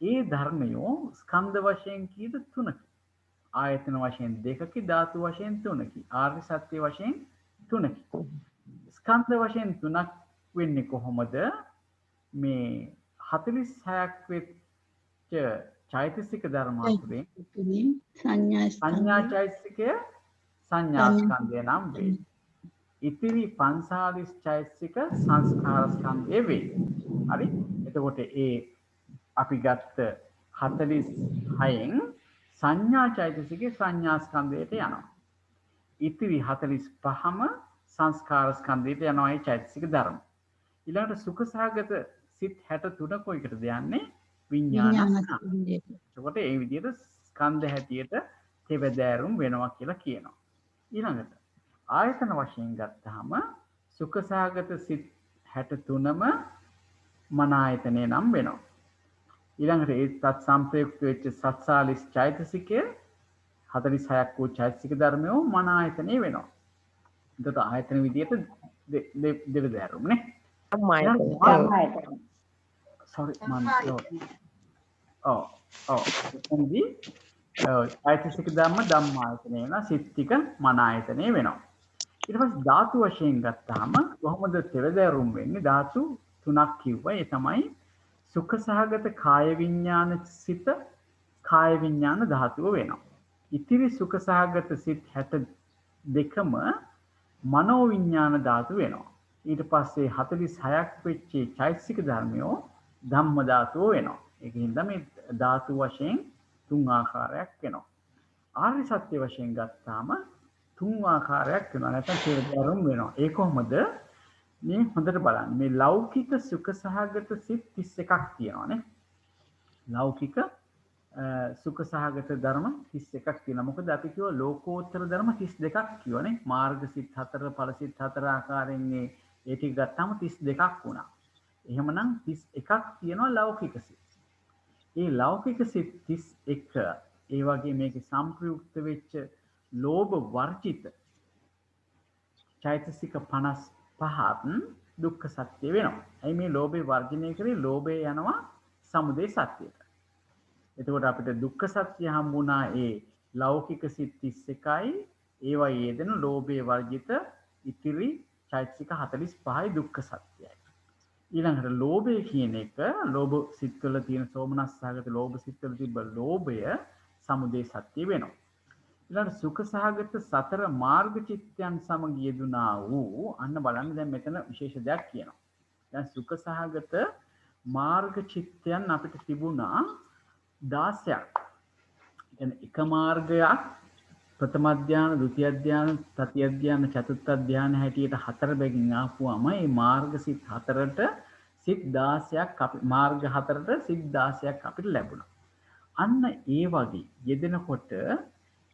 Speaker 1: ඒ ධර්මයෝ ස්කන්ධ වශයෙන් කීයද? 3කි. ආයතන වශයෙන් 2කි, ධාතු වශයෙන් 3කි, ආර්ය සත්‍ය වශයෙන් 3කි. ස්කන්ධ වශයෙන් 3ක් වෙන්නේ කොහොමද? මේ 46ක් වෙච්ච චෛතසික ධර්ම අතුරෙන් සංඥා චෛතසිකය සංඥා ස්කන්ධය නම් වේ. ඉතිරි 45 චෛතසික සංස්කාර ස්කන්ධය වේ. හරි? එතකොට ඒ අපි ගත්ත 46න් සංඥා චෛතසිකේ සංඥා ස්කන්ධයට යනවා. ඉතිරි 45ම සංස්කාර ස්කන්ධයට යනවා ඒ චෛතසික ධර්ම. ඊළඟට සුඛ සහගත සිත් 63 කොයිකටද යන්නේ? විඥාන ස්කන්ධයට. එතකොට ඒ විදිහට ස්කන්ධ හැටියට තෙවදෑරුම් වෙනවා කියලා කියනවා. ඊළඟට ආයතන වශයෙන් ගත්තාම සුඛ සහගත සිත් 63ම මන ආයතනය නම් වෙනවා. ඊළඟට ඒ තත් සංප්‍රයුක්ත වෙච්ච සත්සාලිස් චෛතසිකය 46ක් වූ චෛතසික ධර්මයෝ මන ආයතනය වෙනවා. එතකොට ආයතන විදිහට දෙවදෑරුම් නේ. sorry එතනදී චෛතසික ධම්ම ආයතනය වෙනවා, සිත් ටික මන ආයතනය වෙනවා. ඊට පස්සේ ධාතු වශයෙන් ගත්තාම කොහොමද තෙවදෑරුම් වෙන්නේ? ධාතු 3ක් කිව්වා. ඒ තමයි සුඛ සහගත කාය විඥාන සිත කාය විඥාන ධාතුව වෙනවා. ඉතිරි සුඛ සහගත සිත් 62ම මනෝ විඥාන ධාතු වෙනවා. ඊට පස්සේ 46ක් වෙච්ච චෛතසික ධර්මයෝ ධම්ම ධාතුව වෙනවා. ඒකින්ද මේ ධාතු වශයෙන් 3 ආකාරයක් වෙනවා. ආර්ය සත්‍ය වශයෙන් ගත්තාම 3 ආකාරයක් වෙනවා. නැත්නම් තේරුම් වෙනවා. ඒ කොහොමද? මේ හොඳට බලන්න. මේ ලෞකික සුඛ සහගත සිත් 31ක් තියෙනවානේ. ලෞකික සුඛ සහගත ධර්ම 31ක් තියෙනවා. මොකද අපි කිව්වා ලෝකෝත්තර ධර්ම 32ක් කියවනේ. මාර්ග සිත් 4 ඵල සිත් 4 ආකාරයෙන් ඒ ටික ගත්තාම 32ක් වුණා. එහෙමනම් 31ක් තියෙනවා ලෞකික සිත්. ඒ ලෞකික සිත් 31 ඒ වගේ මේකේ සම්ප්‍රයුක්ත වෙච්ච ලෝභ වර්ජිත චෛතසික 55ත් දුක්ඛ සත්‍ය වෙනවා. ඇයි මේ ලෝභය වර්ජනය කරේ? ලෝභය යනවා සමුදය සත්‍යයට. එතකොට අපිට දුක්ඛ සත්‍ය හම්බුණා ඒ ලෞකික සිත් 31යි ඒවා යෙදෙන ලෝභයේ වර්ජිත ඉතිරි චෛතසික 45යි දුක්ඛ සත්‍යයි. ඊළඟට ලෝභය කියන එක ලෝභ සිත්වල තියෙන සෝමනස්සහගත ලෝභ සිත්වල තිබ්බ ලෝභය සමුදය සත්‍ය වෙනවා. ඊළඟට සුඛ සහගත සතර මාර්ග චිත්තයන් සමග යෙදුනා වූ අන්න බලන්න දැන් මෙතන විශේෂ දෙයක් කියනවා. දැන් සුඛ සහගත මාර්ග චිත්තයන් අපිට තිබුණා 16ක්. කියන්නේ එක මාර්ගයක් ප්‍රථම ධානය, ဒုတိ ය ධානය, තතිය ධානය, චතුර්ථ ධානය හැටියට හතර බැගින් ආපුවාම මේ මාර්ග සිත් හතරට සිත් 16ක් අපි මාර්ග හතරට සිත් 16ක් අපිට ලැබුණා. අන්න ඒ වගේ යෙදෙනකොට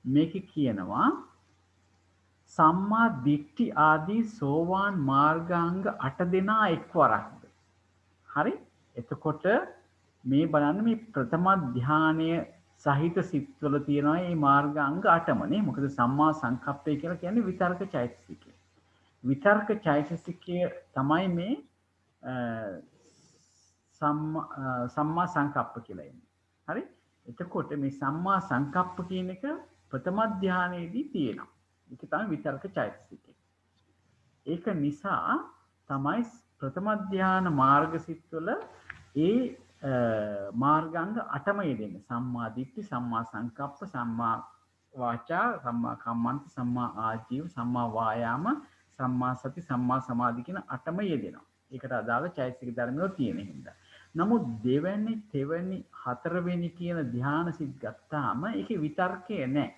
Speaker 1: මේක කියනවා සම්මා දිට්ඨි ආදී සෝවාන් මාර්ගාංග 8 දෙනා එක්වරක්ද. හරි? එතකොට මේ බලන්න මේ ප්‍රථම ධානය සහිත සිත්වල තියෙනවා මේ මාර්ගාංග 8මනේ. මොකද සම්මා සංකප්පය කියලා කියන්නේ විතර්ක චෛතසිකය. විතර්ක චෛතසිකය තමයි මේ සම්මා සංකප්ප කියලා එන්නේ. හරි? එතකොට මේ සම්මා සංකප්ප කියන එක ප්‍රථම ධානයේදී තියෙනවා. ඒක තමයි විතර්ක චෛතසිකය. ඒක නිසා තමයි ප්‍රථම ධාන මාර්ග සිත්වල ඒ මාර්ගාංග 8ම යෙදෙන්නේ. සම්මා දිට්ඨි, සම්මා සංකප්ප, සම්මා වාචා, සම්මා කම්මන්ත, සම්මා ආජීව, සම්මා වායාම, සම්මා සති, සම්මා සමාධි කියන 8ම යෙදෙනවා. ඒකට අදාළ චෛතසික ධර්මවල තියෙන හින්දා. නමුත් දෙවැනි, තෙවැනි, හතරවෙනි කියන ධාන සිත් ගත්තාම ඒකේ විතර්කය නැහැ.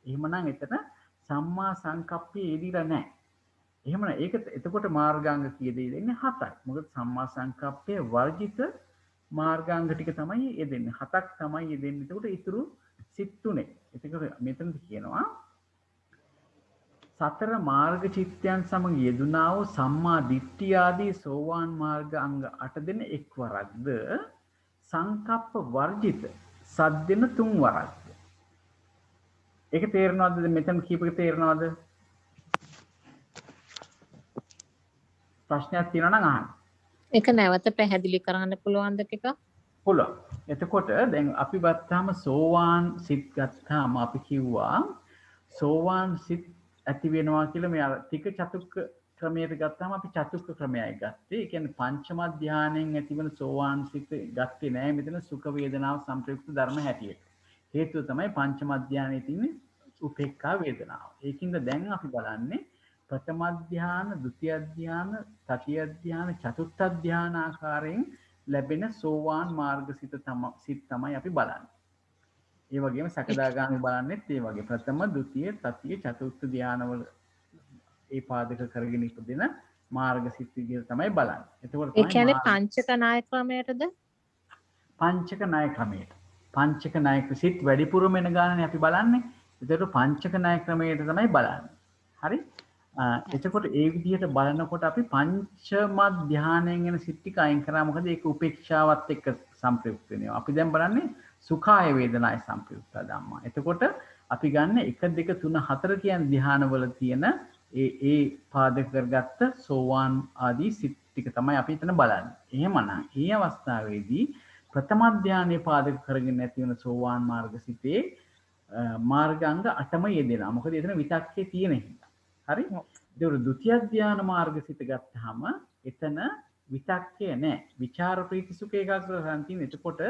Speaker 1: එහෙමනම් එතන සම්මා සංකප්පය යෙදිලා නැහැ. එහෙමනම් ඒක එතකොට මාර්ගාංග කීයද දෙන්නේ? 7යි. මොකද සම්මා සංකප්පයේ වර්ජිත මාර්ගාංග ටික තමයි යෙදෙන්නේ. 7ක් තමයි යෙදෙන්නේ. එතකොට ඉතුරු සිත් 3. එතකොට මෙතනද කියනවා සතර මාර්ග චිත්තයන් සමග යෙදුනා වූ සම්මා දිට්ඨි ආදී සෝවාන් මාර්ග අංග 8 දෙන එක්වරක්ද සංකප්ප වර්ජිත සත් දෙන 3 වරක්ද. ඒක තේරෙනවද? මෙතන කීප එක තේරෙනවද? ප්‍රශ්නයක් තියෙනවා නම් අහන්න.
Speaker 4: ඒක නැවත පැහැදිලි කරන්න පුළුවන්ද ටික?
Speaker 1: පුළුවන්. එතකොට දැන් අපි ගත්තාම සෝවාන් සිත් ගත්තාම අපි කිව්වා සෝවාන් සිත් ඇති වෙනවා කියලා මේ ටික චතුක්ක ක්‍රමයට ගත්තාම අපි චතුක්ක ක්‍රමයයි ගත්තේ. ඒ කියන්නේ පංචම ධානයෙන් ඇතිවන සෝවාන් සිත් ගත්තේ නෑ මෙතන සුඛ වේදනාව සංප්‍රයුක්ත ධර්ම හැටියට. හේතුව තමයි පංචම ධානයේ තියෙන උපේක්ඛා වේදනාව. ඒකින්ද දැන් අපි බලන්නේ ප්‍රථම ධාන, ဒုတိ ය ධාන, තතිය ධාන, චතුර්ථ ධාන ආකාරයෙන් ලැබෙන සෝවාන් මාර්ග සිත් තමයි අපි බලන්නේ. ඒ වගේම සකදාගාමි බලන්නෙත් ඒ වගේ ප්‍රථම, ဒုတိ ය, තතිය, චතුර්ථ ධානවල ඒ පාදක කරගෙන ඉපදෙන මාර්ග සිත් විදිහට තමයි බලන්නේ. එතකොට
Speaker 4: ඒ කියන්නේ පංචක ණය ක්‍රමයටද?
Speaker 1: පංචක ණය ක්‍රමයට. පංචක ණය සිත් වැඩිපුරම එන ගානනේ අපි බලන්නේ. එතකොට පංචක ණය ක්‍රමයට තමයි බලන්නේ. හරි? එතකොට ඒ විදිහට බලනකොට අපි පංචම ධානයෙන් එන සිත් ටික අයින් කරා. මොකද ඒක උපේක්ෂාවත් එක්ක සම්ප්‍රයුක්ත වෙනවා. අපි දැන් බලන්නේ සුඛාය වේදනාය සම්ප්‍රයුක්ත ධම්මා. එතකොට අපි ගන්න 1 2 3 4 කියන ධානවල තියෙන ඒ පාදක කරගත්ත සෝවාන් ආදී සිත් ටික තමයි අපි එතන බලන්නේ. එහෙමනම් මේ අවස්ථාවේදී ප්‍රථම ධානයේ පාදක කරගෙන නැති වෙන සෝවාන් මාර්ග සිතේ මාර්ගාංග 8ම යෙදෙනවා. මොකද එතන විතක්කේ තියෙන හින්දා. හරි? ඒක ဒုတိ ය ධාන මාර්ග සිත ගත්තාම එතන විතක්කය නැහැ. විචාර ප්‍රීති සුඛ ඒකාග්‍රතාවන් තියෙන. එතකොට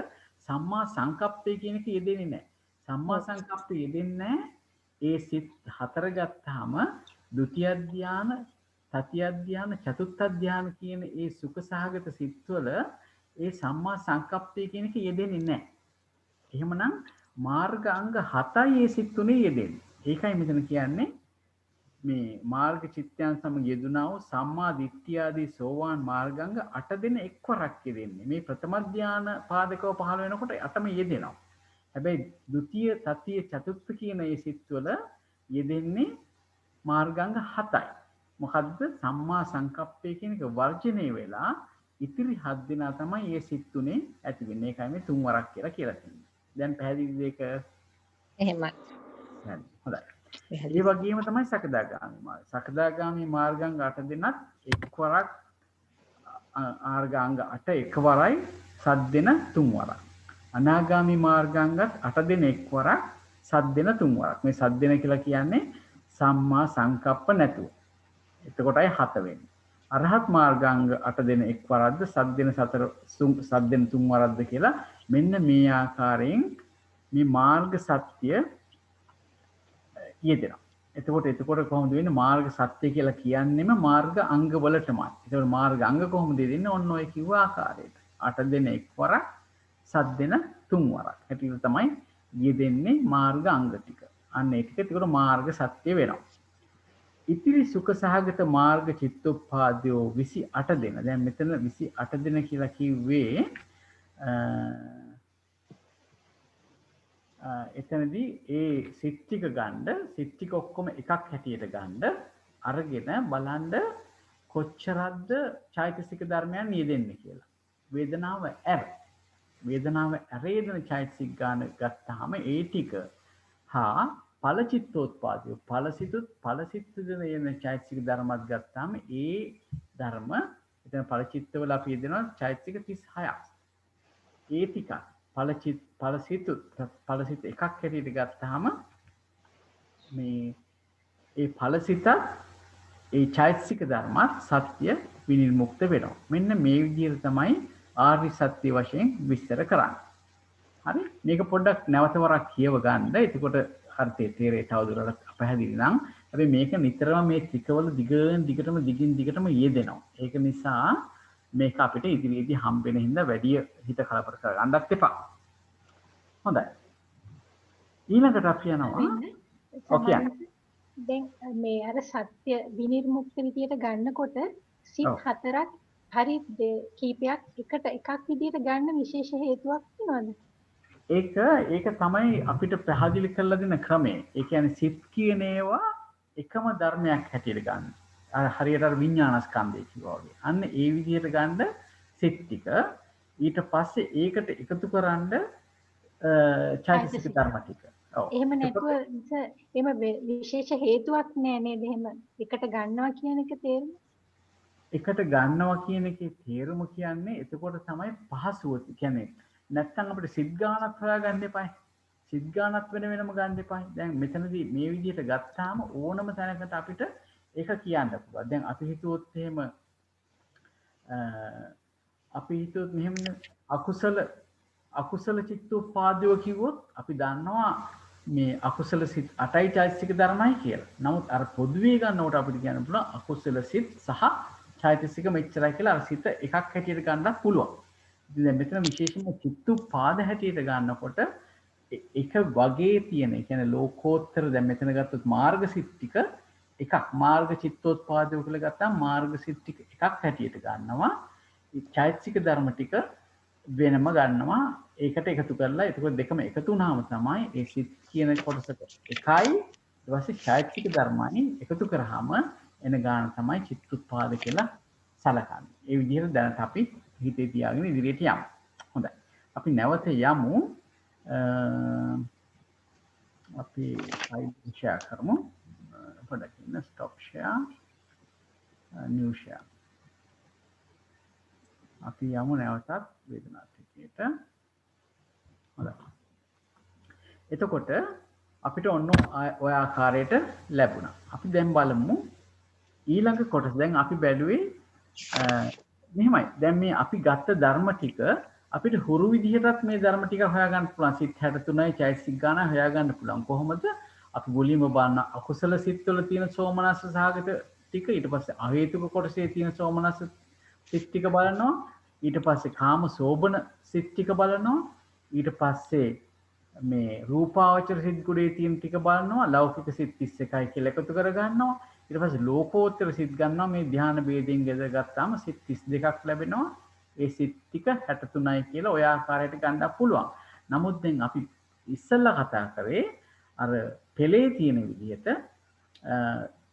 Speaker 1: සම්මා සංකප්පය කියන එක යෙදෙන්නේ නැහැ. සම්මා සංකප්පය යෙදෙන්නේ ඒ සිත් 4 ගත්තාම ဒုတိ ය ධාන, තතිය ධාන, චතුර්ථ ධාන කියන ඒ සුඛ සහගත සිත්වල ඒ සම්මා සංකප්පය කියන එක යෙදෙන්නේ නැහැ. එහෙමනම් මාර්ගාංග 7යි ඒ සිත් තුනේ යෙදෙන්නේ. ඒකයි මෙතන කියන්නේ මේ මාර්ග චිත්තයන් සමග යෙදුනා වූ සම්මා දිට්ඨිය ආදී සෝවාන් මාර්ගාංග 8 දෙන එක්වරක් යෙදෙන්නේ. මේ ප්‍රථම ධාන පාදකව පහළ වෙනකොට 8ම යෙදෙනවා. හැබැයි ဒုတိ ය, තතිය, චතුර්ථ කියන මේ සිත්වල යෙදෙන්නේ මාර්ගාංග 7යි. මොකද්ද? සම්මා සංකප්පය කියන එක වර්ජනය වෙලා ඉතිරි 7 දෙනා තමයි මේ සිත් තුනේ ඇති වෙන්නේ. ඒකයි මේ 3 වරක් කියලා තියෙන්නේ. දැන් පැහැදිලිද ඒක?
Speaker 4: එහෙමයි.
Speaker 1: හරි. හොඳයි. ඒ වගේම තමයි සකදාගාමී මාර්ගය. සකදාගාමී මාර්ගාංග 8 දෙනත් එක්වරක් මාර්ගාංග 8 එකවරයි, සත් දෙන 3 වරක්. අනාගාමී මාර්ගාංගත් 8 දෙන එක්වරක්, සත් දෙන 3 වරක්. මේ සත් දෙන කියලා කියන්නේ සම්මා සංකප්ප නැතුව. එතකොටයි 7 වෙන්නේ. අරහත් මාර්ගාංග 8 දෙන එක්වරක්ද, සත් දෙන 4 සත් දෙන 3 වරක්ද කියලා මෙන්න මේ ආකාරයෙන් මේ මාර්ග සත්‍ය යෙදෙනවා. එතකොට කොහොමද වෙන්නේ? මාර්ග සත්‍ය කියලා කියන්නේම මාර්ග අංග වලටමයි. එතකොට මාර්ග අංග කොහොමද දෙන්නේ? ඔන්න ඔය කිව්ව ආකාරයට. 8 දෙන එක්වරක්, සත් දෙන 3 වරක්. හැටියට තමයි යෙදෙන්නේ මාර්ග අංග ටික. අන්න ඒ ටික එතකොට මාර්ග සත්‍ය වෙනවා. ඉතිරි සුඛ සහගත මාර්ග චිත්තෝපාදයෝ 28 දෙන. දැන් මෙතන 28 දෙන කියලා කිව්වේ එතනදී ඒ සිත් ටික ගන්න, සිත් ටික ඔක්කොම එකක් හැටියට ගන්න අරගෙන බලන්න කොච්චරක්ද චෛතසික ධර්මයන් යෙදෙන්නේ කියලා. වේදනාව ඇරේදන චෛතසික ගන්න ගත්තාම ඒ ටික හා ඵලචිත්තෝත්පාදය ඵලසිතුදන යන චෛතසික ධර්මات ගත්තාම ඒ ධර්ම එතන ඵලචිත්තවල අපි දෙනවා චෛතසික 36ක්. ඒ ටික ඵලසිත එකක් හැටියට ගත්තාම මේ ඒ ඵලසිතත් ඒ චෛතසික ධර්මات සත්‍ය විනිර්මුක්ත වෙනවා. මෙන්න මේ විදිහට තමයි ආර්ය සත්‍ය වශයෙන් විස්තර කරන්නේ. හරි? මේක පොඩ්ඩක් නැවත වරක් කියව ගන්න. එතකොට අර්ථය තේරෙයි තවදුරටත් පැහැදිලි නම්. හැබැයි මේක නිතරම මේ ත්‍රිකවල දිගින් දිගටම යෙදෙනවා. ඒක නිසා මේක අපිට ඉදිරියේදී හම්බ වෙන හින්දා වැඩි හිත කලබල කරගන්නත් එපා. හොඳයි. ඊළඟට අපි යනවා. ඔකේ.
Speaker 3: දැන් මේ අර සත්‍ය විනිර්මුක්ත විදියට ගන්නකොට සිත් 4ක් හරි කීපයක් එකක් විදියට ගන්න විශේෂ හේතුවක් තියෙනවද?
Speaker 1: ඒක තමයි අපිට පැහැදිලි කරලා දෙන ක්‍රමය. ඒ කියන්නේ සිත් කියන ඒවා එකම ධර්මයක් හැටියට ගන්න. අර හරියට අර විඥානස්කන්ධය කිව්වා වගේ. අන්න ඒ විදිහට ගන්න සිත් ටික ඊට පස්සේ ඒකට එකතු කරන්න චෛතසික ධර්ම ටික. ඔව්.
Speaker 3: එහෙම නැතුව එහෙම විශේෂ හේතුවක් නෑ නේද? එහෙම එකට ගන්නවා කියන එක තේරුම?
Speaker 1: එකට ගන්නවා කියන එකේ තේරුම කියන්නේ එතකොට තමයි පහසුව. කියන්නේ නැත්තම් අපිට සිත් ගානක් හොයාගන්න එපායි. සිත් ගානක් වෙනම ගන්න එපායි. දැන් මෙතනදී මේ විදිහට ගත්තාම ඕනම තැනකට අපිට ඒක කියන්න පුළුවන්. දැන් අපි හිතුවොත් එහෙම මෙහෙම අකුසල චිත්තෝපාදයෝ කිව්වොත් අපි දන්නවා මේ අකුසල සිත් 8යි චෛතසික ධර්මයි කියලා. නමුත් අර පොදුවේ ගන්නකොට අපිට කියන්න පුළුවන් අකුසල සිත් සහ චෛතසික මෙච්චරයි කියලා අර සිත එකක් හැටියට ගන්නත් පුළුවන්. ඉතින් දැන් මෙතන විශේෂයෙන්ම චිත්තෝපාද හැටියට ගන්නකොට එක වගේ තියෙන, ඒ කියන්නේ ලෝකෝත්තර දැන් මෙතන ගත්තොත් මාර්ග සිත් ටික එකක්, මාර්ග චිත්තෝත්පාදය කියලා ගත්තාම මාර්ග සිත් ටික එකක් හැටියට ගන්නවා. ඒ චෛතසික ධර්ම ටික වෙනම ගන්නවා. ඒකට එකතු කරලා එතකොට දෙකම එකතු වුණාම තමයි ඒ සිත් කියන කොටසට එකයි ඊට පස්සේ චෛතසික ධර්මයි එකතු කරාම එන ගාන තමයි චිත්තෝත්පාද කියලා සලකන්නේ. ඒ විදිහට දැනට අපි හිතේ තියාගෙන ඉදිරියට යමු. හොඳයි. අපි නැවත යමු. අපි slide share කරමු. පොඩ්ඩක් ඉන්න stop share new share. අපි යමු නැවතත් වේදනා ත්‍රිකයට. හොඳයි. එතකොට අපිට ඔන්න ඔය ආකාරයට ලැබුණා. අපි දැන් බලමු ඊළඟ කොටස. දැන් අපි බැලුවේ මෙහෙමයි. දැන් මේ අපි ගත්ත ධර්ම ටික අපිට හුරු විදිහටත් මේ ධර්ම ටික හොයාගන්න පුළුවන්. සිත් 63යි චෛතසික ගාන හොයාගන්න පුළුවන්. කොහොමද? අපි මුලින්ම බලන අකුසල සිත්වල තියෙන සෝමනස්ස සහගත ටික, ඊට පස්සේ අහේතුක කොටසේ තියෙන සෝමනස්ස සිත් ටික බලනවා. ඊට පස්සේ කාම සෝබන සිත් ටික බලනවා. ඊට පස්සේ මේ රූපාවචර සිත් ගුණේ තියෙන ටික බලනවා. ලෞකික සිත් 31යි කියලා එකතු කර ගන්නවා. ඊට පස්සේ ලෝකෝත්තර සිත් ගන්නවා. මේ ධ්‍යාන ભેදයෙන් ගත්තාම සිත් 32ක් ලැබෙනවා. ඒ සිත් ටික 63යි කියලා ඔය ආකාරයට ගන්න පුළුවන්. නමුත් දැන් අපි ඉස්සෙල්ලා කතා කරේ අර පෙළේ තියෙන විදිහට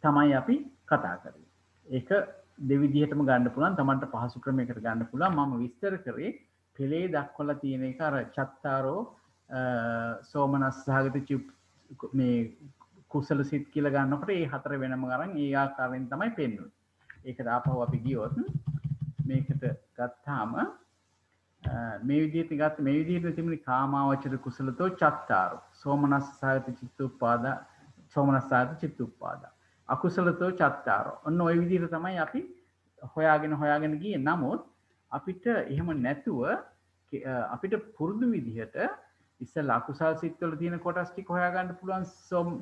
Speaker 1: තමයි අපි කතා කරේ. ඒක දෙවිදිහටම ගන්න පුළුවන්. Tamanට පහසු ක්‍රමයකට ගන්න පුළුවන්. මම විස්තර කරේ පෙළේ දක්වලා තියෙන එක අර චත්තාරෝ සෝමනස් සහගත මේ කුසල සිත් කියලා ගන්නකොට ඒ හතර වෙනම ගන්න ඒ ආකාරයෙන් තමයි පෙන්වන්නේ. ඒකට ආපහු අපි ගියොත් මේකට ගත්තාම මේ විදිහට තිබුණේ කාමාවචර කුසලතෝ චත්තාරෝ සෝමනස් සහගත චිත්තුප්පාද සෝමනස් සහගත චිත්තුප්පාද අකුසලතෝ චත්තාරෝ. ඔන්න ওই විදිහට තමයි අපි හොයාගෙන ගියේ. නමුත් අපිට එහෙම නැතුව අපිට පුරුදු විදිහට ඉස්සෙල්ලා අකුසල් සිත්වල තියෙන කොටස් ටික හොයාගන්න පුළුවන්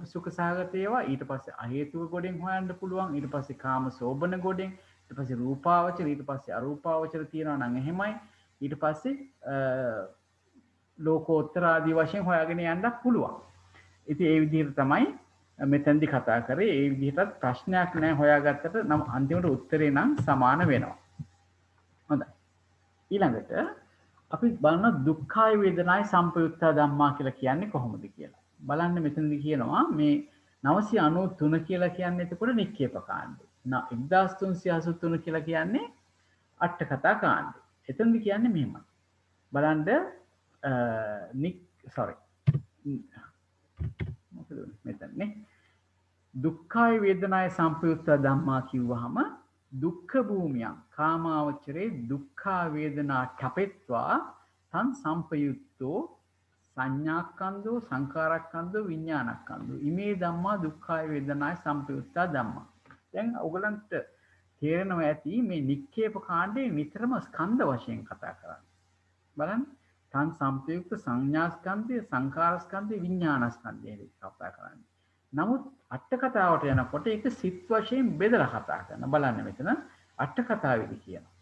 Speaker 1: සුඛ සහගත ඒවා. ඊට පස්සේ අහේතුක ගොඩෙන් හොයන්න පුළුවන්. ඊට පස්සේ කාම සෝබන ගොඩෙන්, ඊට පස්සේ රූපාවචර, ඊට පස්සේ අරූපාවචර තියෙනවා නම් එහෙමයි. ඊට පස්සේ ලෝකෝත්තර ආදී වශයෙන් හොයාගෙන යන්න පුළුවන්. ඉතින් ඒ විදිහට තමයි මෙතෙන්දි කතා කරේ. ඒ විදිහටත් ප්‍රශ්නයක් නැහැ හොයාගත්තට. නම් අන්තිමට උත්තරේ නම් සමාන වෙනවා. හොඳයි. ඊළඟට අපි බලන දුක්ඛාය වේදනාය සම්පයුත්තා ධම්මා කියලා කියන්නේ කොහොමද කියලා. බලන්න මෙතනදී කියනවා මේ 993 කියලා කියන්නේ එතකොට නික්කේප කාණ්ඩය. 1383 කියලා කියන්නේ අට කතා කාණ්ඩය. එතනදී කියන්නේ මෙහෙමයි. බලන්න මොකද මෙතනනේ දුක්ඛාය වේදනාය සම්පයුත්තා ධම්මා කිව්වහම දුක්ඛ භූමියං කාමාවචරේ දුක්ඛා වේදනා කපෙත්වා තං සම්පයුත්තෝ සංඥාක්ඛන්தோ සංඛාරක්ඛන්தோ විඥානක්ඛන්தோ ඉමේ ධම්මා දුක්ඛාය වේදනාය සම්පයුත්තා ධම්මා. දැන් ඔයගලන්ට තේරෙනවා ඇති මේ නික්කේප කාණ්ඩේ නිතරම ස්කන්ධ වශයෙන් කතා කරන්නේ. බලන්න තං සම්පයුක්ත සංඥාස්කන්ධය සංඛාරස්කන්ධය විඥානස්කන්ධය කතා කරන්නේ. නමුත් අට කතාවට යනකොට ඒක සිත් වශයෙන් බෙදලා කතා කරනවා. බලන්න මෙතන අට කතාවේදී කියනවා.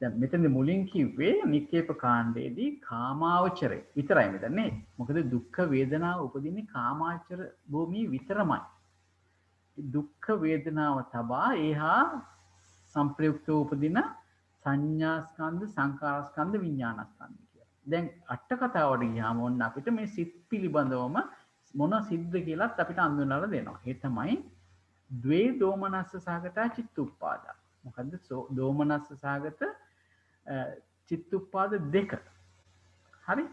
Speaker 1: දැන් මෙතනදී මුලින් කිව්වේ නික්කේප කාණ්ඩයේදී කාමාවචරය විතරයි මෙතන නේ. මොකද දුක්ඛ වේදනාව උපදින්නේ කාමාවචර භූමියේ විතරමයි. දුක්ඛ වේදනාව තබා ඒහා සංප්‍රයුක්තව උපදින සංඥාස්කන්ධ සංඛාරස්කන්ධ විඥානස්කන්ධ කියලා. දැන් අට කතාවට ගියාම ඔන්න අපිට මේ සිත් පිළිබඳවම මොන සිද්ද කියලාත් අපිට අඳුනලා දෙනවා. ඒ තමයි ද්වේ දෝමනස්ස සහගත චිත්තුප්පාද. මොකද්ද දෝමනස්ස සහගත චිත්තුප්පාද දෙක. හරි?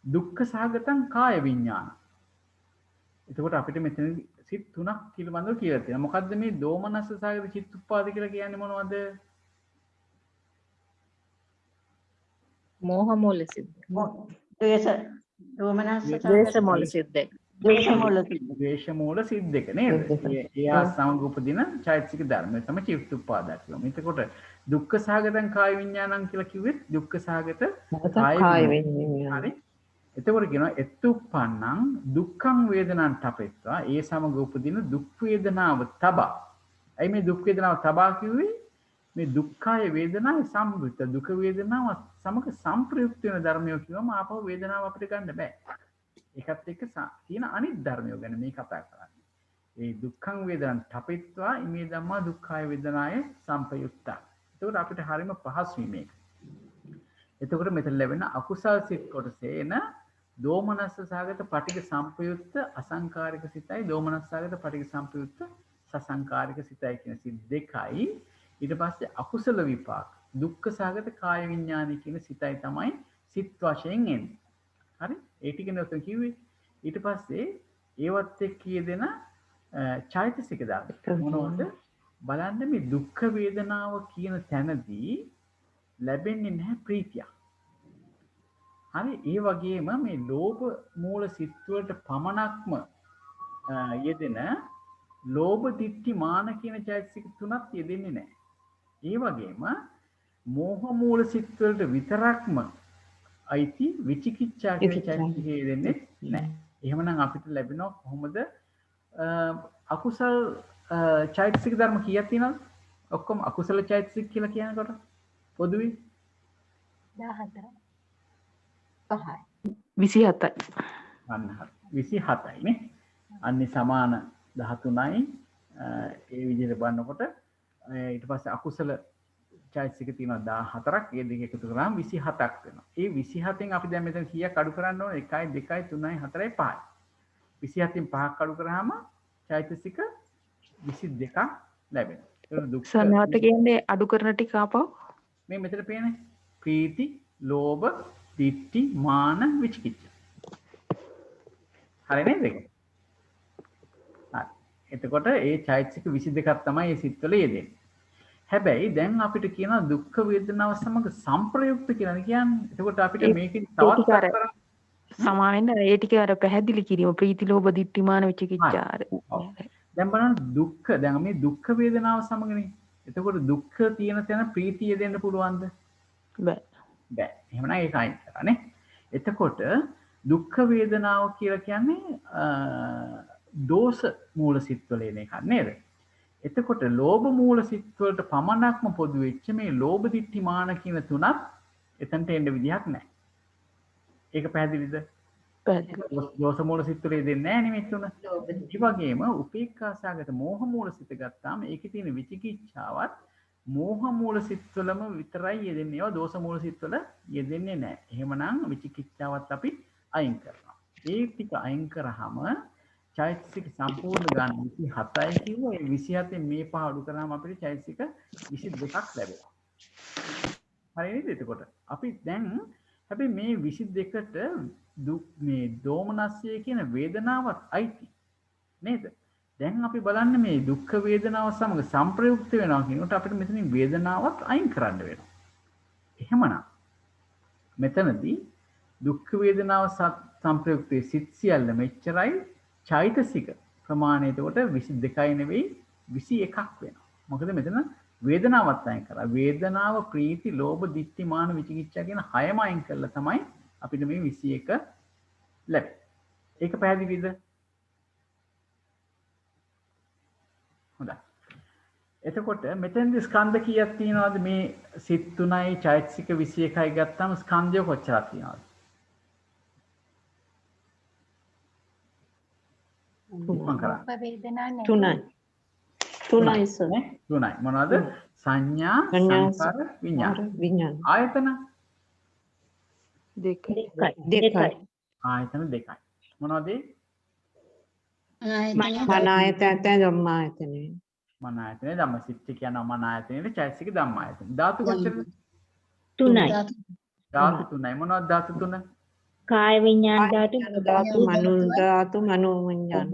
Speaker 1: දුක්ඛ සහගතං කාය විඥාන. එතකොට අපිට මෙතන සිත් තුනක් පිළිබඳව කියලා තියෙනවා. මොකද්ද මේ දෝමනස්ස සහගත චිත්තුප්පාද කියලා කියන්නේ මොනවද?
Speaker 4: මෝහ මූල සිද්ද.
Speaker 6: ද්වේෂ දෝමනස්ස
Speaker 4: ද්වේෂ මූල සිද්ද.
Speaker 6: ද්වේෂ
Speaker 1: මූල සිද්ද එක නේද? ඒ සමග උපදින චෛතසික ධර්ම තමයි චිත්තුප්පාද කියලා. එතකොට දුක්ඛ සහගතං කාය විඥානං කියලා කිව්වෙත් දුක්ඛ සහගත කාය විඥානං. හරි? එතකොට කියනවා එත්තුප්පන්නං දුක්ඛං වේදනං තපෙත්වා ඒ සමග උපදින දුක් වේදනාව තබා. ඇයි මේ දුක් වේදනාව තබා කිව්වේ? මේ දුක්ඛාය වේදනාය සම්බුත දුක වේදනාව සමග සංප්‍රයුක්ත වෙන ධර්මය කියවම ආපහු වේදනාව අපිට ගන්න බෑ. ඒකත් එක්ක තියෙන අනිත් ධර්මය ගැන මේ කතා කරන්නේ. ඒ දුක්ඛං වේදනං තපෙත්වා ඉමේ ධම්මා දුක්ඛාය වේදනාය සම්පයුක්තා. එතකොට අපිට හරියම පහසුයි මේක. එතකොට මෙතන ලැබෙන අකුසල් සිත් කොටසේ එන දෝමනස්ස සහගත පටිඝ සම්පයුක්ත අසංකාරික සිතයි දෝමනස්ස සහගත පටිඝ සම්පයුක්ත සසංකාරික සිතයි කියන සිත් දෙකයි. ඊට පස්සේ අකුසල විපාක දුක්ඛ සහගත කාය විඥානයි කියන සිතයි තමයි සිත් වශයෙන් එන්නේ. හරි? ඒ ටික නේද කිව්වේ. ඊට පස්සේ ඒවත් එක්ක කියදෙන චෛතසික ධර්ම මොනවද? බලන්න මේ දුක්ඛ වේදනාව කියන තැනදී ලැබෙන්නේ නැහැ ප්‍රීතිය. හරි? ඒ වගේම මේ ලෝභ මූල සිත් වලට පමණක්ම යෙදෙන ලෝභ දිට්ඨි මාන කියන චෛතසික තුනක් යෙදෙන්නේ නැහැ. ඒ වගේම මෝහ මූල සිත් වලට විතරක්ම අයිති විචිකිච්ඡා කියන චෛතසිකය යෙදෙන්නේ නැහැ. එහෙමනම් අපිට ලැබෙනවා කොහොමද අකුසල් චෛතසික ධර්ම කීයක් තියෙනවද? ඔක්කොම අකුසල චෛතසික කියලා කියනකොට පොදුවේ
Speaker 3: 14.
Speaker 5: 27යි.
Speaker 1: අන්න හරි. 27යි නේ. අන්නේ සමාන 13යි ඒ විදිහට බලනකොට ඊට පස්සේ අකුසල චෛතසික තියෙනවා 14ක්. ඒ දෙක එකතු කරාම 27ක් වෙනවා. ඒ 27න් අපි දැන් මෙතන කීයක් අඩු කරන්න ඕනේ? 1 2 3 4 5යි. 27න් 5ක් අඩු කරාම චෛතසික 22ක් ලැබෙනවා. ඒක දුක්ඛ
Speaker 4: සන්නවට කියන්නේ අඩු කරන ටික ආපහු
Speaker 1: මේ මෙතන පේන්නේ ප්‍රීති, ලෝභ, ditthi, මාන, විචිකිච්ඡා. හරි නේද ඒක? හරි. එතකොට ඒ චෛතසික 22ක් තමයි මේ සිත්වල යෙදෙන්නේ. හැබැයි දැන් අපිට කියනවා දුක්ඛ වේදනාව සමග සංප්‍රයුක්ත කියලා කියන්නේ. එතකොට අපිට මේකෙන් තවත්
Speaker 4: සමාවෙන්න ඒ ටික අර පැහැදිලි කිරීම ප්‍රීති ලෝභ ditthi මාන විචිකිච්ඡා.
Speaker 1: දැන් බලන්න දුක්ඛ දැන් මේ දුක්ඛ වේදනාව සමගනේ. එතකොට දුක්ඛ තියෙන තැන ප්‍රීතිය දෙන්න පුළුවන්ද?
Speaker 4: බෑ.
Speaker 1: බෑ. එහෙමනම් ඒක අයින් කරානේ. එතකොට දුක්ඛ වේදනාව කියලා කියන්නේ දෝෂ මූල සිත්වල එන එකක් නේද? එතකොට ලෝභ මූල සිත්වලට පමණක්ම පොදු වෙච්ච මේ ලෝභ ditthi මාන කියන තුනත් එතනට එන්න විදිහක් නැහැ. ඒක පැහැදිලිද?
Speaker 4: පැහැදිලි.
Speaker 1: දෝෂ මූල සිත්වල දෙන්නේ නැහැ නේ මේ තුන. ඒ වගේම උපේක්ඛාසගත මෝහ මූල සිත ගත්තාම ඒකේ තියෙන විචිකිච්ඡාවත් මෝහ මූල සිත්වලම විතරයි යෙදෙන්නේ. ඒවා දෝෂ මූල සිත්වල යෙදෙන්නේ නැහැ. එහෙමනම් විචිකිච්ඡාවත් අපි අයින් කරනවා. ඒ ටික අයින් කරාම චෛතසික සම්පූර්ණ ගන්න 27යි කිව්වා. ඒ 27න් මේ පහ අඩු කරාම අපිට චෛතසික 22ක් ලැබෙනවා. හරි නේද? එතකොට අපි දැන් හැබැයි මේ 22ට මේ දෝමනස්ය කියන වේදනාවත් අයිති නේද? දැන් අපි බලන්න මේ දුක්ඛ වේදනාව සමග සංප්‍රයුක්ත වෙනවා කියනකොට අපිට මෙතනින් වේදනාවත් අයින් කරන්න වෙනවා. එහෙමනම් මෙතනදී දුක්ඛ වේදනාව සංප්‍රයුක්තයේ සිත් සියල්ල මෙච්චරයි චෛතසික ප්‍රමාණය එතකොට 22යි නෙවෙයි 21ක් වෙනවා. මොකද මෙතන වේදනාවත් අයින් කරා. වේදනාව, ප්‍රීති, ලෝභ, ditthi, මාන, විචිකිච්ඡා කියන හයම අයින් කළා තමයි අපිට මේ 21 ලැබෙන්නේ. ඒක පැහැදිලිද? හොඳයි. එතකොට මෙතෙන්දි ස්කන්ධ කීයක් තියෙනවද? මේ සිත් 3යි චෛතසික 21යි ගත්තාම ස්කන්ධය කොච්චරක් තියෙනවද? මම කරා.
Speaker 3: වේදනා නැහැ.
Speaker 5: 3යි. 3යි සර්.
Speaker 1: 3යි. මොනවද? සංඥා, සංකාර, විඥාන.
Speaker 5: විඥාන.
Speaker 1: ආයතන
Speaker 4: දෙකයි.
Speaker 5: දෙකයි.
Speaker 1: ආයතන දෙකයි. මොනවද?
Speaker 5: මන ආයතන ධම්ම ආයතනේ.
Speaker 1: මන ආයතනේ ධම්මසිත කියනවා. මන ආයතනේ චෛතසික ධම්ම ආයතන. ධාතු කොච්චරද?
Speaker 8: 3යි.
Speaker 1: ධාතු 3යි. මොනවද ධාතු 3?
Speaker 8: කාය විඥාන ධාතු,
Speaker 5: මනෝ ධාතු, මනෝ විඥාන.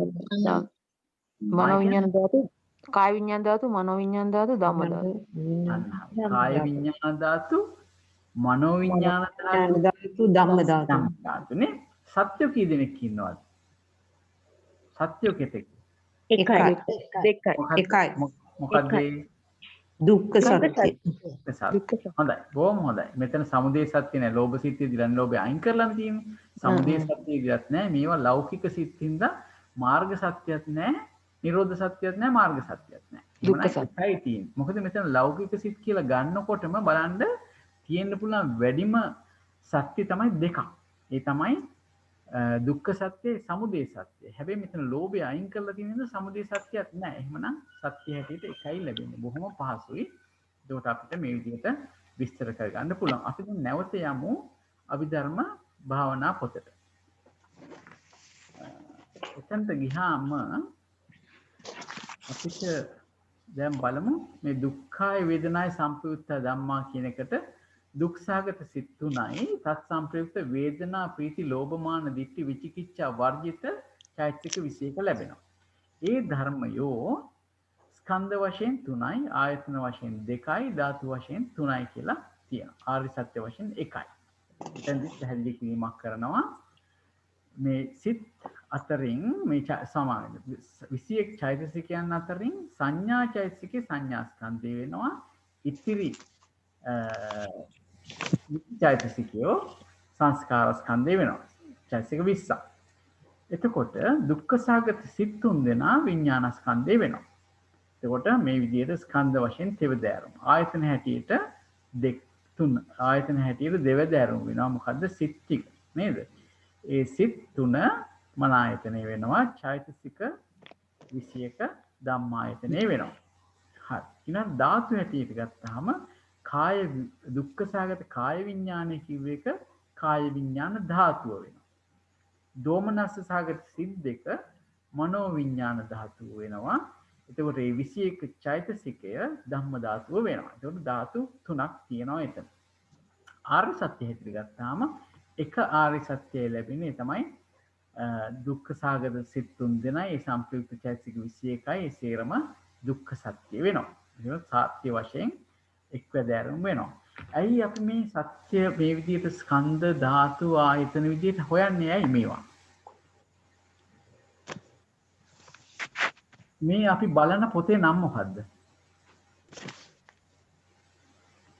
Speaker 4: මනෝ විඥාන ධාතු, කාය විඥාන ධාතු, මනෝ විඥාන ධාතු, ධම්ම ධාතු.
Speaker 1: කාය විඥාන ධාතු, මනෝ විඥාන
Speaker 5: ධාතු, ධම්ම ධාතු.
Speaker 1: ධාතුනේ. සත්‍ය කී දෙනෙක් ඉන්නවද? සත්‍ය කෙතෙක්?
Speaker 5: එකයි.
Speaker 4: දෙකයි.
Speaker 1: මොකද්ද?
Speaker 5: දුක්ඛ සත්‍ය.
Speaker 1: හොඳයි. බොහොම හොඳයි. මෙතන සමුදය සත්‍ය නෑ. ලෝභ සිත්ය දිලන් ලෝභය අයින් කරලාම තියෙන්නේ. සමුදය සත්‍ය ඉවත් නෑ. මේවා ලෞකික සිත්ින්ද මාර්ග සත්‍යයක් නෑ. නිරෝධ සත්‍යයක් නෑ. මාර්ග සත්‍යයක් නෑ.
Speaker 4: දුක්ඛ සත්‍යයි
Speaker 1: තියෙන්නේ. මොකද මෙතන ලෞකික සිත් කියලා ගන්නකොටම බලන්න තියෙන්න පුළුවන් වැඩිම සත්‍ය තමයි දෙකක්. ඒ තමයි දුක්ඛ සත්‍යයි, සමුදය සත්‍යයි. හැබැයි මෙතන ලෝභය අයින් කරලා තියෙන නිසා සමුදය සත්‍යයක් නෑ. එහෙමනම් සත්‍ය හැටියට එකයි ලැබෙන්නේ. බොහොම පහසුයි. ඒකට අපිට මේ විදිහට විස්තර කරගන්න පුළුවන්. අපි දැන් නැවත යමු අභිධර්ම භාවනා පොතට. එතනට ගියාම අපිට දැන් බලමු මේ දුක්ඛාය වේදනාය සංපයුක්ත ධම්මා කියන එකට දුක්සහගත සිත් 3යි තත් සංප්‍රයුක්ත වේදනා ප්‍රීති ලෝභ මාන ditthi විචිකිච්ඡා වර්ජිත චෛතසික 21 ලැබෙනවා. ඒ ධර්මයෝ ස්කන්ධ වශයෙන් 3යි ආයතන වශයෙන් 2යි ධාතු වශයෙන් 3යි කියලා තියෙනවා. ආර්ය සත්‍ය වශයෙන් 1යි. එතෙන්දි පැහැදිලි කිරීමක් කරනවා මේ සිත් අතරින් මේ සමාන 21 චෛතසිකයන් අතරින් සංඥා චෛතසිකේ සංඥා ස්කන්ධය වෙනවා. ඉතිරි චෛතසිකයෝ සංස්කාර ස්කන්ධය වෙනවා. චෛතසික 20ක්. එතකොට දුක්ඛ සාගත සිත් 3 දෙනා විඥාන ස්කන්ධය වෙනවා. එතකොට මේ විදිහට ස්කන්ධ වශයෙන් තෙවදෑරුම් ආයතන හැටියට ආයතන හැටියට දෙවදෑරුම් වෙනවා. මොකද්ද? සිත් ටික නේද? ඒ සිත් 3 මන ආයතනෙ වෙනවා. චෛතසික 21 ධම්මායතනෙ වෙනවා. හරි. ඊළඟ ධාතු හැටියට ගත්තාම කාය දුක්ඛ සහගත කාය විඥානය කිව්ව එක කාය විඥාන ධාතුව වෙනවා. දෝමනස්ස සහගත සිත් දෙක මනෝ විඥාන ධාතුව වෙනවා. එතකොට මේ 21 චෛතසිකය ධම්ම ධාතුව වෙනවා. එතකොට ධාතු තුනක් තියෙනවා එතන. ආර්ය සත්‍ය හැටියට ගත්තාම එක ආර්ය සත්‍යය ලැබෙන්නේ තමයි දුක්ඛ සාගත සිත් තුන් දෙනයි ඒ සම්ප්‍රයුක්ත චෛතසික 21යි ඒ සේරම දුක්ඛ සත්‍ය වෙනවා. ඒක සත්‍ය වශයෙන් එක්වැදෑරුම් වෙනවා. ඇයි අපි මේ සත්‍ය මේ විදිහට ස්කන්ධ ධාතු ආයතන විදිහට හොයන්නේ ඇයි මේවා? මේ අපි බලන පොතේ නම මොකද්ද?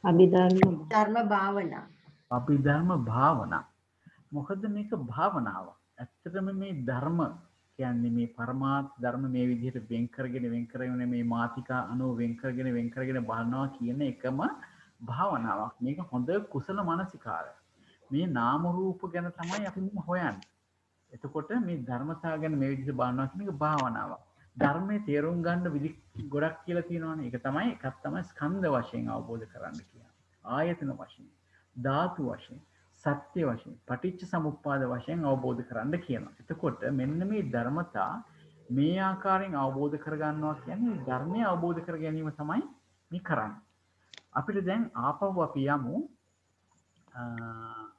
Speaker 5: අභිධර්ම
Speaker 6: ධර්ම භාවනා.
Speaker 1: අභිධර්ම භාවනා. මොකද මේක භාවනාව. ඇත්තටම මේ ධර්ම කියන්නේ මේ පරමාර්ථ ධර්ම මේ විදිහට වෙන් කරගෙන මේ මාතිකා අනුව වෙන් කරගෙන බලනවා කියන එකම භාවනාවක්. මේක හොඳ කුසල මනසිකාරය. මේ නාම රූප ගැන තමයි අපි මේ හොයන්නේ. එතකොට මේ ධර්මතාව ගැන මේ විදිහට බලනවා කියන එක භාවනාවක්. ධර්මයේ තේරුම් ගන්න විදි ගොඩක් කියලා තියෙනවානේ. ඒක තමයි එකක් තමයි ස්කන්ධ වශයෙන් අවබෝධ කරගන්න කියන්නේ. ආයතන වශයෙන්, ධාතු වශයෙන්, සත්‍ය වශයෙන්, පටිච්ච සමුප්පාද වශයෙන් අවබෝධ කරගන්න කියනවා. එතකොට මෙන්න මේ ධර්මතා මේ ආකාරයෙන් අවබෝධ කරගන්නවා කියන්නේ ධර්මය අවබෝධ කර ගැනීම තමයි මේ කරන්නේ. අපිට දැන් ආපහු අපි යමු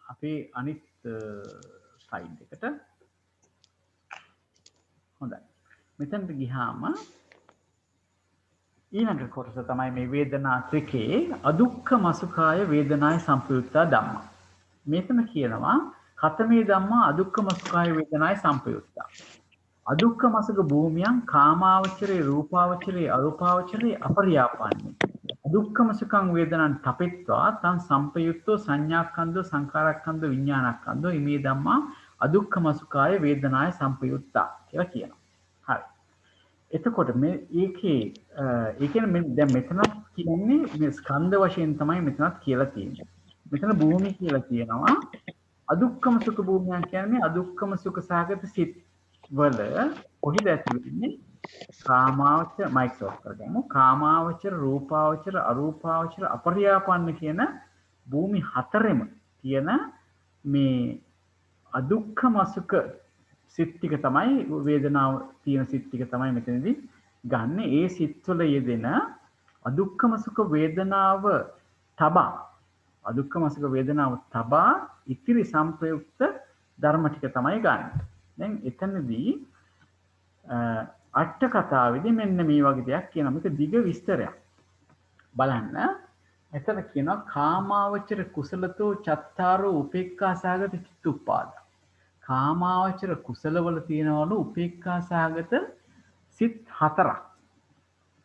Speaker 1: අපේ අනිත් ස්ලයිඩ් එකට. හොඳයි. මෙතනට ගියාම ඊළඟ කොටස තමයි මේ වේදනා ත්‍රිකේ අදුක්ඛම සුඛාය වේදනාය සම්පයුක්තා ධම්මා. මෙතන කියනවා කතමේ ධම්මා අදුක්ඛම සුඛාය වේදනාය සම්පයුක්තා. අදුක්ඛම සුඛ භූමියං කාමාවචරේ රූපාවචරේ අරූපාවචරේ අපරියාපන්නේ. අදුක්ඛම සුඛං වේදනං තපෙත්වා තං සම්පයුක්තෝ සංඥාක්ඛන්‍දෝ සංඛාරක්ඛන්‍දෝ විඥානක්ඛන්‍දෝ ඉමේ ධම්මා අදුක්ඛම සුඛාය වේදනාය සම්පයුක්තා කියලා කියනවා. හරි. එතකොට මේ ඒ කියන්නේ දැන් මෙතන කියන්නේ මේ ස්කන්ධ වශයෙන් තමයි මෙතනත් කියලා තියෙන්නේ. මෙතන භූමි කියලා කියනවා. අදුක්ඛම සුඛ භූමිය කියන්නේ අදුක්ඛම සුඛ සාගත සිත් වල කොහෙද ඇති වෙන්නේ? කාමාවචර මයික්‍රොෆෝන් කරගමු. කාමාවචර, රූපාවචර, අරූපාවචර, අපරියාපන්න කියන භූමි හතරෙම තියෙන මේ අදුක්ඛම සුඛ සිත් ටික තමයි වේදනාව තියෙන සිත් ටික තමයි මෙතනදී ගන්න. ඒ සිත් වල යෙදෙන අදුක්ඛම සුඛ වේදනාව තබා ඉතිරි සංප්‍රයුක්ත ධර්ම ටික තමයි ගන්න. දැන් එතනදී අට කතාවේදී මෙන්න මේ වගේ දෙයක් කියනවා. මේක දිග විස්තරයක්. බලන්න. එතන කියනවා කාමාවචර කුසලතෝ චත්තාරෝ උපේක්ඛා සාගත චිත්තුප්පාද. කාමාවචර කුසලවල තියෙනවලු උපේක්ඛා සාගත සිත් හතරක්.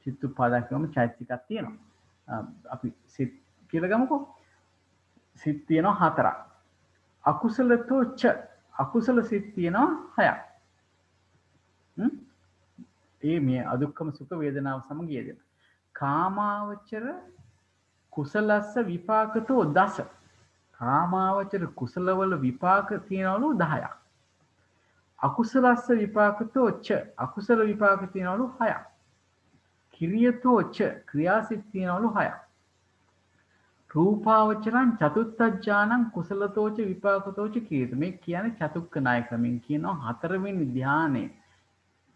Speaker 1: චිත්තුප්පාද කියවම චෛතසිකක් තියෙනවා. අපි සිත් කියලා ගමුකෝ. සිත් තියෙනවා හතරක්. අකුසලතෝ ච අකුසල සිත් තියෙනවා හයක්. ඒ මේ අදුක්ඛම සුඛ වේදනාව සමග යෙදෙන. කාමාවචර කුසලස්ස විපාකතෝ දස. කාමාවචර කුසලවල විපාක තියෙනවලු 10ක්. අකුසලස්ස විපාකතෝ ච අකුසල විපාක තියෙනවලු 6ක්. කිරියතෝ ච ක්‍රියාසිත තියෙනවලු 6ක්. රූපාවචරං චතුත්ථඥානං කුසලතෝච විපාකතෝච කීත. මේ කියන්නේ චතුක්ක ණය ක්‍රමෙන් කියනවා හතරවෙනි ධානයේ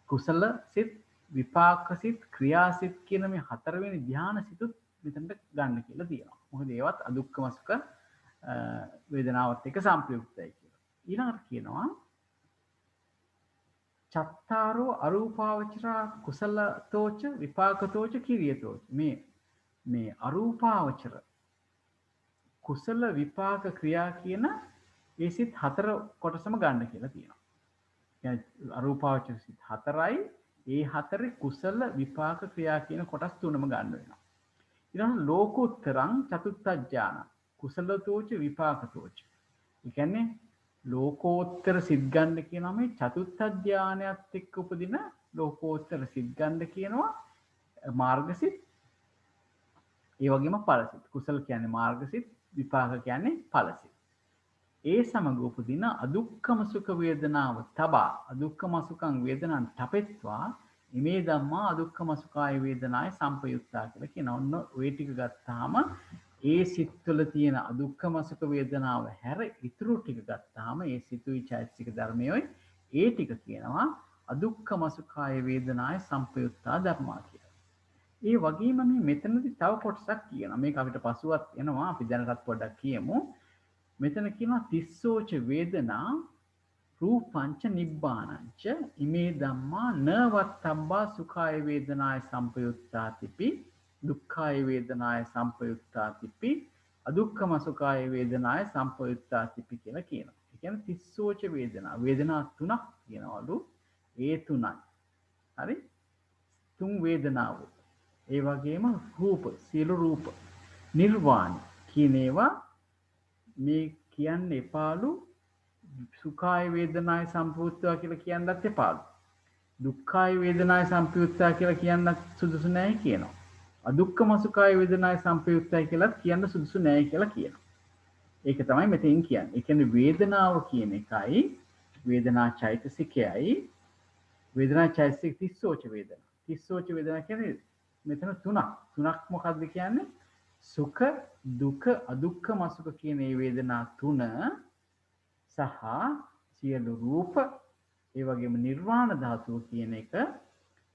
Speaker 1: කුසල සිත් විපාක සිත් ක්‍රියාසිත කියන මේ හතරවෙනි ධාන සිතුත් මෙතනට ගන්න කියලා තියෙනවා. මොකද ඒවත් අදුක්ඛම සුඛ වේදනාවත් එක්ක සම්ප්‍රයුක්තයි කියලා. ඊළඟට කියනවා චත්තාරෝ අරූපාවචරා කුසලතෝච විපාකතෝච කිරියතෝච. මේ අරූපාවචර කුසල විපාක ක්‍රියා කියන ඒ සිත් හතර කොටසම ගන්න කියලා තියෙනවා. කියන්නේ අරූපාවචර සිත් හතරයි ඒ හතරේ කුසල විපාක ක්‍රියා කියන කොටස් තුනම ගන්න වෙනවා. ඊළඟ ලෝකෝත්තරං චතුත්ථඥාන කුසලතෝච විපාකතෝච. ඒ කියන්නේ ලෝකෝත්තර සිත් ගන්න කියනවා මේ චතුත්ථඥානයත් එක්ක උපදින ලෝකෝත්තර සිත් ගන්න කියනවා මාර්ගසිත. ඒ වගේම ඵලසිත. කුසල කියන්නේ මාර්ගසිත, විපාක කියන්නේ ඵලසිත. ඒ සමග උපදින අදුක්ඛම සුඛ වේදනාව තබා අදුක්ඛම සුඛං වේදනං තපෙත්වා ඉමේ ධම්මා අදුක්ඛම සුඛාය වේදනාය සම්පයුක්තා කියලා කියන ඔන්න ඔය ටික ගත්තාම ඒ සිත් තුළ තියෙන අදුක්ඛම සුඛ වේදනාව හැර ඉතුරු ටික ගත්තාම ඒ සිතුයි චෛතසික ධර්මයෝයි ඒ ටික කියනවා අදුක්ඛම සුඛාය වේදනාය සම්පයුත්තා ධර්මා කියලා. ඒ වගේම මේ මෙතනදී තව කොටසක් කියනවා. මේක අපිට පසුවත් එනවා. අපි දැනටත් පොඩ්ඩක් කියමු. මෙතන කියනවා තිස්සෝච වේදනා රූපංච නිබ්බානංච ඉමේ ධම්මා නවත්තම්බා සුඛාය වේදනාය සම්පයුත්තාතිපි දුක්ඛාය වේදනාය සම්පයුත්තාතිපි අදුක්ඛම සුඛාය වේදනාය සම්පයුත්තාතිපි කියලා කියනවා. ඒ කියන්නේ තිස්සෝච වේදනා වේදනා තුනක් කියනවලු. ඒ තුනයි. හරි? තුන් වේදනාව. ඒ වගේම රූප සියලු රූප නිර්වාණ කියන ඒවා මේ කියන්න එපාලු සුඛාය වේදනාය සම්පයුත්තා කියලා කියන්නත් එපාලු. දුක්ඛාය වේදනාය සම්පයුත්තා කියලා කියන්නත් සුදුසු නැහැ කියනවා. අදුක්ඛම සුඛාය වේදනාය සම්පයුත්තයි කියලා කියන්න සුදුසු නැහැ කියලා කියනවා. ඒක තමයි මෙතෙන් කියන්නේ. ඒ කියන්නේ වේදනාව කියන එකයි වේදනා චෛතසිකයයි වේදනා චෛතසික තිස්සෝච වේදනා. තිස්සෝච වේදනා කියන්නේ මෙතන තුනක් මොකක්ද කියන්නේ? සුඛ දුක අදුක්ඛම සුඛ කියන මේ වේදනා තුන සහ සියලු රූප ඒ වගේම නිර්වාණ ධාතුව කියන එක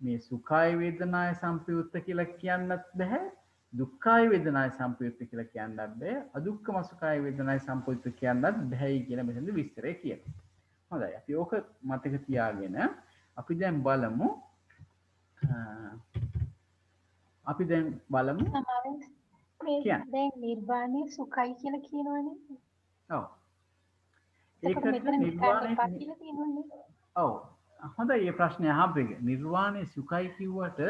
Speaker 1: මේ සුඛාය වේදනාය සම්පයුත්ත කියලා කියන්නත් බෑ දුක්ඛාය වේදනාය සම්පයුත්ත කියලා කියන්නත් බෑ අදුක්ඛම සුඛාය වේදනාය සම්පයුත්ත කියන්නත් බෑයි කියලා මෙතනදී විස්තරය කියනවා. හොඳයි අපි ඕක මතක තියාගෙන අපි දැන් බලමු
Speaker 3: මේ දැන් නිර්වාණය සුඛයි කියලා කියනවනේ.
Speaker 1: ඔව්.
Speaker 3: ඒකට මෙතන නිර්වාණය කියලා තියෙනවනේ.
Speaker 1: ඔව්. හොඳයි මේ ප්‍රශ්නේ අහපෙක. නිර්වාණය සුඛයි කිව්වට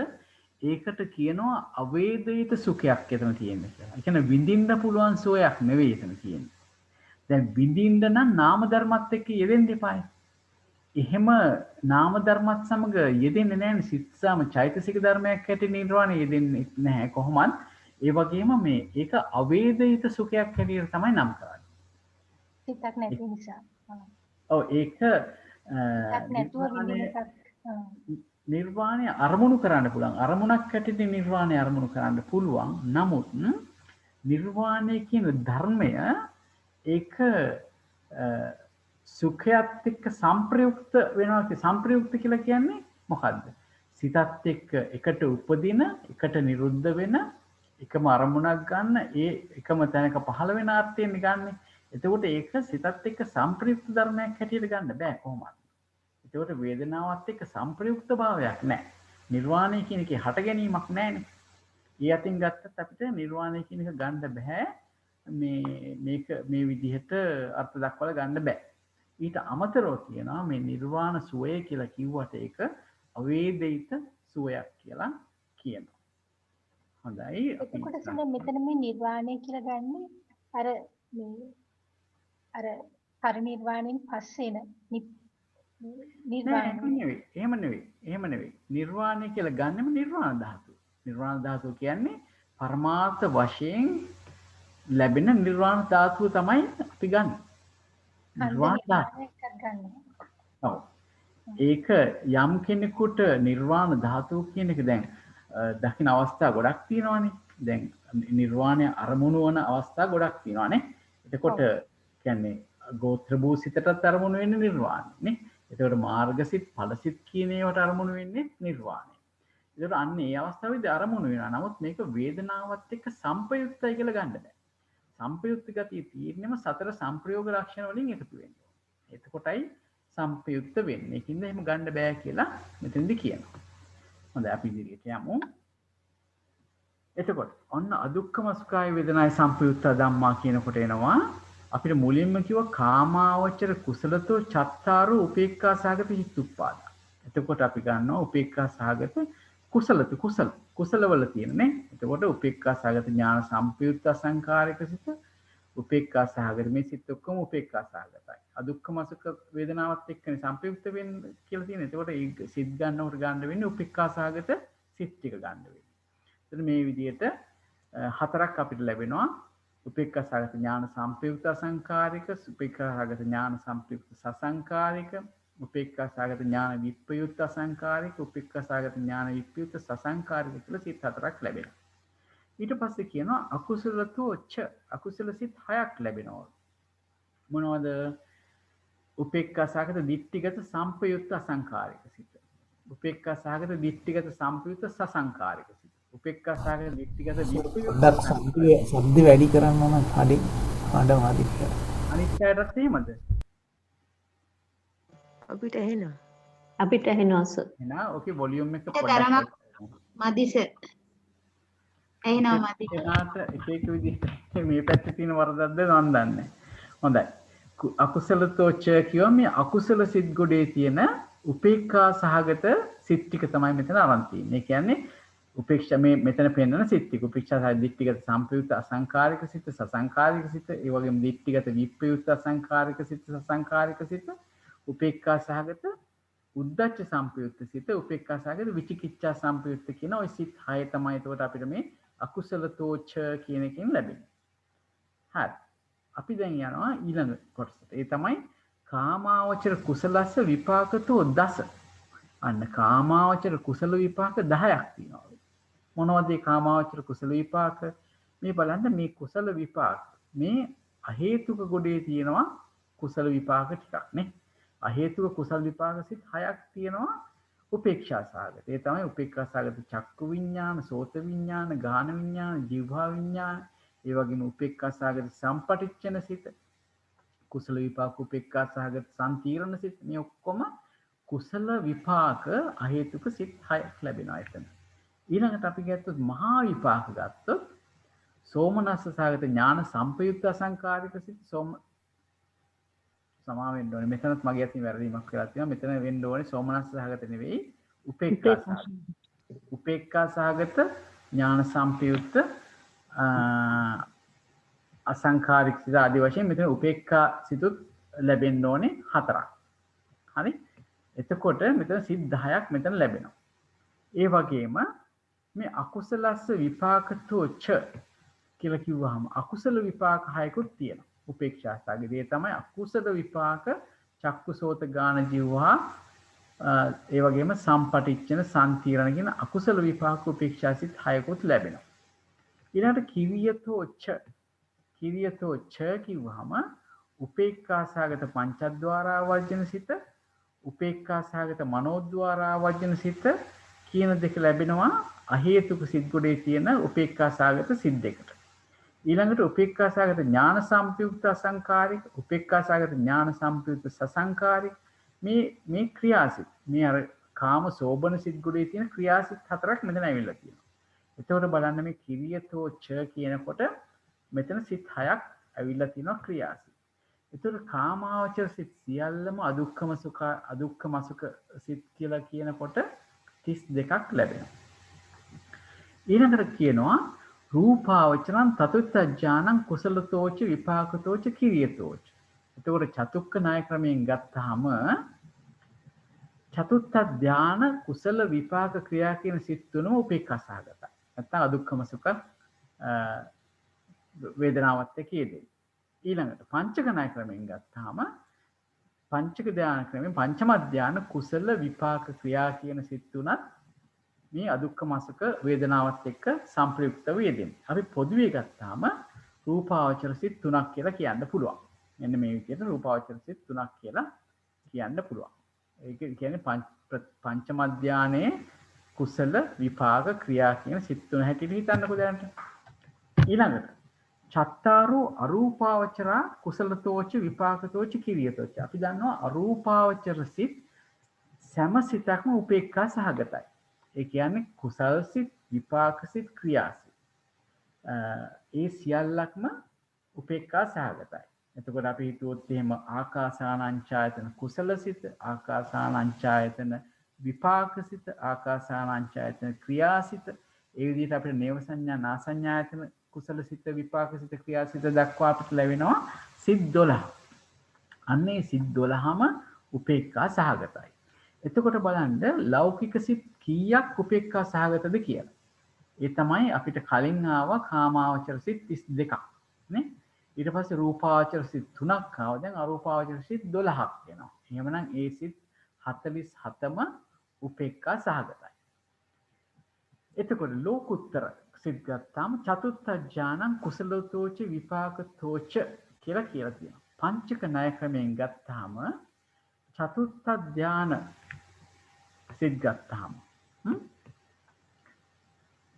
Speaker 1: ඒකට කියනවා අවේදිත සුඛයක් එතන තියෙන්නේ කියලා. ඒ කියන්නේ විඳින්න පුළුවන් සුවයක් නෙවෙයි එතන තියෙන්නේ. දැන් විඳින්න නම් නාම ධර්මත් එක්ක යෙදෙන්න එපායි. එහෙම නාම ධර්මත් සමග යෙදෙන්නේ නැහැ නේ සිත්සාම චෛතසික ධර්මයක් ඇති නිර්වාණය යෙදෙන්නේ නැහැ කොහොමත්. ඒ වගේම මේ ඒක අවේදිත සුඛයක් හැටියට තමයි නම් කරන්නේ.
Speaker 3: සිතක් නැති නිසා.
Speaker 1: ඔව් ඒක නිර්වාණය අරමුණු කරන්න පුළුවන්. අරමුණක් හැටියට නිර්වාණය අරමුණු කරන්න පුළුවන්. නමුත් නිර්වාණය කියන ධර්මය ඒක සුඛයත් එක්ක සංප්‍රයුක්ත වෙනවා. සංප්‍රයුක්ත කියලා කියන්නේ මොකද්ද? සිතත් එක්ක එකට උපදින, එකට නිරුද්ධ වෙන, එකම අරමුණක් ගන්න, ඒ එකම තැනක පහළ වෙන අර්ථයෙන් ගන්න. එතකොට ඒක සිතත් එක්ක සංප්‍රයුක්ත ධර්මයක් හැටියට ගන්න බෑ කොහොමද? එතකොට වේදනාවත් එක්ක සංප්‍රයුක්ත භාවයක් නැහැ. නිර්වාණය කියන එකේ හට ගැනීමක් නැහැනේ. ඒ අතින් ගත්තත් අපිට නිර්වාණය කියන එක ගන්න බෑ. මේක මේ විදිහට අර්ථ දක්වලා ගන්න බෑ. ඊට අමතරව කියනවා මේ නිර්වාණ සුවය කියලා කිව්වට ඒක අවේදිත සුවයක් කියලා කියනවා. හොඳයි.
Speaker 3: එතකොට සඳහන් මෙතන මේ නිර්වාණය කියලා ගන්නේ අර පරිනිර්වාණයෙන් පස්සේ එන නිර්වාණය.
Speaker 1: එහෙම නෙවෙයි. නිර්වාණය කියලා ගන්නෙම නිර්වාණ ධාතුව. නිර්වාණ ධාතුව කියන්නේ පරමාර්ථ වශයෙන් ලැබෙන නිර්වාණ ධාතුව තමයි අපි ගන්න. නිර්වාණ ධාතුව. ඔව්. ඒක යම් කෙනෙකුට නිර්වාණ ධාතුව කියන එක දැන් දකින්න අවස්ථා ගොඩක් තියෙනවානේ. දැන් නිර්වාණය අරමුණු වන අවස්ථා ගොඩක් තියෙනවානේ. එතකොට කියන්නේ ගෝත්‍ර භූසිතටත් අරමුණු වෙන්නේ නිර්වාණයනේ. එතකොට මාර්ගසිත ඵලසිත කියන ඒවට අරමුණු වෙන්නේ නිර්වාණය. එතකොට අන්න ඒ අවස්ථාවේදී අරමුණු වෙනවා. නමුත් මේක වේදනාවත් එක්ක සංපයුක්තයි කියලා ගන්න බෑ. සංපයුක්ත ගතිය තියෙන්නම සතර සංප්‍රයෝග ලක්ෂණ වලින් එකතු වෙනවා. එතකොටයි සංපයුක්ත වෙන්නේ. ඒකින්ද එහෙම ගන්න බෑ කියලා මෙතනදී කියනවා. හොඳයි අපි ඉදිරියට යමු. එතකොට ඔන්න අදුක්ඛම සුඛාය වේදනාය සංපයුත්ත ධම්මා කියනකොට එනවා අපිට මුලින්ම කිව්ව කාමාවචර කුසලතෝ චත්තාරෝ උපේක්ඛා සහගත හිතුප්පාද. එතකොට අපි ගන්නවා උපේක්ඛා සහගත කුසලවල තියෙනනේ. එතකොට උපේක්ඛා සහගත ඥාන සංපයුත්ත අසංකාරික සිත උපේක්ඛා සහගත මේ සිත් ඔක්කොම උපේක්ඛා සහගතයි. අදුක්ඛම සුඛ වේදනාවත් එක්කනේ සංපයුක්ත වෙන්නේ කියලා තියෙනවා. එතකොට ඒ සිත් ගන්නකොට ගන්න වෙන්නේ උපේක්ඛා සහගත සිත් ටික ගන්න වෙන්නේ. එතන මේ විදිහට හතරක් අපිට ලැබෙනවා. උපේක්ඛා සහගත ඥාන සංපයුක්ත අසංකාරික, උපේක්ඛා සහගත ඥාන සංපයුක්ත සසංකාරික, උපේක්ඛා සහගත ඥාන විප්‍රයුක්ත අසංකාරික, උපේක්ඛා සහගත ඥාන විප්‍රයුක්ත සසංකාරික කියලා සිත් හතරක් ලැබෙනවා. ඊට පස්සේ කියනවා අකුසලතෝ ච අකුසල සිත් 6ක් ලැබෙනවා. මොනවද? උපේක්ඛා සහගත දිට්ඨිගත සම්පයුක්ත අසංකාරික සිත. උපේක්ඛා සහගත දිට්ඨිගත සම්පයුක්ත සසංකාරික සිත. උපේක්ඛා සහගත දිට්ඨිගත විප්‍රයුක්ත
Speaker 9: පොඩ්ඩක් ශබ්ද වැඩි කරන්න ඕන හඩේ හඩ මාදික.
Speaker 1: අනිත් පැයටත් එහෙමද?
Speaker 4: අපිට එහෙනම්
Speaker 5: අපිට ඇහෙනවස.
Speaker 1: එහෙනම් ඕකේ වොලියුම් එක
Speaker 10: තරමක් මදිස එහෙනම් මදි
Speaker 1: එනාට එක එක විදිහට මේ පැත්තේ තියෙන වරදක්ද මන් දන්නේ. හොඳයි. අකුසලතෝ ච කියව මේ අකුසල සිත් ගොඩේ තියෙන උපේක්ඛා සහගත සිත් ටික තමයි මෙතන අරන් තියෙන්නේ. ඒ කියන්නේ උපේක්ෂා මේ මෙතන පෙන්වන සිත් ටික උපේක්ෂා සහ දිට්ඨිගත සම්පයුක්ත අසංකාරික සිත් සසංකාරික සිත් ඒ වගේම දිට්ඨිගත විප්‍රයුක්ත අසංකාරික සිත් සසංකාරික සිත් උපේක්ඛා සහගත උද්දච්ච සම්පයුක්ත සිත උපේක්ඛා සහගත විචිකිච්ඡා සම්පයුක්ත කියන ওই සිත් 6 තමයි එතකොට අපිට මේ අකුසලතෝච කියන එකෙන් ලැබෙන්නේ. හරි. අපි දැන් යනවා ඊළඟ කොටසට. ඒ තමයි කාමාවචර කුසලස්ස විපාකතෝ දස. අන්න කාමාවචර කුසල විපාක 10ක් තියෙනවා. මොනවද මේ කාමාවචර කුසල විපාක? මේ බලන්න මේ කුසල විපාක මේ අහේතුක ගොඩේ තියෙනවා කුසල විපාක ටිකක් නේ. අහේතුක කුසල විපාක සිත් 6ක් තියෙනවා උපේක්ෂා සාගත. ඒ තමයි උපේක්ඛා සාගත චක්කු විඤ්ඤාණ, සෝත විඤ්ඤාණ, ගාන විඤ්ඤාණ, જીවහා විඤ්ඤාණ, ඒ වගේම උපේක්ඛා සාගත සම්පටිච්ඡන සිත, කුසල විපාක උපේක්ඛා සාගත සම්තිරණ සිත. මේ ඔක්කොම කුසල විපාක අහේතුක සිත් 6ක් ලැබෙනවා එතන. ඊළඟට අපි ගත්තොත් මහා විපාක ගත්තොත් සෝමනස්ස සාගත ඥාන සම්පයුක්ත අසංකාරික සිත් සමා වෙන්න ඕනේ. මෙතනත් මගේ අතින් වැරදීමක් වෙලා තියෙනවා. මෙතන වෙන්න ඕනේ සෝමනස්ස සහගත නෙවෙයි උපේක්ඛා සහගත. උපේක්ඛා සහගත ඥාන සම්පයුක්ත අසංඛාරික සිත ආදී වශයෙන් මෙතන උපේක්ඛා සිතුත් ලැබෙන්න ඕනේ 4ක්. හරි? එතකොට මෙතන සිත් 10ක් මෙතන ලැබෙනවා. ඒ වගේම මේ අකුසලස්ස විපාකතෝ ච කියලා කිව්වහම අකුසල විපාක 6කුත් තියෙනවා. උපේක්ෂා සාගත. ඒ තමයි අකුසල විපාක චක්කුසෝත ගාන ජීවහා ඒ වගේම සම්පටිච්ඡන සම්තිරණ කියන අකුසල විපාක උපේක්ෂා සිත් 6කුත් ලැබෙනවා. ඊළඟට කිරියතෝ ච කිව්වහම උපේක්ඛා සාගත පංචද්වාරා වර්ජන සිත උපේක්ඛා සාගත මනෝද්වාරා වර්ජන සිත කියන දෙක ලැබෙනවා අහේතුක සිත් ගොඩේ තියෙන උපේක්ඛා සාගත සිත් දෙකට. ඊළඟට උපේක්ඛා සාගත ඥාන සම්පයුක්ත අසංකාරික උපේක්ඛා සාගත ඥාන සම්පයුක්ත සසංකාරික මේ ක්‍රියාසිත මේ අර කාම සෝබන සිත් ගොඩේ තියෙන ක්‍රියාසිත 4ක් මෙතන ඇවිල්ලා තියෙනවා. එතකොට බලන්න මේ කිරියතෝ ච කියනකොට මෙතන සිත් 6ක් ඇවිල්ලා තියෙනවා ක්‍රියාසිත. එතකොට කාමාවචර සිත් සියල්ලම අදුක්ඛම සුඛ අදුක්ඛම සුඛ සිත් කියලා කියනකොට 32ක් ලැබෙනවා. ඊළඟට කියනවා රූපාවචරං තතුත්ථඥානං කුසලතෝච විපාකතෝච කිරියතෝච. එතකොට චතුක්ක නාය ක්‍රමයෙන් ගත්තාම චතුත්ථ ධාන කුසල විපාක ක්‍රියා කියන සිත් තුනම උපේක්ඛා සහගතයි. නැත්නම් අදුක්ඛම සුඛ වේදනාවත් එක්ක යෙදෙයි. ඊළඟට පංචක නාය ක්‍රමයෙන් ගත්තාම පංචක ධාන ක්‍රමයෙන් පංචම ධාන කුසල විපාක ක්‍රියා කියන සිත් තුනත් මේ අදුක්ඛම සුඛ වේදනාවත් එක්ක සම්ප්‍රයුක්තව යෙදෙන්නේ. අපි පොදුවේ ගත්තාම රූපාවචර සිත් 3ක් කියලා කියන්න පුළුවන්. මෙන්න මේ විදිහට රූපාවචර සිත් 3ක් කියලා කියන්න පුළුවන්. ඒක කියන්නේ පංචම ධානයේ කුසල විපාක ක්‍රියා කියන සිත් 3 හැටියට හිතන්නකෝ දැනට. ඊළඟට චත්තාරෝ අරූපාවචරා කුසලතෝච විපාකතෝච කිරියතෝච. අපි දන්නවා අරූපාවචර සිත් සෑම සිතක්ම උපේක්ඛා සහගතයි. ඒ කියන්නේ කුසල් සිත් විපාක සිත් ක්‍රියා සිත් ඒ සියල්ලක්ම උපේක්ඛා සහගතයි. එතකොට අපි හිතුවොත් එහෙම ආකාසානංචායතන කුසල සිත ආකාසානංචායතන විපාක සිත ආකාසානංචායතන ක්‍රියා සිත ඒ විදිහට අපිට නේව සංඥා නාසඤ්ඤායතන කුසල සිත විපාක සිත ක්‍රියා සිත දක්වා අපිට ලැබෙනවා සිත් 12. අන්නේ සිත් 12ම උපේක්ඛා සහගතයි. එතකොට බලන්න ලෞකික සිත් කීයක් උපේක්ඛා සහගතද කියලා. ඒ තමයි අපිට කලින් ආවා කාමාවචර සිත් 32ක් නේ. ඊට පස්සේ රූපාවචර සිත් 3ක් ආවා. දැන් අරූපාවචර සිත් 12ක් වෙනවා. එහෙමනම් ඒ සිත් 47ම උපේක්ඛා සහගතයි. එතකොට ලෝකුත්තර සිත් ගත්තාම චතුත්ථ ඥානං කුසලතෝච විපාකතෝච කියලා තියෙනවා. පංචක ණය ක්‍රමයෙන් ගත්තාම චතුත්ථ ඥාන සිත් ගත්තාම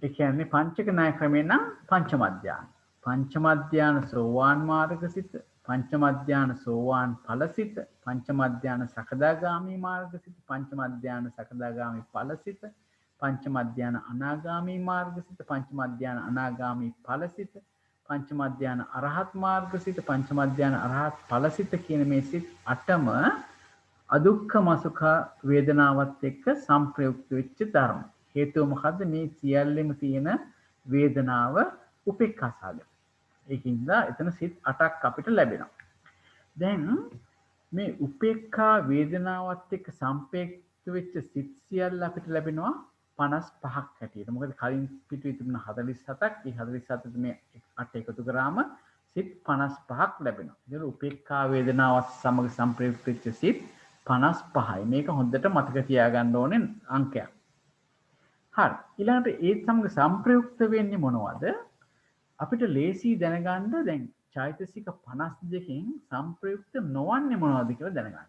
Speaker 1: ඒ කියන්නේ පංචක ණය ක්‍රමයෙන් නම් පංචම ඥාන. පංචම ඥාන සෝවාන් මාර්ග සිත, පංචම ඥාන සෝවාන් ඵල සිත, පංචම ඥාන සකදාගාමි මාර්ග සිත, පංචම ඥාන සකදාගාමි ඵල සිත, පංචම ඥාන අනාගාමි මාර්ග සිත, පංචම ඥාන අනාගාමි ඵල සිත, පංචම ඥාන අරහත් මාර්ග සිත, පංචම ඥාන අරහත් ඵල සිත කියන මේ සිත් 8ම අදුක්ඛම සුඛ වේදනාවත් එක්ක සංප්‍රයුක්ත වෙච්ච ධර්ම. හේතුව මොකද්ද? මේ සියල්ලෙම තියෙන වේදනාව උපේක්ඛා සාගත. ඒකින්ද එතන සිත් 8ක් අපිට ලැබෙනවා. දැන් මේ උපේක්ඛා වේදනාවත් එක්ක සංප්‍රයුක්ත වෙච්ච සිත් සියල්ල අපිට ලැබෙනවා 55ක් හැටියට. මොකද කලින් පිටුවේ තිබුණ 47ක්, ඒ 47ට මේ 8 එකතු කරාම සිත් 55ක් ලැබෙනවා. ඒක උපේක්ඛා වේදනාවත් සමග සංප්‍රයුක්ත වෙච්ච සිත් 55යි. මේක හොඳට මතක තියාගන්න ඕනේ අංකයක්. හරි. ඊළඟට ඒත් සමග සංප්‍රයුක්ත වෙන්නේ මොනවද? අපිට ලේසි දැනගන්න දැන් චෛතසික 52කින් සංප්‍රයුක්ත නොවන්නේ මොනවද කියලා දැනගන්න.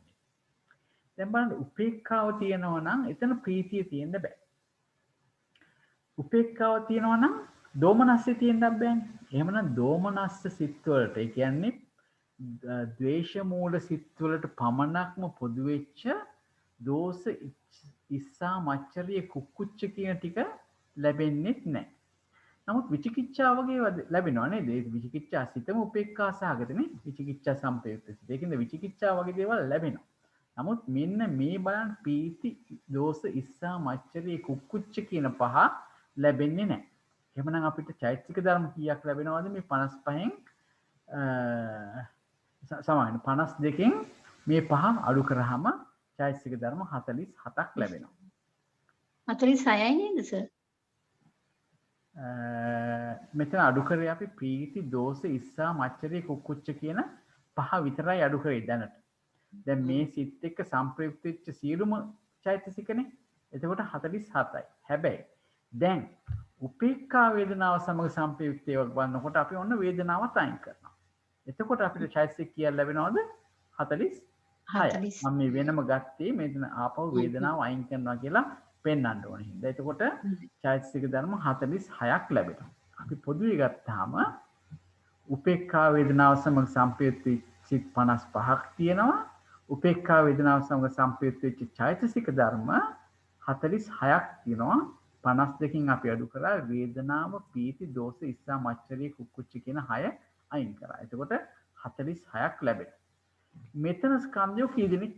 Speaker 1: දැන් බලන්න උපේක්ඛාව තියෙනවා නම් එතන ප්‍රීතිය තියෙන්න බෑ. උපේක්ඛාව තියෙනවා නම් දෝමනස්සේ තියෙන්නත් බෑනේ. එහෙමනම් දෝමනස්ස සිත් වලට ඒ කියන්නේ ද්වේෂ මූල සිත් වලට පමණක්ම පොදු වෙච්ච දෝෂ ඉස්සා මච්චරිය කුක්කුච්ච කියන ටික ලැබෙන්නේ නැහැ. නමුත් විචිකිච්ඡා වගේ ලැබෙනවා නේද? ඒ විචිකිච්ඡා සිතම උපේක්ඛා සහගතනේ. විචිකිච්ඡා සංප්‍රයුක්ත සිත. ඒකින්ද විචිකිච්ඡා වගේ දේවල් ලැබෙනවා. නමුත් මෙන්න මේ බලන්න පීති දෝෂ ඉස්සා මච්චරිය කුක්කුච්ච කියන පහ ලැබෙන්නේ නැහැ. එහෙමනම් අපිට චෛතසික ධර්ම කීයක් ලැබෙනවද මේ 55න් සමාන 52කින් මේ පහ අඩු කරාම චෛතසික ධර්ම 47ක් ලැබෙනවා.
Speaker 10: 46යි නේද සර්?
Speaker 1: මෙතන අඩු කරේ අපි ප්‍රීති දෝෂ ඉස්සා මච්චරිය කුක්කුච්ච කියන පහ විතරයි අඩු කරේ දැනට. දැන් මේ සිත් එක්ක සංප්‍රයුක්ත වෙච්ච සියලුම චෛතසිකනේ. එතකොට 47යි. හැබැයි දැන් උපේක්ඛා වේදනාව සමග සංප්‍රයුක්ත ඒවා බලනකොට අපි ඔන්න වේදනාවත් අයින් කරනවා. එතකොට අපිට චෛතසික කීයක් ලැබෙනවද? 46යි. මම මේ වෙනම ගත්තේ මෙතන ආපහු වේදනාව අයින් කරනවා කියලා පෙන්වන්න ඕනේ. හින්දා එතකොට චෛතසික ධර්ම 46ක් ලැබෙනවා. අපි පොදුවේ ගත්තාම උපේක්ඛා වේදනාව සමග සංප්‍රයුක්ත සිත් 55ක් තියෙනවා. උපේක්ඛා වේදනාව සමග සංප්‍රයුක්ත වෙච්ච චෛතසික ධර්ම 46ක් තියෙනවා. 52කින් අපි අඩු කරා වේදනාව පීති දෝෂ ඉස්සා මච්චරිය කුක්කුච්ච කියන 6 අයින් කරා. එතකොට 46ක් ලැබෙනවා. මෙතන ස්කන්ධය කී දෙනෙක්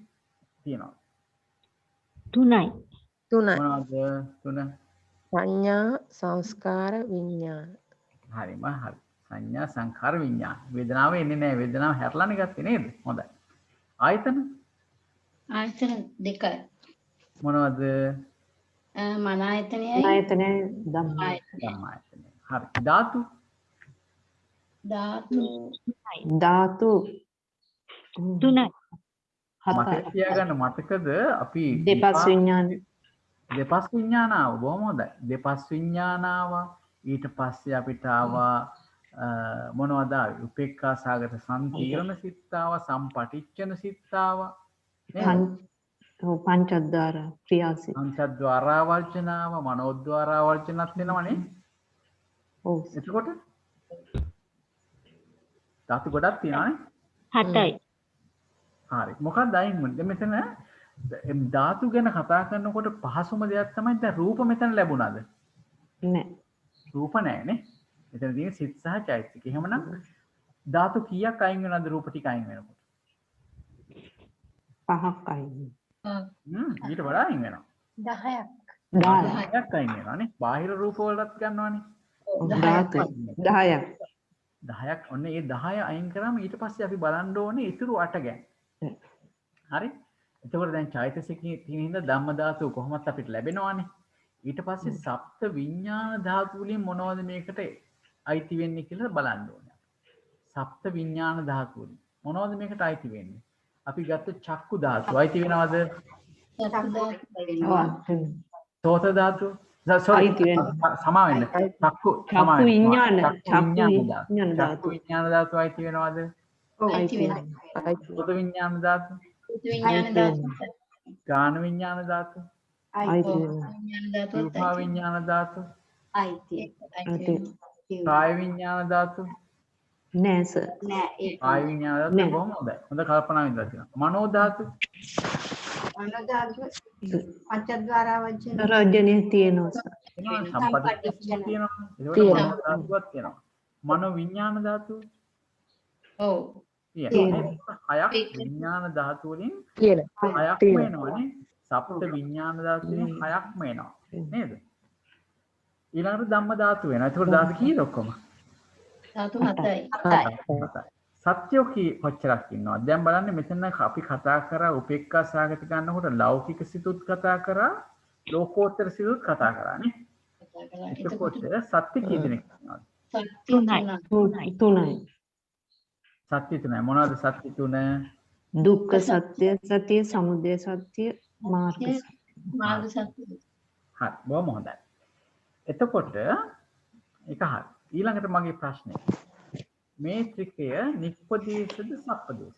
Speaker 1: තියෙනවද?
Speaker 8: 3යි.
Speaker 1: මොනවද 3?
Speaker 4: සංඥා සංස්කාර විඥාන.
Speaker 1: හරිම හරි. සංඥා සංඛාර විඥාන. වේදනාව එන්නේ නැහැ. වේදනාව හැරලානේ ගත්තේ නේද? හොඳයි. ආයතන?
Speaker 10: ආයතන දෙකයි.
Speaker 1: මොනවද?
Speaker 10: මන ආයතනයයි
Speaker 5: ආයතනය ධම්මායතනය.
Speaker 1: ධම්මායතනය. හරි. ධාතු?
Speaker 5: ධාතු
Speaker 8: 3යි.
Speaker 1: මතක තියාගන්න මතකද අපි
Speaker 5: දෙපස් විඥාන
Speaker 1: දෙපස් විඥානාව බොහොම හොඳයි. දෙපස් විඥානාව ඊට පස්සේ අපිට ආවා මොනවද ආවේ? උපේක්ඛා සාගත සම්තිරණ සිත්තාව, සම්පටිච්ඡන සිත්තාව නේද?
Speaker 5: පංචද්වාර ක්‍රියාසිත.
Speaker 1: පංචද්වාරා වර්ජනාව, මනෝද්වාරා වර්ජනත් වෙනවනේ.
Speaker 5: ඔව්.
Speaker 1: එතකොට ධාතු ගොඩක් තියෙනවානේ.
Speaker 8: 7යි.
Speaker 1: හරි. මොකක්ද අයින් වෙන්නේ? මෙතන ධාතු ගැන කතා කරනකොට පහසුම දෙයක් තමයි දැන් රූප මෙතන ලැබුණාද?
Speaker 5: නෑ.
Speaker 1: රූප නැහැනේ. මෙතන තියෙන සිත් සහ චෛතසික. එහෙමනම් ධාතු කීයක් අයින් වෙනවද රූප ටික අයින් වෙනකොට?
Speaker 5: 5ක් අයින්.
Speaker 1: ඊට වඩා අයින් වෙනවා.
Speaker 3: 10ක්.
Speaker 1: 10ක් අයින් වෙනවානේ. බාහිර රූප වලටත් ගන්නවානේ.
Speaker 5: 10ක්.
Speaker 1: 10ක් ඔන්න ඒ 10 අයින් කරාම ඊට පස්සේ අපි බලන්න ඕනේ ඉතුරු 8 ගැන. හරි? එතකොට දැන් චෛතසිකයේ තියෙන හින්දා ධම්ම ධාතුව කොහොමත් අපිට ලැබෙනවානේ. ඊට පස්සේ සප්ත විඥාන ධාතු වලින් මොනවද මේකට අයිති වෙන්නේ කියලා බලන්න ඕනේ. සප්ත විඥාන ධාතු වලින් මොනවද මේකට අයිති වෙන්නේ? අපි ගත්ත චක්කු ධාතුව අයිති වෙනවද? සෝත ධාතුව. sorry
Speaker 5: අයිති වෙනවා.
Speaker 1: සමා වෙන්න. චක්කු සමා
Speaker 5: චක්කු
Speaker 1: වෙන්න.
Speaker 5: විඥාන
Speaker 1: චක්කු විඥාන ධාතු.
Speaker 5: ධාතු.
Speaker 1: චක්කු විඥාන ධාතු අයිති වෙනවද?
Speaker 5: අයිති
Speaker 10: අයිති
Speaker 5: වෙනවා.
Speaker 1: සෝත විඥාන ධාතු.
Speaker 10: පුතු විඥාන ධාතුව.
Speaker 1: ගාන විඥාන ධාතු.
Speaker 5: අයිති
Speaker 10: ඔව්.
Speaker 5: වෙනවා.
Speaker 10: විඥාන ධාතුවත්
Speaker 1: රූපා විඥාන ධාතු.
Speaker 6: අයිති
Speaker 10: අයිති වෙනවා.
Speaker 1: කාය විඥාන ධාතු.
Speaker 5: නෑ සර්.
Speaker 6: නෑ ඒක
Speaker 1: කාය විඥාන ධාතු
Speaker 5: නෑ.
Speaker 1: බොහොම හොඳයි. හොඳ කල්පනා වින්දා තියෙනවා. මනෝ ධාතු.
Speaker 6: අනදාතු පංචද්වාරා වචන
Speaker 5: රජනේ තියෙනවා සර්.
Speaker 1: තියෙනවා සම්පටිච්ඡේද තියෙනවා. ඒකට මනෝ ධාතුවක් තියෙනවා. මනෝ විඥාන ධාතුව
Speaker 10: ඔව්.
Speaker 1: තියෙනවා. හයක් විඥාන ධාතු වලින්
Speaker 4: තියෙනවා.
Speaker 1: හයක්ම එනවනේ. සප්ත විඥාන ධාතු වලින් හයක්ම එනවා. නේද? ඊළඟට ධම්ම ධාතු වෙනවා. ඒකට ධාතු කීයද ඔක්කොම?
Speaker 10: ධාතු 7යි.
Speaker 1: සත්‍යෝ කොච්චරක් ඉන්නවද? දැන් බලන්න මෙතන අපි කතා කරා උපේක්ඛා සාගත ගන්නකොට ලෞකික සිතුත් කතා කරා ලෝකෝත්තර සිතුත් කතා කරානේ. එතකොට සත්‍ය කී දෙනෙක් ඉන්නවද?
Speaker 10: සත්‍ය 3යි.
Speaker 5: තුනයි.
Speaker 1: සත්‍ය තුනයි. මොනවද සත්‍ය තුන?
Speaker 5: දුක්ඛ සත්‍ය සත්‍ය, සමුදය සත්‍ය, මාර්ග සත්‍ය.
Speaker 10: මාර්ග සත්‍ය.
Speaker 1: හරි. බොහොම හොඳයි. එතකොට ඒක හරි. ඊළඟට මගේ ප්‍රශ්නේ. මේ ත්‍රිකය නිප්පදේශද සප්පදේශද?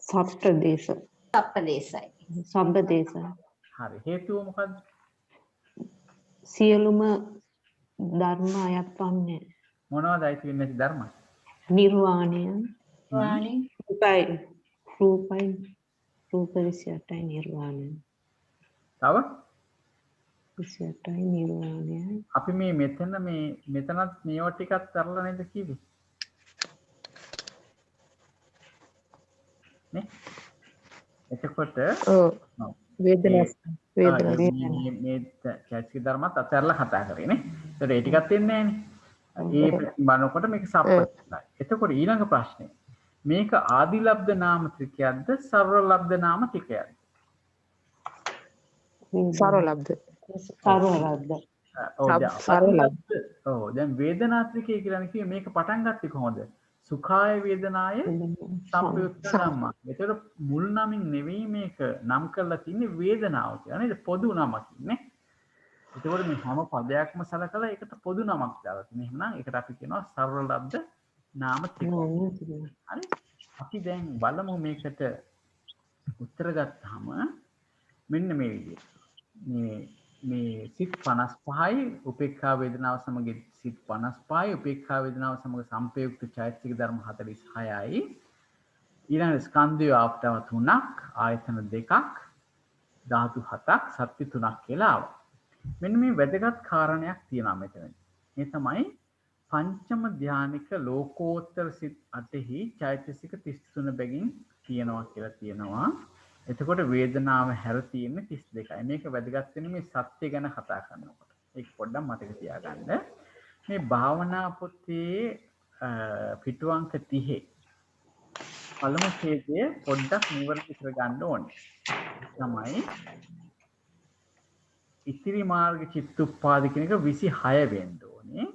Speaker 5: සප්තදේශ.
Speaker 6: සප්පදේශයි
Speaker 5: සබ්බදේශ.
Speaker 1: හරි. හේතුව මොකද්ද?
Speaker 5: සියලුම ධර්ම අයත් වන්නේ
Speaker 1: මොනවද අයිති වෙන්නේ නැති ධර්ම?
Speaker 5: නිර්වාණය.
Speaker 10: වාණි
Speaker 5: රූපයි රූප 28යි නිර්වාණය.
Speaker 1: තව
Speaker 5: 28යි නිර්වාණය.
Speaker 1: අපි මේ මෙතනත් මේවා ටිකක් කරලා නේද කිව්වේ? නේ? එතකොට
Speaker 4: ඔව්. වේදනා
Speaker 1: මේ චෛතසික ධර්මත් අතහැරලා කතා කරේ නේ. ඒතකොට ඒ ටිකක් එන්නේ නැහනේ. ඒ බලනකොට මේක සප්පයි. එතකොට ඊළඟ ප්‍රශ්නේ. මේක ආදිලබ්ධ නාම ත්‍රිකයක්ද සර්වලබ්ධ නාම ත්‍රිකයක්ද?
Speaker 4: සරලබ්ද.
Speaker 5: සරලබ්ද.
Speaker 1: ඔව් දැන් වේදනා ත්‍රිකය කියලා කිව්වේ මේක පටන් ගත්තේ කොහොමද? සුඛාය වේදනාය සම්පයුක්ත ධම්මා. ඒතර මුල් නමින් නෙවෙයි මේක නම් කරලා තින්නේ වේදනාව කියලා නේද? පොදු නමක් නේ. ඒතකොට මේ හැම පදයක්ම සලකලා ඒකට පොදු නමක් දාලා තියෙනවා. එහෙනම් ඒකට අපි කියනවා සර්වලබ්ධ නාම ත්‍රිකය. හරි. අපි දැන් බලමු මේකට උත්තර ගත්තාම මෙන්න මේ විදිහට. මේ සිත් 55යි උපේක්ඛා වේදනාව සමග සිත් 55යි උපේක්ඛා වේදනාව සමග සංපයුක්ත චෛතසික ධර්ම 46යි ඊළඟ ස්කන්ධය ආපතව 3ක් ආයතන 2ක් ධාතු 7ක් සත්‍ය 3ක් කියලා ආවා. මෙන්න මේ වැදගත් කාරණයක් තියෙනවා මෙතන. මේ තමයි පංචම ධානික ලෝකෝත්තර සිත් 8හි චෛතසික 33 බැගින් තියෙනවා කියලා තියෙනවා. එතකොට වේදනාව හැර තියෙන්නේ 32යි. මේක වැදගත් වෙන්නේ මේ සත්‍ය ගැන කතා කරනකොට. ඒක පොඩ්ඩක් මතක තියාගන්න. මේ භාවනා පොතේ පිටුවංක 30 පළමු ඡේදය පොඩ්ඩක් නිවර්ති කරගන්න ඕනේ. තමයි ඉතිරි මාර්ග චිත්තුප්පාද කියන එක 26 වෙන්න ඕනේ.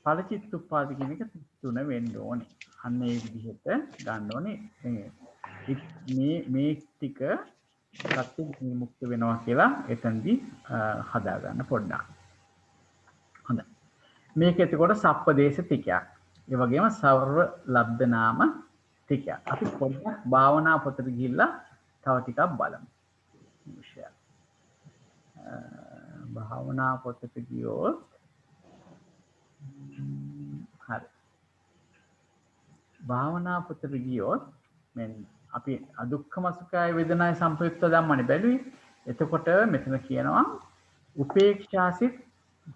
Speaker 1: ඵල චිත්තුප්පාද කියන එක 33 වෙන්න ඕනේ. අන්න ඒ විදිහට ගන්න ඕනේ. මේ ටික සත්‍ය විමුක්ත වෙනවා කියලා එතනදී හදා ගන්න පොඩ්ඩක්. හොඳයි. මේක එතකොට සප්පදේශ ටිකක්. ඒ වගේම සර්ව ලබ්ධ නාම ටිකක්. අපි පොඩ්ඩක් භාවනා පොතට ගිහිල්ලා තව ටිකක් බලමු. භාවනා පොතට ගියොත් හරි. භාවනා පොතට ගියොත් මෙන්න අපි අදුක්ඛම සුඛාය වේදනාය සම්පයුක්ත ධම්මනේ බැලුවේ. එතකොට මෙතන කියනවා උපේක්ෂාසිත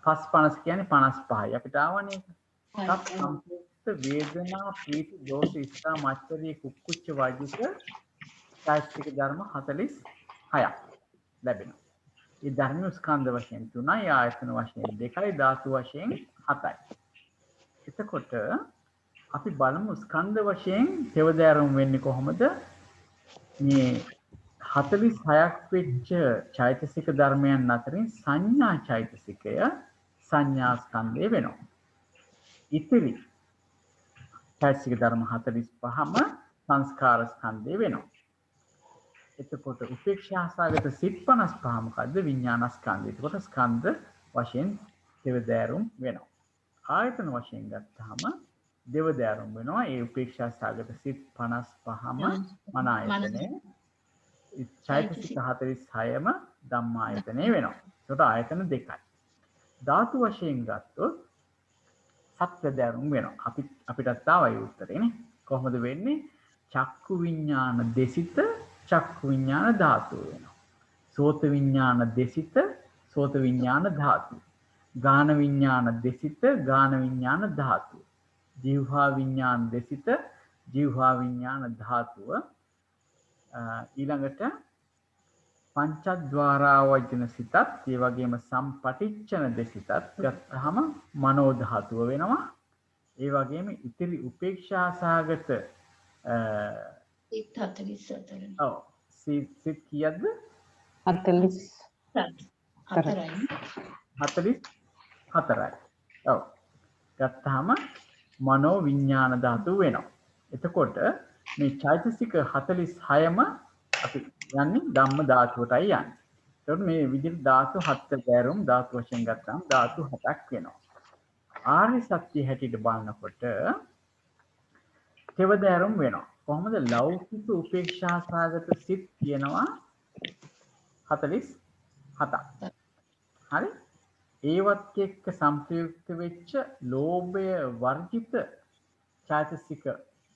Speaker 1: 50 කියන්නේ 55යි. අපිට ආවනේ ඒක. සම්පයුක්ත වේදනා ප්‍රීති දෝෂ ඉස්සා මච්චරිය කුක්කුච්ච වජිත චෛතසික ධර්ම 46ක් ලැබෙනවා. ඒ ධර්ම ස්කන්ධ වශයෙන් 3යි ආයතන වශයෙන් 2යි ධාතු වශයෙන් 7යි. එතකොට අපි බලමු ස්කන්ධ වශයෙන් තෙවදෑරුම් වෙන්නේ කොහොමද? මේ 46ක් වෙච්ච චෛතසික ධර්මයන් අතරින් සංඥා චෛතසිකය සංඥා ස්කන්ධය වෙනවා. ඉතිරි චෛතසික ධර්ම 45ම සංස්කාර ස්කන්ධය වෙනවා. එතකොට උපේක්ෂා සාගත සිත් 55 මොකද්ද? විඥානස්කන්ධය. එතකොට ස්කන්ධ වශයෙන් දෙවදෑරුම් වෙනවා. ආයතන වශයෙන් ගත්තාම දෙවදෑරුම් වෙනවා. ඒ උපේක්ෂා සාගත සිත් 55ම මන ආයතනය. චෛතසික 46ම ධම්මායතනය වෙනවා. එතකොට ආයතන දෙකයි. ධාතු වශයෙන් ගත්තොත් සත්‍ය දැරුම් වෙනවා. අපිටත් ආවයි උත්තරේනේ. කොහොමද වෙන්නේ? චක්කු විඥාන දෙසිත චක්කු විඥාන ධාතුව වෙනවා. සෝත විඥාන දෙසිත සෝත විඥාන ධාතුව. ගාන විඥාන දෙසිත ගාන විඥාන ධාතුව. જીවහා විඥාන දෙසිත જીවහා විඥාන ධාතුව. ඊළඟට පංචද්වාරාවචන සිතත් ඒ වගේම සම්පටිච්ඡන දෙසිතත් ගත්තාම මනෝ ධාතුව වෙනවා. ඒ වගේම ඉතිරි උපේක්ෂා සාගත
Speaker 10: සිත් 44.
Speaker 1: ඔව් සිත් කීයද? 44යි. ඔව්. ගත්තාම මනෝ විඥාන ධාතුව වෙනවා. එතකොට මේ චෛතසික 46ම අපි යන්නේ ධම්ම ධාතුවටයි යන්නේ. එතකොට මේ විදිහට ධාතු 7 දැරුම් ධාතු වශයෙන් ගත්තාම ධාතු 7ක් වෙනවා. ආර්ය සත්‍ය හැටියට බලනකොට තෙවදෑරුම් වෙනවා. කොහොමද? ලෞකික උපේක්ෂා සාගත සිත් කියනවා 47ක්. හරි? ඒවත් එක්ක සංප්‍රයුක්ත වෙච්ච ලෝභය වර්ජිත චෛතසික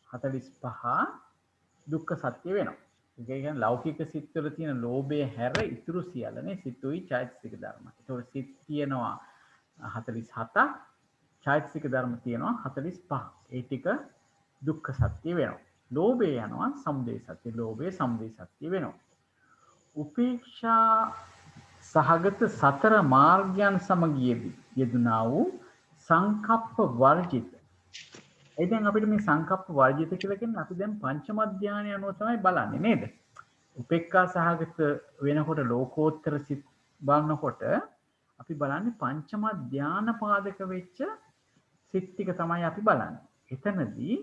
Speaker 1: 45 දුක්ඛ සත්‍ය වෙනවා. ඒ කියන්නේ ලෞකික සිත්වල තියෙන ලෝභය හැර ඉතුරු සියල්ලනේ සිතුයි චෛතසික ධර්ම. ඒතකොට සිත් තියෙනවා 47ක්, චෛතසික ධර්ම තියෙනවා 45. ඒ ටික දුක්ඛ සත්‍ය වෙනවා. ලෝභය යනවා සමුදය සත්‍ය. ලෝභය සමුදය සත්‍ය වෙනවා. උපේක්ෂා සහගත සතර මාර්ගයන් සමගියදී යෙදුනා වූ සංකප්ප වර්ජිත. ඒ දැන් අපිට මේ සංකප්ප වර්ජිත කියලා කියන්නේ අපි දැන් පංචම ධානය අනුව තමයි බලන්නේ නේද? උපේක්ඛා සහගත වෙනකොට ලෝකෝත්තර සිත් බලනකොට අපි බලන්නේ පංචම ධාන පාදක වෙච්ච සිත් ටික තමයි අපි බලන්නේ. එතනදී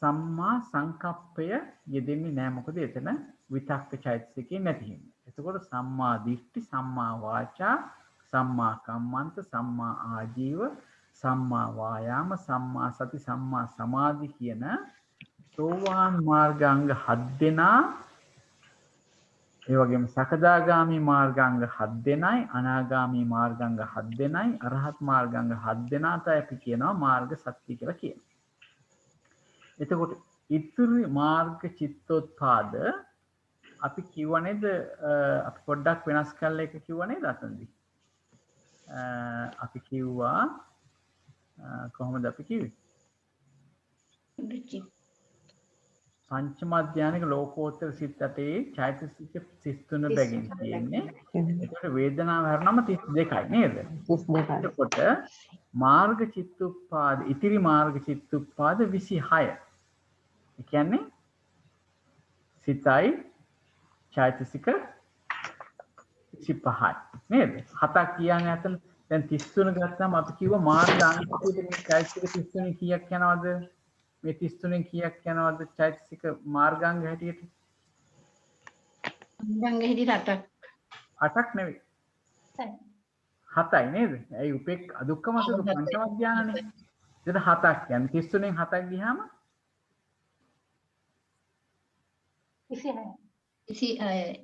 Speaker 1: සම්මා සංකප්පය යෙදෙන්නේ නැහැ. මොකද එතන විතක්ක චෛතසිකේ නැති හින්දා. එතකොට සම්මා දිට්ඨි, සම්මා වාචා, සම්මා කම්මන්ත, සම්මා ආජීව, සම්මා වායාම, සම්මා සති, සම්මා සමාධි කියන සෝවාන් මාර්ගාංග 7 දෙනා, ඒ වගේම සකදාගාමි මාර්ගාංග 7 දෙනයි, අනාගාමි මාර්ගාංග 7 දෙනයි, අරහත් මාර්ගාංග 7 දෙනාට අපි කියනවා මාර්ග සත්‍ය කියලා කියනවා. එතකොට ඉතුරු මාර්ග චිත්තෝත්පාද අපි කිව්ව නේද? අපි පොඩ්ඩක් වෙනස් කරලා එක කිව්ව නේද අතනදී? අපි කිව්වා කොහොමද අපි කිව්වේ? පංචම ධානයක ලෝකෝත්තර සිත් 8 චෛතසික 33 බැගින් තියෙන්නේ. ඒකට වේදනාව හරනම 32යි නේද? 32යි. එතකොට මාර්ග චිත්තෝත්පාද ඉතිරි මාර්ග චිත්තෝත්පාද 26. ඒ කියන්නේ සිතයි චෛතසික 25යි නේද? 7ක් කියන්නේ අතන දැන් 33 ගත්තාම අපි කිව්වා මාර්ගාංග මේ චෛතසික 33 කීයක් යනවද? මේ 33 කීයක් යනවද චෛතසික මාර්ගාංග හැටියට?
Speaker 10: මාර්ගාංග හැටියට 8ක්.
Speaker 1: 8ක් නෙවෙයි. 7යි නේද? ඒ උපේක් අදුක්කම සුඛ පංචම ධානයනේ. එතන 7ක් කියන්නේ 33න් 7ක් ගියාම
Speaker 10: 26යි.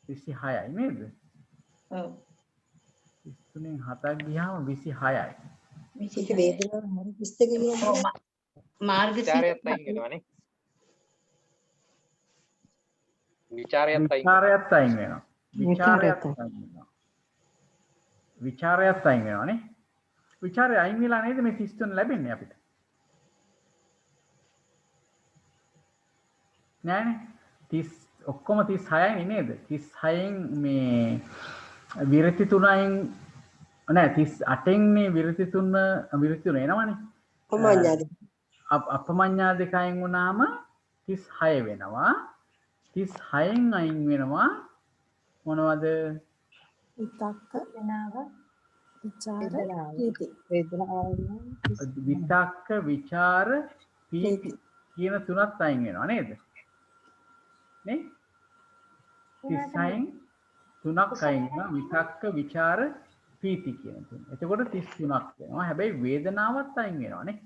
Speaker 1: 26යි නේද?
Speaker 10: ඔව්.
Speaker 1: 33න් 7ක් ගියාම 26යි.
Speaker 7: ඒක වේදනාව හරි 22 කියන්නේ.
Speaker 10: මාර්ග
Speaker 11: විචාරයත් අයින් වෙනවනේ. විචාරයත් අයින්
Speaker 1: වෙනවා. විචාරයත් අයින් වෙනවනේ. විචාරය අයින් වෙලා නේද මේ 33 ලැබෙන්නේ අපිට? නෑනේ. 30 ඔක්කොම 36යි නේද? 36න් මේ විරති 3න් නෑ 38න් නේ විරති 3 එනවනේ. අපමඤ්ඤා දෙකෙන් වුණාම 36 වෙනවා. 36න් අයින් වෙනවා මොනවද?
Speaker 3: විතක්ක වෙනාව විචාර
Speaker 1: විතක්ක විචාර පීති කියන තුනත් අයින් වෙනවා නේද? නේ? 36න් තුනක් අයින් වෙනවා විතක්ක විචාර පීති කියන තුන. එතකොට 33ක් වෙනවා. හැබැයි වේදනාවත් අයින් වෙනවා නේ.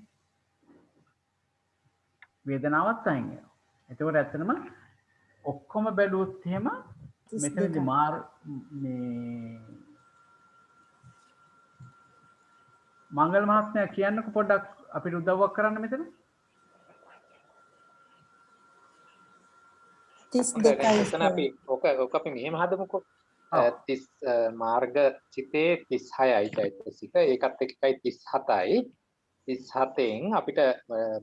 Speaker 1: වේදනාවත් අයින් වෙනවා. එතකොට ඇත්තටම ඔක්කොම බැලුවොත් එහෙම මෙතනදි මේ මංගල මහත්මයා කියන්නකො පොඩ්ඩක් අපිට උදව්වක් කරන්න මෙතන.
Speaker 7: 32යි.
Speaker 11: අපි ඔක අපි මෙහෙම හදමුකෝ. 30 මාර්ග චිතේ 36යි චෛතසික. ඒකත් එක්කයි 37යි. 37න් අපිට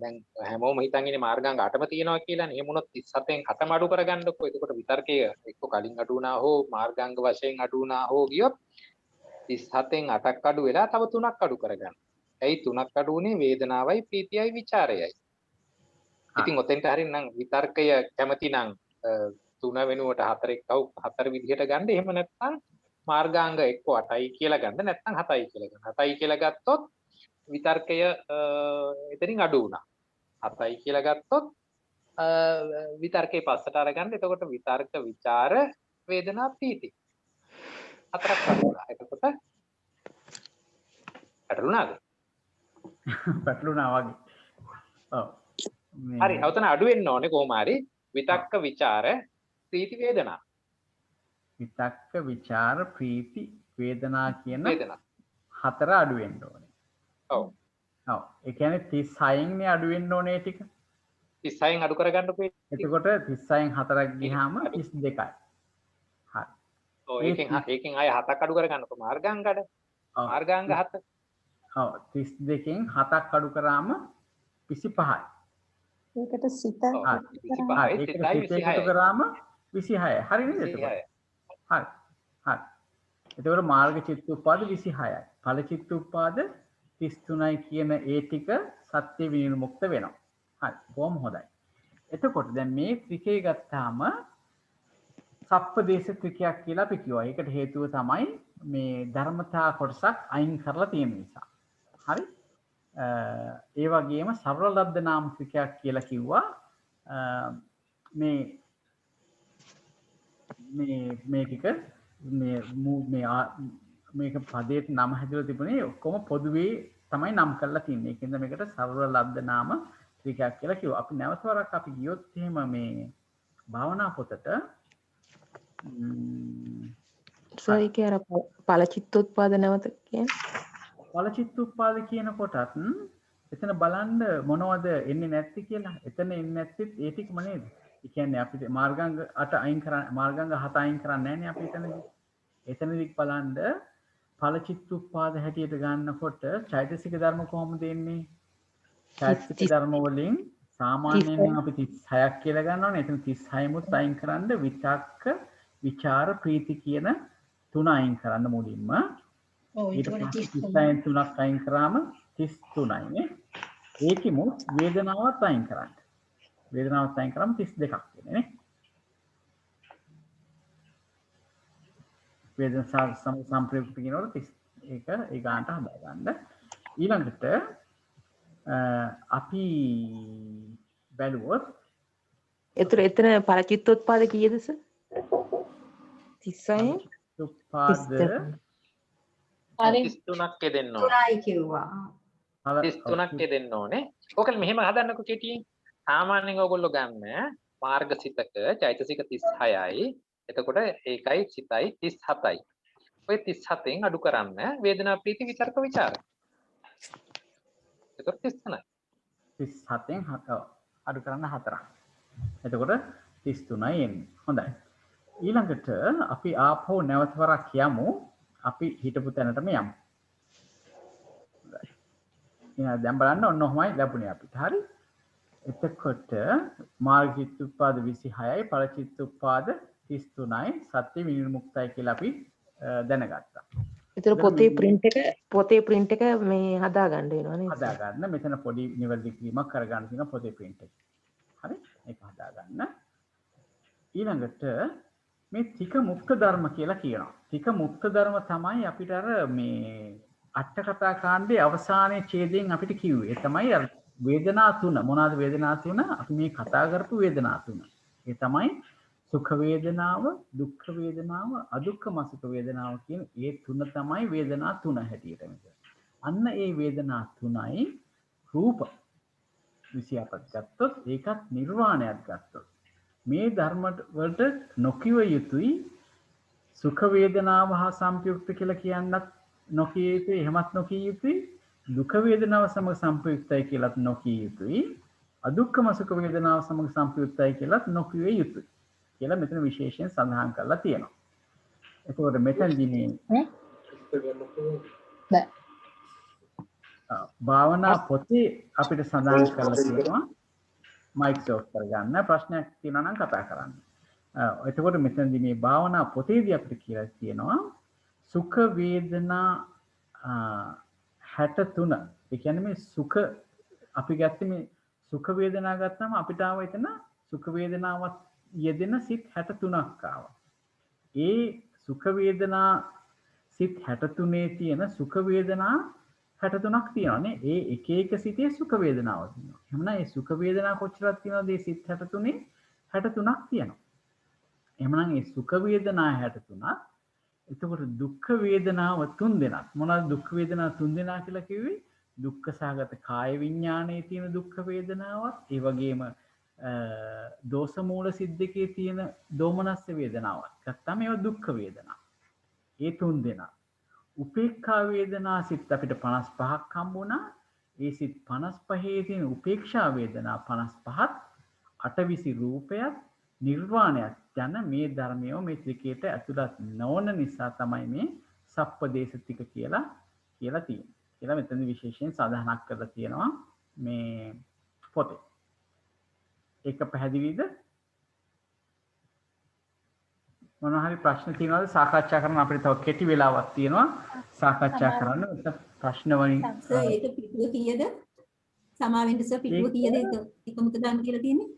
Speaker 11: දැන් හැමෝම හිතන් ඉන්නේ මාර්ගාංග 8ම තියෙනවා කියලානේ. එහෙම වුණොත් 37න් 8ම අඩු කරගන්නකො. එතකොට විතර්කයේ එක්ක කලින් අඩු වුණා හෝ මාර්ගාංග වශයෙන් අඩු වුණා හෝ ගියොත් 37න් 8ක් අඩු වෙලා තව 3ක් අඩු කරගන්න. ඇයි 3ක් අඩු වුනේ? වේදනාවයි ප්‍රීතියයි විචාරයයි. ඉතින් ඔතෙන්ට හරිනම් විතර්කය කැමති නම් 3 වෙනුවට 4 එක්කව 4 විදිහට ගන්න. එහෙම නැත්නම් මාර්ගාංග එක්ක 8යි කියලා ගන්න. නැත්නම් 7යි කියලා ගන්න. 7යි කියලා ගත්තොත් විතර්කය එතනින් අඩු වුණා. 7යි කියලා ගත්තොත් විතර්කේ පස්සට අරගන්න. එතකොට විතර්ක විචාර වේදනා ප්‍රීති 4ක් අඩු වුණා. එතකොට පැටලුණාද?
Speaker 1: පැටලුණා වගේ. ඔව්.
Speaker 11: හරි. අවතන අඩු වෙන්න ඕනේ කොහොම හරි. විතක්ක විචාර ප්‍රීති වේදනා.
Speaker 1: විතක්ක විචාර ප්‍රීති වේදනා කියන
Speaker 11: වේදනා
Speaker 1: 4 අඩු වෙන්න ඕනේ.
Speaker 11: ඔව්.
Speaker 1: ඔව්. ඒ කියන්නේ 36න් නේ අඩු වෙන්න ඕනේ ටික.
Speaker 11: 36න් අඩු කරගන්නකො.
Speaker 1: එතකොට 36න් 4ක් ගියාම 32යි. හරි.
Speaker 11: ඔව් ඒකෙන් ආය 7ක් අඩු කරගන්නකො මාර්ගාංගඩ. මාර්ගාංග 7.
Speaker 1: ඔව් 32න් 7ක් අඩු කරාම 25යි.
Speaker 7: ඒකට සිත
Speaker 11: 25යි සිතයි 26යි.
Speaker 1: කරාම 26යි. හරි නේද එතකොට? හරි. හරි. එතකොට මාර්ග චිත්තුප්පාද 26යි. ඵල චිත්තුප්පාද 33යි කියන ඒ ටික සත්‍ය විනිර්මුක්ත වෙනවා. හරි. බොහොම හොඳයි. එතකොට දැන් මේ ත්‍රිකේ ගත්තාම සප්පදේශ ත්‍රිකයක් කියලා අපි කිව්වා. ඒකට හේතුව තමයි මේ ධර්මතා කොටසක් අයින් කරලා තියෙන නිසා. හරි. ඒ වගේම සර්ව ලබ්ධ නාම ත්‍රිකයක් කියලා කිව්වා. මේ ටික මේක පදයට නම හැදලා තිබුණේ ඔක්කොම පොදුවේ තමයි නම් කරලා තින්නේ. ඒකෙන්ද මේකට සර්ව ලබ්ධ නාම ත්‍රිකයක් කියලා කිව්වා. අපි නැවත වරක් අපි ගියොත් එහෙම මේ භාවනා පොතට
Speaker 4: සෝයිකේ අර ඵලචිත්තෝත්පාද නැවත කියන්නේ
Speaker 1: ඵලචිත්තෝත්පාද කියන කොටත් එතන බලන්න මොනවද එන්නේ නැති කියලා. එතන එන්නේ නැත්තිත් ඒ ටිකම නේද? ඒ කියන්නේ අපිට මාර්ගාංග 8 අයින් කරන්න මාර්ගාංග 7 අයින් කරන්නේ නැහැ නේ අපි එතනදී. එතනදී බලන්න ඵලචිත්තෝත්පාද හැටියට ගන්නකොට චෛතසික ධර්ම කොහොමද එන්නේ? චෛතසික ධර්ම වලින් සාමාන්‍යයෙන් අපි 36ක් කියලා ගන්නවනේ. එතන 36මුත් අයින් කරන්න විතක්ක විචාර ප්‍රීති කියන තුන අයින් කරන්න මුලින්ම. ඊට පස්සේ 36න් තුනක් අයින් කරාම 33යි නේ. ඒකෙමු වේදනාවත් අයින් කරන්න. වේදනාවත් අයින් කරාම 32ක් වෙන්නේ නේ. වේදනා සම්ප්‍රයුක්ත කියනකොට ඒක ඒ ගන්නට හදා ගන්න. ඊළඟට අපි බැලුවොත්
Speaker 4: එතන පරචිත්තෝත්පාද කීයද සර්? 36
Speaker 1: උත්පාද
Speaker 11: 33ක් දෙන්න ඕනේ.
Speaker 6: 3යි කිව්වා.
Speaker 11: 33ක් දෙන්න ඕනේ. ඕකල මෙහෙම හදන්නකො කෙටියෙන්. සාමාන්‍යයෙන් ඕගොල්ලෝ ගන්න මාර්ගසිතක චෛතසික 36යි. එතකොට ඒකයි සිතයි 37යි. ඔය 37න් අඩු කරන්න වේදනා ප්‍රීති විතර්ක විචාර. එතකොට 33යි.
Speaker 1: 37න් අඩු කරන්න 4ක්. එතකොට 33යි එන්නේ. හොඳයි. ඊළඟට අපි ආපහු නැවත වරක් යමු. අපි හිටපු තැනටම යමු. එහෙනම් දැන් බලන්න ඔන්න ඔහොමයි ලැබුණේ අපිට. හරි. එතකොට මාර්ග චිත්තුප්පාද 26යි ඵල චිත්තුප්පාද 33යි සත්‍ය විනිර්මුක්තයි කියලා අපි දැනගත්තා.
Speaker 4: ඒතර පොතේ print එක මේ හදා ගන්න වෙනවා නේද?
Speaker 1: හදා ගන්න. මෙතන පොඩි නිවැරදි කිරීමක් කරගන්න තියෙනවා පොතේ print එක. හරි? ඒක හදා ගන්න. ඊළඟට මේ තික මුක්ත ධර්ම කියලා කියනවා. තික මුක්ත ධර්ම තමයි අපිට අර මේ අට කතා කාණ්ඩයේ අවසානයේ ඡේදයෙන් අපිට කිව්වේ. ඒ තමයි අර වේදනා තුන මොනවාද වේදනා තුන? අපි මේ කතා කරපු වේදනා තුන. ඒ තමයි සුඛ වේදනාව, දුක්ඛ වේදනාව, අදුක්ඛම සුඛ වේදනාව කියන ඒ තුන තමයි වේදනා තුන හැටියට මෙතන. අන්න ඒ වේදනා තුනයි රූප 28ක් ගත්තොත් ඒකත් නිර්වාණයක් ගත්තොත් මේ ධර්ම වලට නොකිය යුතුයි සුඛ වේදනාව හා සංපයුක්ත කියලා කියන්නත් නොකිය යුතුයි එහෙමත් නොකිය යුතුයි දුක වේදනාව සමග සංපයුක්තයි කියලාත් නොකිය යුතුයි අදුක්ඛම සුඛ වේදනාව සමග සංපයුක්තයි කියලාත් නොකිය යුතුයි කියලා මෙතන විශේෂයෙන් සඳහන් කරලා තියෙනවා. එතකොට මෙතනදී මේ භාවනා පොතේ අපිට සඳහන් කරලා තියෙනවා මයික් ඔෆ් කරගන්න ප්‍රශ්නයක් තියෙනවා නම් කතා කරන්න. එතකොට මෙතනදී මේ භාවනා පොතේදී අපිට කියලා තියෙනවා සුඛ වේදනා 63. ඒ කියන්නේ මේ සුඛ අපි ගත්තේ මේ සුඛ වේදනා ගත්තාම අපිට ආව එතන සුඛ වේදනාවත් යෙදෙන සිත් 63ක් ආවා. ඒ සුඛ වේදනා සිත් 63 තියෙන සුඛ වේදනා 63ක් තියෙනවානේ. ඒ එක එක සිතේ සුඛ වේදනාව තියෙනවා. එහෙනම් මේ සුඛ වේදනා කොච්චරක් තියෙනවද? මේ සිත් 63 63ක් තියෙනවා. එහෙනම් මේ සුඛ වේදනා 63ක්. එතකොට දුක්ඛ වේදනාව 3 දෙනාක්. මොනවාද දුක්ඛ වේදනා 3 දෙනා කියලා කිව්වේ? දුක්ඛ සහගත කාය විඥානයේ තියෙන දුක්ඛ වේදනාවත්, ඒ වගේම දෝෂ මූල සිද්දකේ තියෙන දෝමනස්ස වේදනාවත්. ගත්තාම ඒවා දුක්ඛ වේදනා. ඒ 3 දෙනා. උපේක්ඛා වේදනා සිත් අපිට 55ක් හම්බුණා. ඒ සිත් 55 තියෙන උපේක්ෂා වේදනා 55ත් අටවිසි රූපයත් නිර්වාණයත් යන මේ ධර්මය මේ ත්‍රිකයට ඇතුළත් නොවන නිසා තමයි මේ සප්පදේශ ටික කියලා තියෙන්නේ. කියලා මෙතන විශේෂයෙන් සඳහනක් කරලා තියෙනවා මේ පොතේ. ඒක පැහැදිලිද? මොනවා හරි ප්‍රශ්න තියෙනවද සාකච්ඡා කරන්න අපිට තව කෙටි වෙලාවක් තියෙනවා සාකච්ඡා කරන්න. ප්‍රශ්න වලින්
Speaker 12: ඒක පිටුව කීයද? සමාවෙන්න සර් පිටුව කීයද ඒක මුත දාන්න කියලා තියෙන්නේ?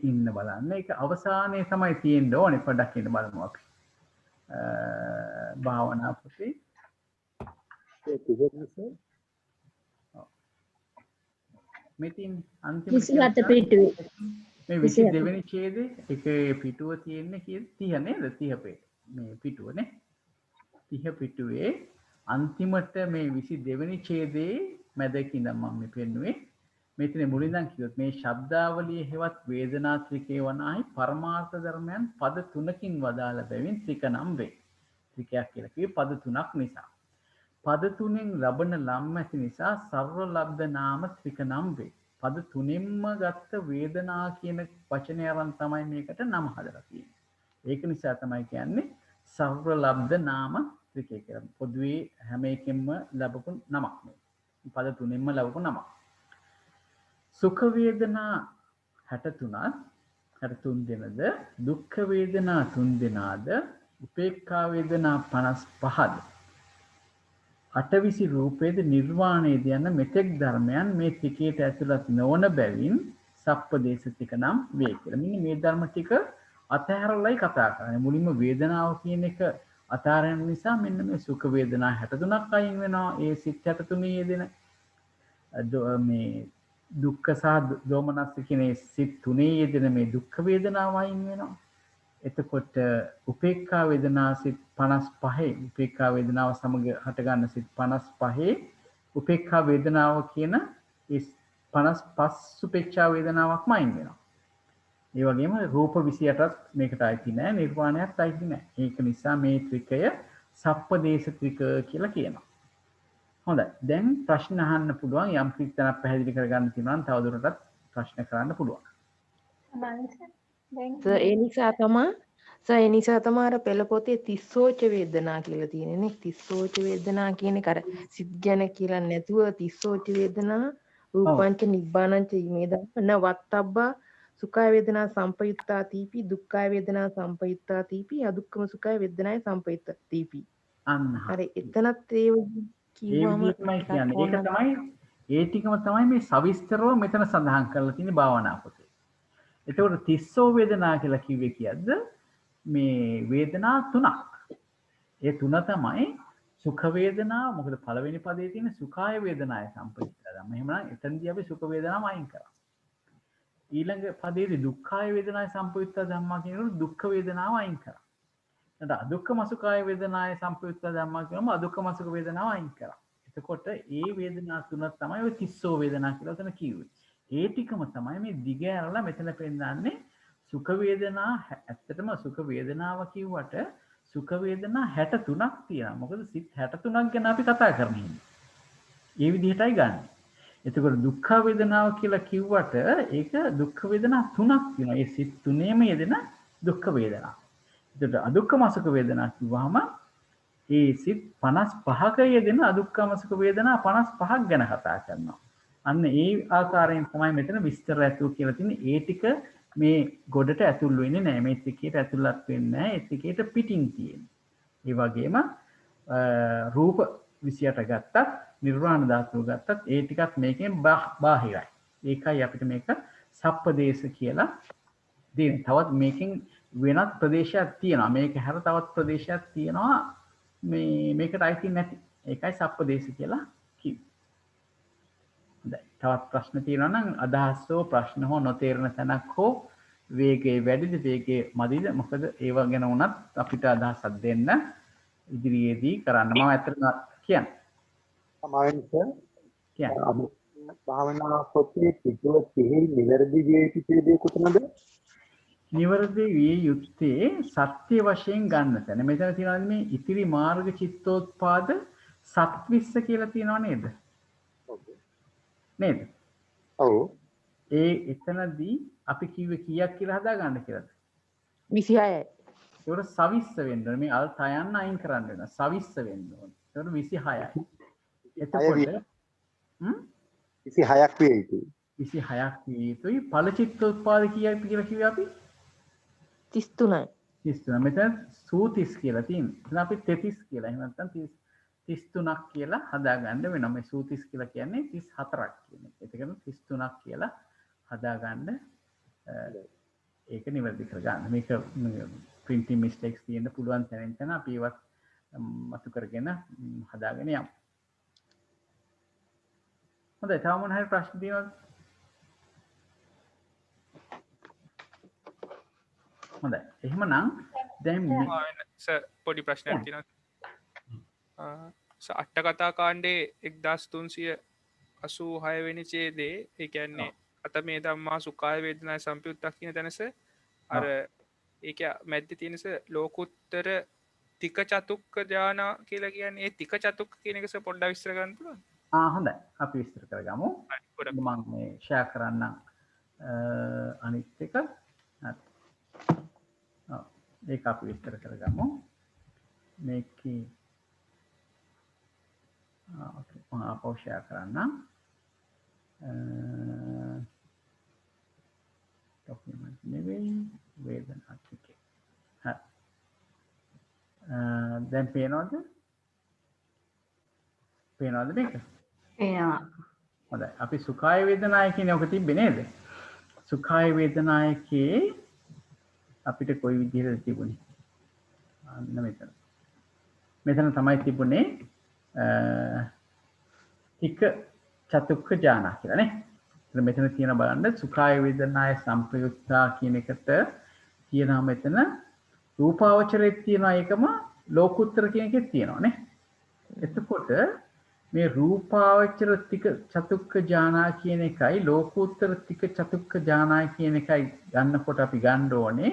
Speaker 1: ඉන්න බලන්න. ඒක අවසානයේ තමයි තියෙන්න ඕනේ. පොඩ්ඩක් ඉන්න බලමු අපි. භාවනා පොතේ මෙතින් අන්තිම
Speaker 8: 27 පිටුවේ
Speaker 1: මේ 22 වෙනි ඡේදේ ඒකේ පිටුව තියෙන්නේ කීයද? 30 නේද? 30 පේ. මේ පිටුවනේ. 30 පිටුවේ අන්තිමට මේ 22 වෙනි ඡේදේ මැදකින් මම මේ පෙන්නුවේ. මෙතන මුලින්දන් කිව්වොත් මේ ශබ්දාවලියේ හෙවත් වේදනා ත්‍රිකේ වනාහි පරමාර්ථ ධර්මයන් පද තුනකින් වදාළ බැවින් ත්‍රික නම් වේ. ත්‍රිකයක් කියලා කිව්වේ පද තුනක් නිසා. පද තුනෙන් ලබන ලම් ඇති නිසා සර්ව ලබ්ධ නාම ත්‍රික නම් වේ. පද තුනෙන්ම ගත්ත වේදනා කියන වචනය අරන් තමයි මේකට නම හදලා තියෙන්නේ. ඒක නිසා තමයි කියන්නේ සර්ව ලබ්ධ නාම ත්‍රිකය කියලා. පොදුවේ හැම එකෙන්ම ලැබපු නමක් මේ. පද තුනෙන්ම ලැබපු නමක්. සුඛ වේදනා 63 දෙනද දුක්ඛ වේදනා 3 දෙනාද උපේක්ඛා වේදනා 55ද අටවිසි රූපේද නිර්වාණයද යන මෙතෙක් ධර්මයන් මේ ත්‍රිකයට ඇතුළත් නොවන බැවින් සප්පදේශ ටික නම් වේ කියලා. මෙන්න මේ ධර්ම ටික අතහැරලයි කතා කරන්නේ. මුලින්ම වේදනාව කියන එක අතහැරෙන නිසා මෙන්න මේ සුඛ වේදනා 63ක් අයින් වෙනවා. ඒ සිත් 63 යෙදෙන මේ දුක්ඛ සහ දෝමනස්ස කියන සිත් තුනේ යෙදෙන මේ දුක්ඛ වේදනාව අයින් වෙනවා. එතකොට උපේක්ඛා වේදනා සිත් 55 උපේක්ඛා වේදනාව සමග හටගන්න සිත් 55 උපේක්ඛා වේදනාව කියන ඒ 55 උපේක්ෂා වේදනාවක්ම අයින් වෙනවා. ඒ වගේම රූප 28ක් මේකට අයිති නැහැ, නිර්වාණයත් අයිති නැහැ. ඒක නිසා මේ ත්‍රිකය සප්පදේශ ත්‍රික කියලා කියනවා. හොඳයි. දැන් ප්‍රශ්න අහන්න පුළුවන්. යම් කිසි තැනක් පැහැදිලි කරගන්න තියෙනවා නම් තවදුරටත් ප්‍රශ්න කරන්න පුළුවන්.
Speaker 4: ඒ නිසා තමයි අර පෙළ පොතේ තිස්සෝච වේදනා කියලා තියෙන්නේ නේ. තිස්සෝච වේදනා කියන එක අර සිත් ගැන කියලා නැතුව තිස්සෝච වේදනා රූපංච නිබ්බානංච මේ දන්න වත්තබ්බා සුඛාය වේදනා සංපයුත්තා තීපි දුක්ඛාය වේදනා සංපයුත්තා තීපි අදුක්ඛම සුඛාය වේදනාය සංපයුත්තා තීපි.
Speaker 1: අන්න
Speaker 4: හරි. එතනත් ඒ කිව්වම
Speaker 1: ඒක තමයි ඒ ටිකම තමයි මේ සවිස්තරව මෙතන සඳහන් කරලා තියෙන භාවනා පොතේ. එතකොට තිස්සෝ වේදනා කියලා කිව්වේ කියද්ද මේ වේදනා තුනක්. ඒ තුන තමයි සුඛ වේදනා මොකද පළවෙනි පදේ තියෙන සුඛාය වේදනාය සංපයුක්තද ධම්ම. එහෙමනම් එතනදී අපි සුඛ වේදනාව අයින් කරා. ඊළඟ පදයේදී දුක්ඛාය වේදනාය සම්පයුක්ත ධම්මා කියනකොට දුක්ඛ වේදනාව අයින් කරා. ඊට අදුක්ඛම සුඛාය වේදනාය සම්පයුක්ත ධම්මා කියනම අදුක්ඛම සුඛ වේදනාව අයින් කරා. එතකොට ඒ වේදනා තුන තමයි ඔය තිස්සෝ වේදනා කියලා උතන කිව්වේ. ඒ ටිකම තමයි මේ දිග ඇරලා මෙතන පෙන්නන්නේ සුඛ වේදනා. ඇත්තටම සුඛ වේදනාව කිව්වට සුඛ වේදනා 63ක් තියෙනවා. මොකද සිත් 63ක් ගැන අපි කතා කරන්නේ. ඒ විදිහටයි ගන්න. එතකොට දුක්ඛ වේදනාව කියලා කිව්වට ඒක දුක්ඛ වේදනා තුනක් තියෙනවා. ඒ සිත් තුනේම යෙදෙන දුක්ඛ වේදනා. එතකොට අදුක්ඛම සුඛ වේදනා කිව්වහම ඒ සිත් 55ක යෙදෙන අදුක්ඛම සුඛ වේදනා 55ක් ගැන කතා කරනවා. අන්න ඒ ආකාරයෙන් තමයි මෙතන විස්තර ඇතුල් කියලා තියෙන්නේ. ඒ ටික මේ ගොඩට ඇතුල් වෙන්නේ නැහැ. මේ ටිකේට ඇතුළත් වෙන්නේ නැහැ. ඒ ටිකේට පිටින් තියෙන්නේ. ඒ වගේම රූප 28 ගත්තත් නිර්වාණ ධාතුව ගත්තත් ඒ ටිකත් මේකෙන් බාහිරයි. ඒකයි අපිට මේක සප්පදේශ කියලා දෙන්නේ. තවත් මේකෙන් වෙනත් ප්‍රදේශයක් තියෙනවා. මේක හැර තවත් ප්‍රදේශයක් තියෙනවා මේකට අයිති නැති. ඒකයි සප්පදේශ කියලා කිව්වේ. හොඳයි. තවත් ප්‍රශ්න තියෙනවා නම් අදහස් හෝ ප්‍රශ්න හෝ නොතේරෙන තැනක් හෝ වේගය වැඩිද වේගය මදිද මොකද ඒව ගැන වුණත් අපිට අදහසක් දෙන්න ඉදිරියේදී කරන්න. මම ඇත්තටම කියන්නේ
Speaker 13: භාවනා පොතේ පිටුව කෙහි නිවැරදි විය යුතු ඡේදය කොතනද?
Speaker 1: නිවැරදි විය යුත්තේ සත්‍ය වශයෙන් ගන්න තැන. මෙතන තියෙනවා මේ ඉතිරි මාර්ග චිත්තෝත්පාද සත්විස්ස කියලා තියෙනව නේද? නේද?
Speaker 13: ඔව්.
Speaker 1: ඒ එතනදී අපි කිව්වේ කීයක් කියලා හදා ගන්න කියලාද?
Speaker 4: 26යි.
Speaker 1: ඒකට සවිස්ස වෙන්න ඕනේ. මේ අල් තයන්න අයින් කරන්න වෙනවා. සවිස්ස වෙන්න ඕනේ. ඒකට 26යි. එතකොට
Speaker 13: 26ක් විය යුතුයි.
Speaker 1: 26ක් විය යුතුයි. ඵල චිත්තෝත්පාද කීයක් කියලා කිව්වේ අපි?
Speaker 4: 33යි.
Speaker 1: 33. මෙතන සූතිස් කියලා තියෙනවා. එතන අපි 33 කියලා. එහෙම නැත්නම් 33ක් කියලා හදාගන්න වෙනවා. මේ සූතිස් කියලා කියන්නේ 34ක් කියන එක. ඒකන 33ක් කියලා හදාගන්න ඒක නිවැරදි කරගන්න. මේක printing mistakes තියෙන්න පුළුවන් තැනින් අපි ඒවත් මතු කරගෙන හදාගෙන යමු. හොඳයි. තව මොන හරි ප්‍රශ්න තියෙනවද? හොඳයි. එහෙමනම් දැන්
Speaker 14: පොඩි ප්‍රශ්නයක් තියෙනවා. අට කතා කාණ්ඩේ 1386 වෙනි ඡේදයේ ඒ කියන්නේ අත මේ ධම්මා සුඛාය වේදනාය සම්පයුත්තක් කියන තැනස අර ඒක මැද්දේ තියෙනස ලෝකුත්තර තික චතුක්ක ඥාන කියලා කියන්නේ ඒ තික චතුක්ක කියන එකස පොඩ්ඩක් විස්තර කරන්න පුළුවන්ද?
Speaker 1: හොඳයි. අපි විස්තර කරගමු. මම මේ ෂෙයා කරන්නම් අනිත් එක. ඒක අපි විස්තර කරගමු. මේකේ ඕකේ මම අපෝ ෂෙයා කරන්නම්. ડોක්યુમેન્ટ නෙවෙයි වේදනා ටිකේ. හරි. දැන් පේනවද? පේනවද මේක?
Speaker 5: පේනවා.
Speaker 1: හොඳයි. අපි සුඛාය වේදනාය කියන එක තිබ්බේ නේද? සුඛාය වේදනායකේ අපිට කොයි විදිහටද තිබුණේ? අන්න මෙතන. මෙතන තමයි තිබුණේ තික චතුක්ඛ ඥාන කියලා නේ. මෙතන තියෙන බලන්න සුඛාය වේදනාය සම්ප්‍රයුක්තා කියන එකට තියෙනවා මෙතන රූපාවචරයේ තියෙනවා ඒකම ලෝකුත්තර කියන එකේ තියෙනවා නේ. එතකොට මේ රූපාවචර තික චතුක්ඛ ඥානා කියන එකයි ලෝකුත්තර තික චතුක්ඛ ඥානා කියන එකයි ගන්නකොට අපි ගන්න ඕනේ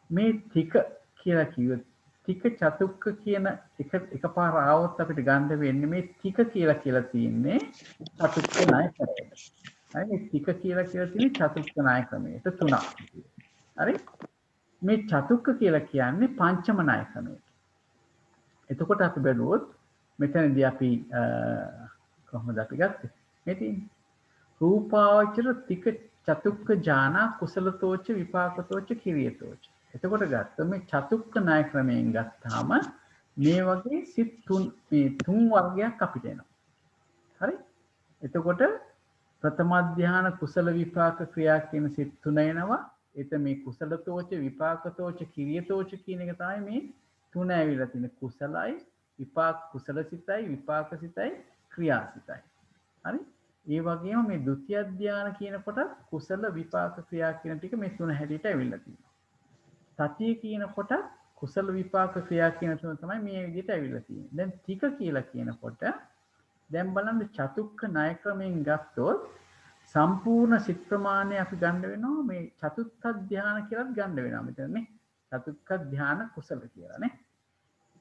Speaker 1: මේ තික කියලා කිව්වොත් තික චතුක්ඛ කියන එකපාර ආවොත් අපිට ගන්න වෙන්නේ මේ තික කියලා තියෙන්නේ චතුක්ඛ ණය ක්‍රමයට. හරි මේ තික කියලා තියෙන්නේ චතුක්ඛ ණය ක්‍රමයට තුනක්. හරි මේ චතුක්ඛ කියලා කියන්නේ පංචම ණය ක්‍රමයට. එතකොට අපි බැලුවොත් මෙතනදී අපි කොහොමද අපි ගත්තේ? මේ තියෙන්නේ රූපාවචර තික චතුක්ඛ ඥාන කුසලතෝච විපාකතෝච කිරියතෝච. එතකොට ගත්ත මේ චතුක්ඛ ණය ක්‍රමයෙන් ගත්තාම මේ වගේ සිත් තුන් වර්ගයක් අපිට එනවා. හරි? එතකොට ප්‍රථම ධ්‍යාන කුසල විපාක ක්‍රියා කියන සිත් තුන එනවා. ඒත මේ කුසලතෝච විපාකතෝච කිරියතෝච කියන එක තමයි මේ තුන ඇවිල්ලා තියෙන කුසලයි විපාක කුසල සිතයි විපාක සිතයි ක්‍රියා සිතයි. හරි? ඒ වගේම මේ ဒုတိ ය ධානය කියනකොට කුසල විපාක ක්‍රියා කියන ටික මේ තුන හැටියට ඇවිල්ලා තියෙනවා. සතිය කියනකොට කුසල විපාක ක්‍රියා කියන තුන තමයි මේ විදිහට ඇවිල්ලා තියෙන්නේ. දැන් ටික කියලා කියනකොට දැන් බලන්න චතුක්ක ණය ක්‍රමයෙන් ගත්තොත් සම්පූර්ණ සිත් ප්‍රමාණය අපි ගන්න වෙනවා මේ චතුත්ථ ධානය කියලාත් ගන්න වෙනවා මෙතන නේ. චතුක්ක ධානය කුසල කියලා නේ.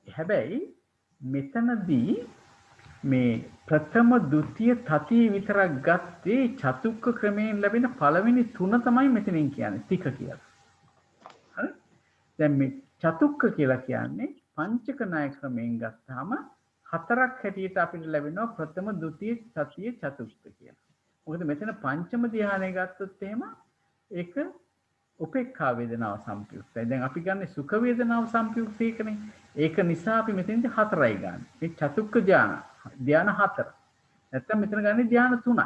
Speaker 1: හැබැයි මෙතනදී මේ ප්‍රථම ද්විතීය තතිය විතරක් ගත්තේ චතුක්ක ක්‍රමයෙන් ලැබෙන පළවෙනි තුන තමයි මෙතනින් කියන්නේ ටික කියලා. හරි? දැන් මේ චතුක්ක කියලා කියන්නේ පංචක ණය ක්‍රමයෙන් ගත්තාම හතරක් හැටියට අපිට ලැබෙනවා ප්‍රථම ද්විතීය තතිය චතුක්ක කියලා. මොකද මෙතන පංචම ධ්‍යානය ගත්තොත් එහෙම ඒක උපේක්ඛා වේදනාව සම්ප්‍රයුක්තයි. දැන් අපි ගන්නේ සුඛ වේදනාව සම්ප්‍රයුක්තයකනේ. ඒක නිසා අපි මෙතෙන්දී හතරයි ගන්න. මේ චතුක්ක ධ්‍යාන හතර. නැත්තම් මෙතන ගන්නේ ධ්‍යාන තුනක්.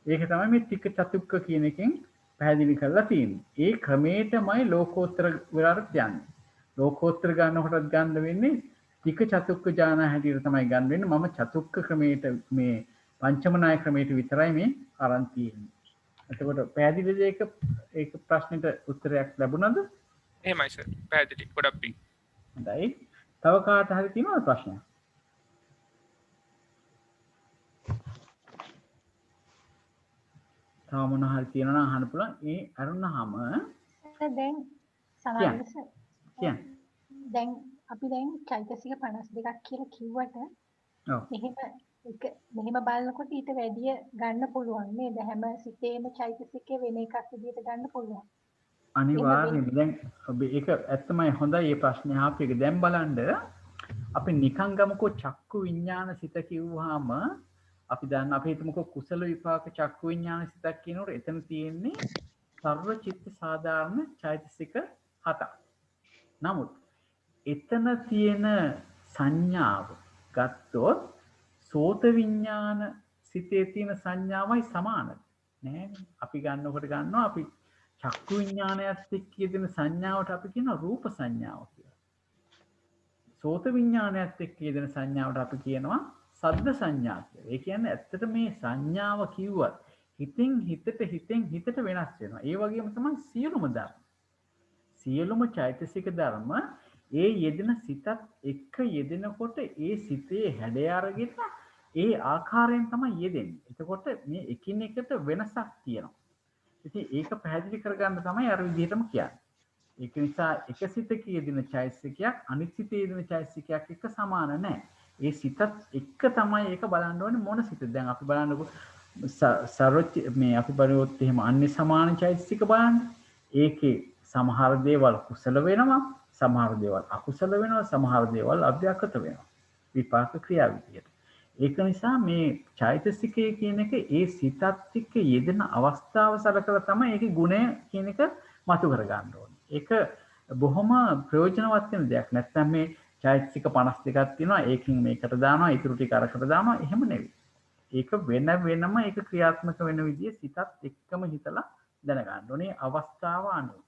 Speaker 1: ඒක තමයි මේ ටික චතුක්ක කියන එකෙන් පැහැදිලි කරලා තියෙන්නේ. ඒ ක්‍රමයටමයි ලෝකෝත්තර වලට යන්නේ. ලෝකෝත්තර ගන්නකොටත් ගන්න වෙන්නේ ටික චතුක්ක ධ්‍යාන හැටියට තමයි ගන්න වෙන්නේ. මම චතුක්ක ක්‍රමයට මේ පංචම ණය ක්‍රමයට විතරයි මේ අරන් තියෙන්නේ. එතකොට පැහැදිලිද ඒක ප්‍රශ්නෙට උත්තරයක් ලැබුණාද?
Speaker 14: එහෙමයි සර්. පැහැදිලි. ගොඩක් පිං.
Speaker 1: හොඳයි. තව කාට හරි තියෙනවද ප්‍රශ්නයක්? තව මොන හරි තියෙනවා නම් අහන්න පුළුවන්. ඒ අරුණාම
Speaker 3: දැන් සමහරවිට
Speaker 1: කියන්න.
Speaker 3: දැන් අපි දැන් චෛතසික 52ක් කියලා කිව්වට
Speaker 1: ඔව්.
Speaker 3: මෙහෙම බලනකොට ඊට වැඩිය ගන්න පුළුවන් නේද? හැම සිතේම චෛතසිකේ වෙන එකක් විදිහට ගන්න පුළුවන්.
Speaker 1: අනිවාර්යයෙන්ම දැන් ඒක ඇත්තමයි හොඳයි මේ ප්‍රශ්නේ ආපු එක. දැන් බලන්න අපි නිකන් ගමුකෝ චක්කු විඥාන සිත කිව්වහම අපි දන්න අපි හිතමුකෝ කුසල විපාක චක්කු විඥාන සිතක් කියනකොට එතන තියෙන්නේ සර්ව චිත්ත සාධාරණ චෛතසික 7ක්. නමුත් එතන තියෙන සංඥාව ගත්තොත් සෝත විඥාන සිතේ තියෙන සංඥාවයි සමානද නෑ. අපි ගන්නකොට ගන්නවා අපි චක්කු විඥානයත් එක්ක යෙදෙන සංඥාවට අපි කියනවා රූප සංඥාව කියලා. සෝත විඥානයත් එක්ක යෙදෙන සංඥාවට අපි කියනවා සද්ද සංඥා කියලා. ඒ කියන්නේ ඇත්තට මේ සංඥාව කිව්වත් හිතෙන් හිතට වෙනස් වෙනවා. ඒ වගේම තමයි සියලුම ධර්ම. සියලුම චෛතසික ධර්ම ඒ යෙදෙන සිතත් එක්ක යෙදෙනකොට ඒ සිතේ හැඩය අරගෙන ඒ ආකාරයෙන් තමයි යෙදෙන්නේ. එතකොට මේ එකින් එකට වෙනසක් තියෙනවා. ඉතින් ඒක පැහැදිලි කරගන්න තමයි අර විදිහටම කියන්නේ. ඒක නිසා එක සිතක යෙදෙන චෛතසිකයක් අනිත් සිතේ යෙදෙන චෛතසිකයක් එක්ක සමාන නැහැ. ඒ සිතත් එක්ක තමයි ඒක බලන්න ඕනේ මොන සිතද. දැන් අපි බලන්නකො සර්වච මේ අපි බලුවොත් එහෙම අන්‍ය සමාන චෛතසික බලන්න. ඒකේ සමහර දේවල් කුසල වෙනවා, සමහර දේවල් අකුසල වෙනවා, සමහර දේවල් අභ්‍යකත වෙනවා. විපාක ක්‍රියා විදියට. ඒක නිසා මේ චෛතසිකය කියන එක ඒ සිතත් එක්ක යෙදෙන අවස්ථාව සලකලා තමයි ඒකේ ගුණය කියන එක මතු කර ගන්න ඕනේ. ඒක බොහොම ප්‍රයෝජනවත් වෙන දෙයක්. නැත්නම් මේ චෛතසික 52ක් තියෙනවා ඒකෙන් මේකට දානවා ඊටු ටික අරකට දානවා එහෙම නෙවෙයි. ඒක වෙනම ඒක ක්‍රියාත්මක වෙන විදිය සිතත් එක්කම හිතලා දැනගන්න ඕනේ අවස්ථාව අනුව.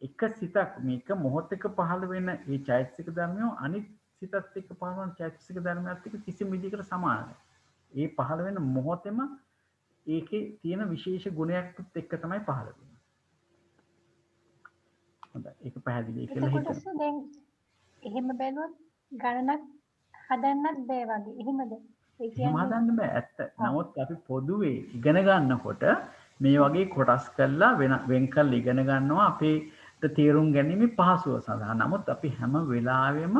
Speaker 1: එක සිතක් මේක මොහොතක පහළ වෙන මේ චෛතසික ධර්මය අනිත් සිතත් එක්ක පහළ වෙන චෛතසික ධර්මයත් එක්ක කිසිම විදිහකට සමාන නැහැ. ඒ පහළ වෙන මොහොතේම ඒකේ තියෙන විශේෂ ගුණයක් එක්ක තමයි පහළ වෙන්නේ. හොඳයි ඒක පැහැදිලි කියලා හිතන්න.
Speaker 3: දැන් එහෙම බැලුවොත් ගණනක් හදන්නත් බෑ වගේ. එහෙමද? ඒ
Speaker 1: කියන්නේ හදන්න බෑ ඇත්ත. නමුත් අපි පොදුවේ ඉගෙන ගන්නකොට මේ වගේ කොටස් කරලා වෙන් කරලා ඉගෙන ගන්නවා අපේට තේරුම් ගැනීම පහසුව සඳහා. නමුත් අපි හැම වෙලාවෙම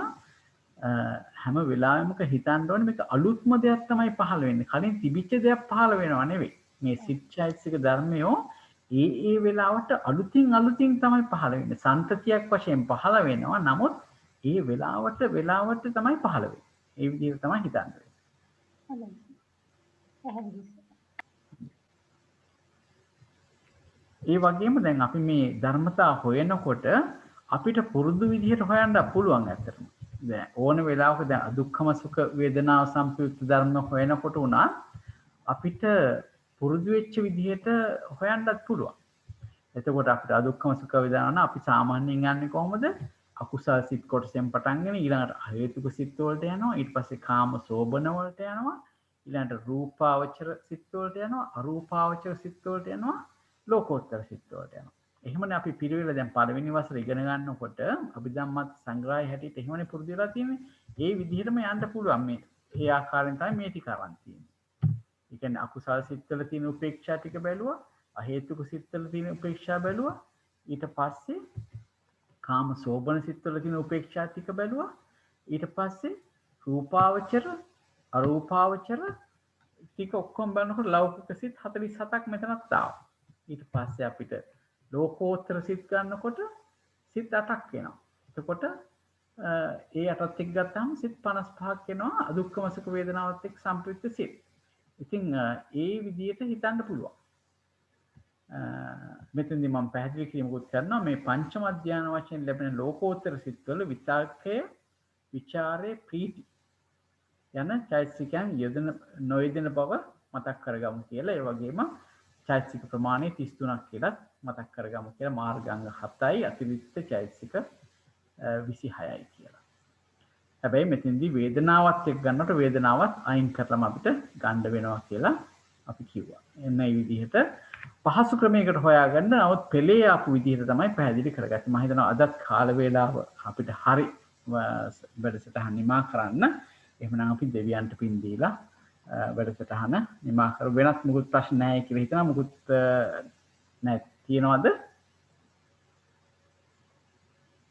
Speaker 1: හිතන්න ඕනේ මේක අලුත්ම දෙයක් තමයි පහළ වෙන්නේ. කලින් තිබිච්ච දෙයක් පහළ වෙනව නෙවෙයි. මේ සිත්චෛතසික ධර්මයෝ ඒ වෙලාවට අලුතින් තමයි පහළ වෙන්නේ. සන්තතියක් වශයෙන් පහළ වෙනවා. නමුත් ඒ වෙලාවට තමයි පහළ වෙන්නේ. ඒ විදිහට තමයි හිතන්න වෙන්නේ. ඒ වගේම දැන් අපි මේ ධර්මතා හොයනකොට අපිට පුරුදු විදිහට හොයන්න පුළුවන් ඇත්තටම. දැන් ඕන වෙලාවක දැන් අදුක්ඛම සුඛ වේදනාව සම්ප්‍රයුක්ත ධර්ම හොයනකොට උනා අපිට පුරුදු වෙච්ච විදිහට හොයන්නත් පුළුවන්. එතකොට අපිට අදුක්ඛම සුඛ වේදනාව අපි සාමාන්‍යයෙන් යන්නේ කොහොමද? අකුසල් සිත් කොටසෙන් පටන්ගෙන ඊළඟට හේතුක සිත් වලට යනවා. ඊට පස්සේ කාම සෝබන වලට යනවා. ඊළඟට රූපාවචර සිත් වලට යනවා, අරූපාවචර සිත් වලට යනවා, ලෝකෝත්තර සිත් වලට යනවා. එහෙමනේ අපි පිළිවෙල දැන් පළවෙනි වසරේ ඉගෙන ගන්නකොට අභිධම්මත් සංග්‍රහය හැටියට එහෙමනේ පුරුදු වෙලා තියෙන්නේ. ඒ විදිහටම යන්න පුළුවන් මේ. ඒ ආකාරයෙන් තමයි මේ ටික අරන් තියෙන්නේ. ඒ කියන්නේ අකුසල සිත්වල තියෙන උපේක්ෂා ටික බැලුවා, අහේතුක සිත්වල තියෙන උපේක්ෂා බැලුවා. ඊට පස්සේ කාම සෝබන සිත්වල තියෙන උපේක්ෂා ටික බැලුවා. ඊට පස්සේ රූපාවචර, අරූපාවචර ටික ඔක්කොම බලනකොට ලෞකික සිත් 47ක් මෙතනත් ආවා. ඊට පස්සේ අපිට ලෝකෝත්තර සිත් ගන්නකොට සිත් 8ක් එනවා. එතකොට ඒ 8ත් එක්ක ගත්තාම සිත් 55ක් එනවා අදුක්ඛම සුඛ වේදනාවත් එක්ක සම්ප්‍රයුක්ත සිත්. ඉතින් ඒ විදිහට හිතන්න පුළුවන්. මෙතනදී මම පැහැදිලි කිරීමකුත් කරනවා මේ පංචම අධ්‍යාන වශයෙන් ලැබෙන ලෝකෝත්තර සිත්වල විතර්කය, විචාරය, ප්‍රීති යන චෛතසිකයන් යෙදෙන නොයෙදෙන බව මතක් කරගමු කියලා. ඒ වගේම චෛතසික ප්‍රමාණය 33ක් කියලා මතක් කරගමු කියලා. මාර්ගාංග 7යි අතිරික්ත චෛතසික 26යි කියලා. හැබැයි මෙතෙන්දී වේදනාවත් එක්ක ගන්නකොට වේදනාවත් අයින් කරලම අපිට ගන්න වෙනවා කියලා අපි කිව්වා. එන්න මේ විදිහට පහසු ක්‍රමයකට හොයාගන්න. නමුත් පෙළේ ආපු විදිහට තමයි පැහැදිලි කරගත්තේ. මම හිතනවා අදත් කාල වේලාව අපිට හරි වැඩසටහන නිමා කරන්න. එහෙමනම් අපි දෙවියන්ට පින් දීලා වැඩසටහන නිමා කර වෙනත් මොකුත් ප්‍රශ්න නැහැ කියලා හිතනවා. මොකුත් නැහැ තියනවද?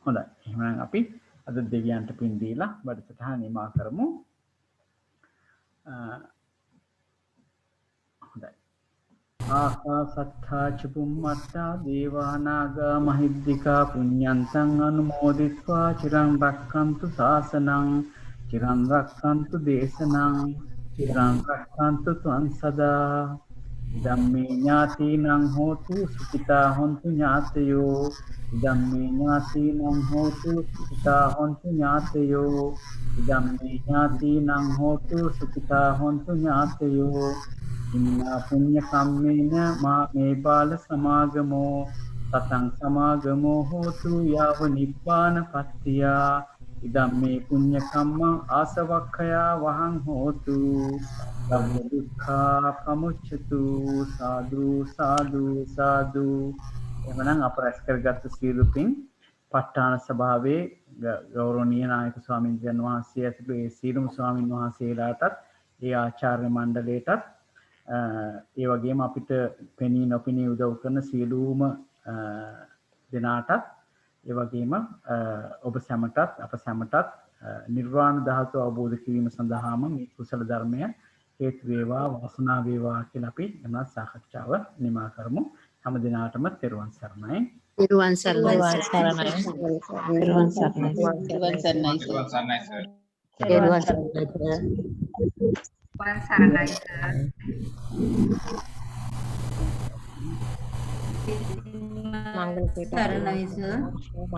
Speaker 1: හොඳයි. එහෙනම් අපි අද දෙවියන්ට පින් දීලා වැඩසටහන නිමා කරමු. හොඳයි. ආකාසත්තා ච බුම්මත්තා දේවා නාග මහිද්దికා පුඤ්ඤන්තං අනුමෝදිත්වා චිරං රක්ඛන්තු ශාසනං චිරං රක්ඛන්තු දේශනං චිරං රක්ඛන්තු ත්වං සදා ධම්මේ ඥාතිනං හෝතු සුඛිතා හොන්තු ඥාතයෝ ධම්මේ ඥාතිනං හෝතු සුඛිතා හොන්තු ඥාතයෝ ධම්මේ ඥාතිනං හෝතු සුඛිතා හොන්තු ඥාතයෝ ඉන්නා පුඤ්ඤ කම්මේන මේ බාල සමාගමෝ සතං සමාගමෝ හෝතු යාව නිබ්බාන පත්තියා ඉදම්මේ පුඤ්ඤ කම්මං ආසවක්ඛයා වහං හෝතු ධම්ම දුක්ඛා පමුච්ඡතු සාදු සාදු සාදු. එවනම් අප රැස් කරගත් සියලු පින් ප ဋ ාණ සභාවේ ගෞරවනීය නායක ස්වාමීන් වහන්සේ ඇතුළු ඒ සියලුම ස්වාමීන් වහන්සේලාටත් ඒ ආචාර්ය මණ්ඩලයටත් ඒ වගේම අපිට පෙනී නොපෙනී උදව් කරන සියලුම දෙනාටත් ඒ වගේම ඔබ සැමටත් අප සැමටත් නිර්වාණ ධාතුව අවබෝධ කිරීම සඳහාම මේ කුසල ධර්මය හේතු වේවා වාසනාව වේවා කියලා අපි එම සාකච්ඡාව නිමා කරමු. හැම දිනාටම තෙරුවන් සරණයි.
Speaker 2: තෙරුවන් සරණයි.
Speaker 5: තෙරුවන් සරණයි.
Speaker 2: තෙරුවන් සරණයි.
Speaker 10: තෙරුවන් සරණයි.
Speaker 2: තෙරුවන් සරණයි.
Speaker 8: තෙරුවන් සරණයි.
Speaker 2: මංගල
Speaker 12: සරණයි සර්.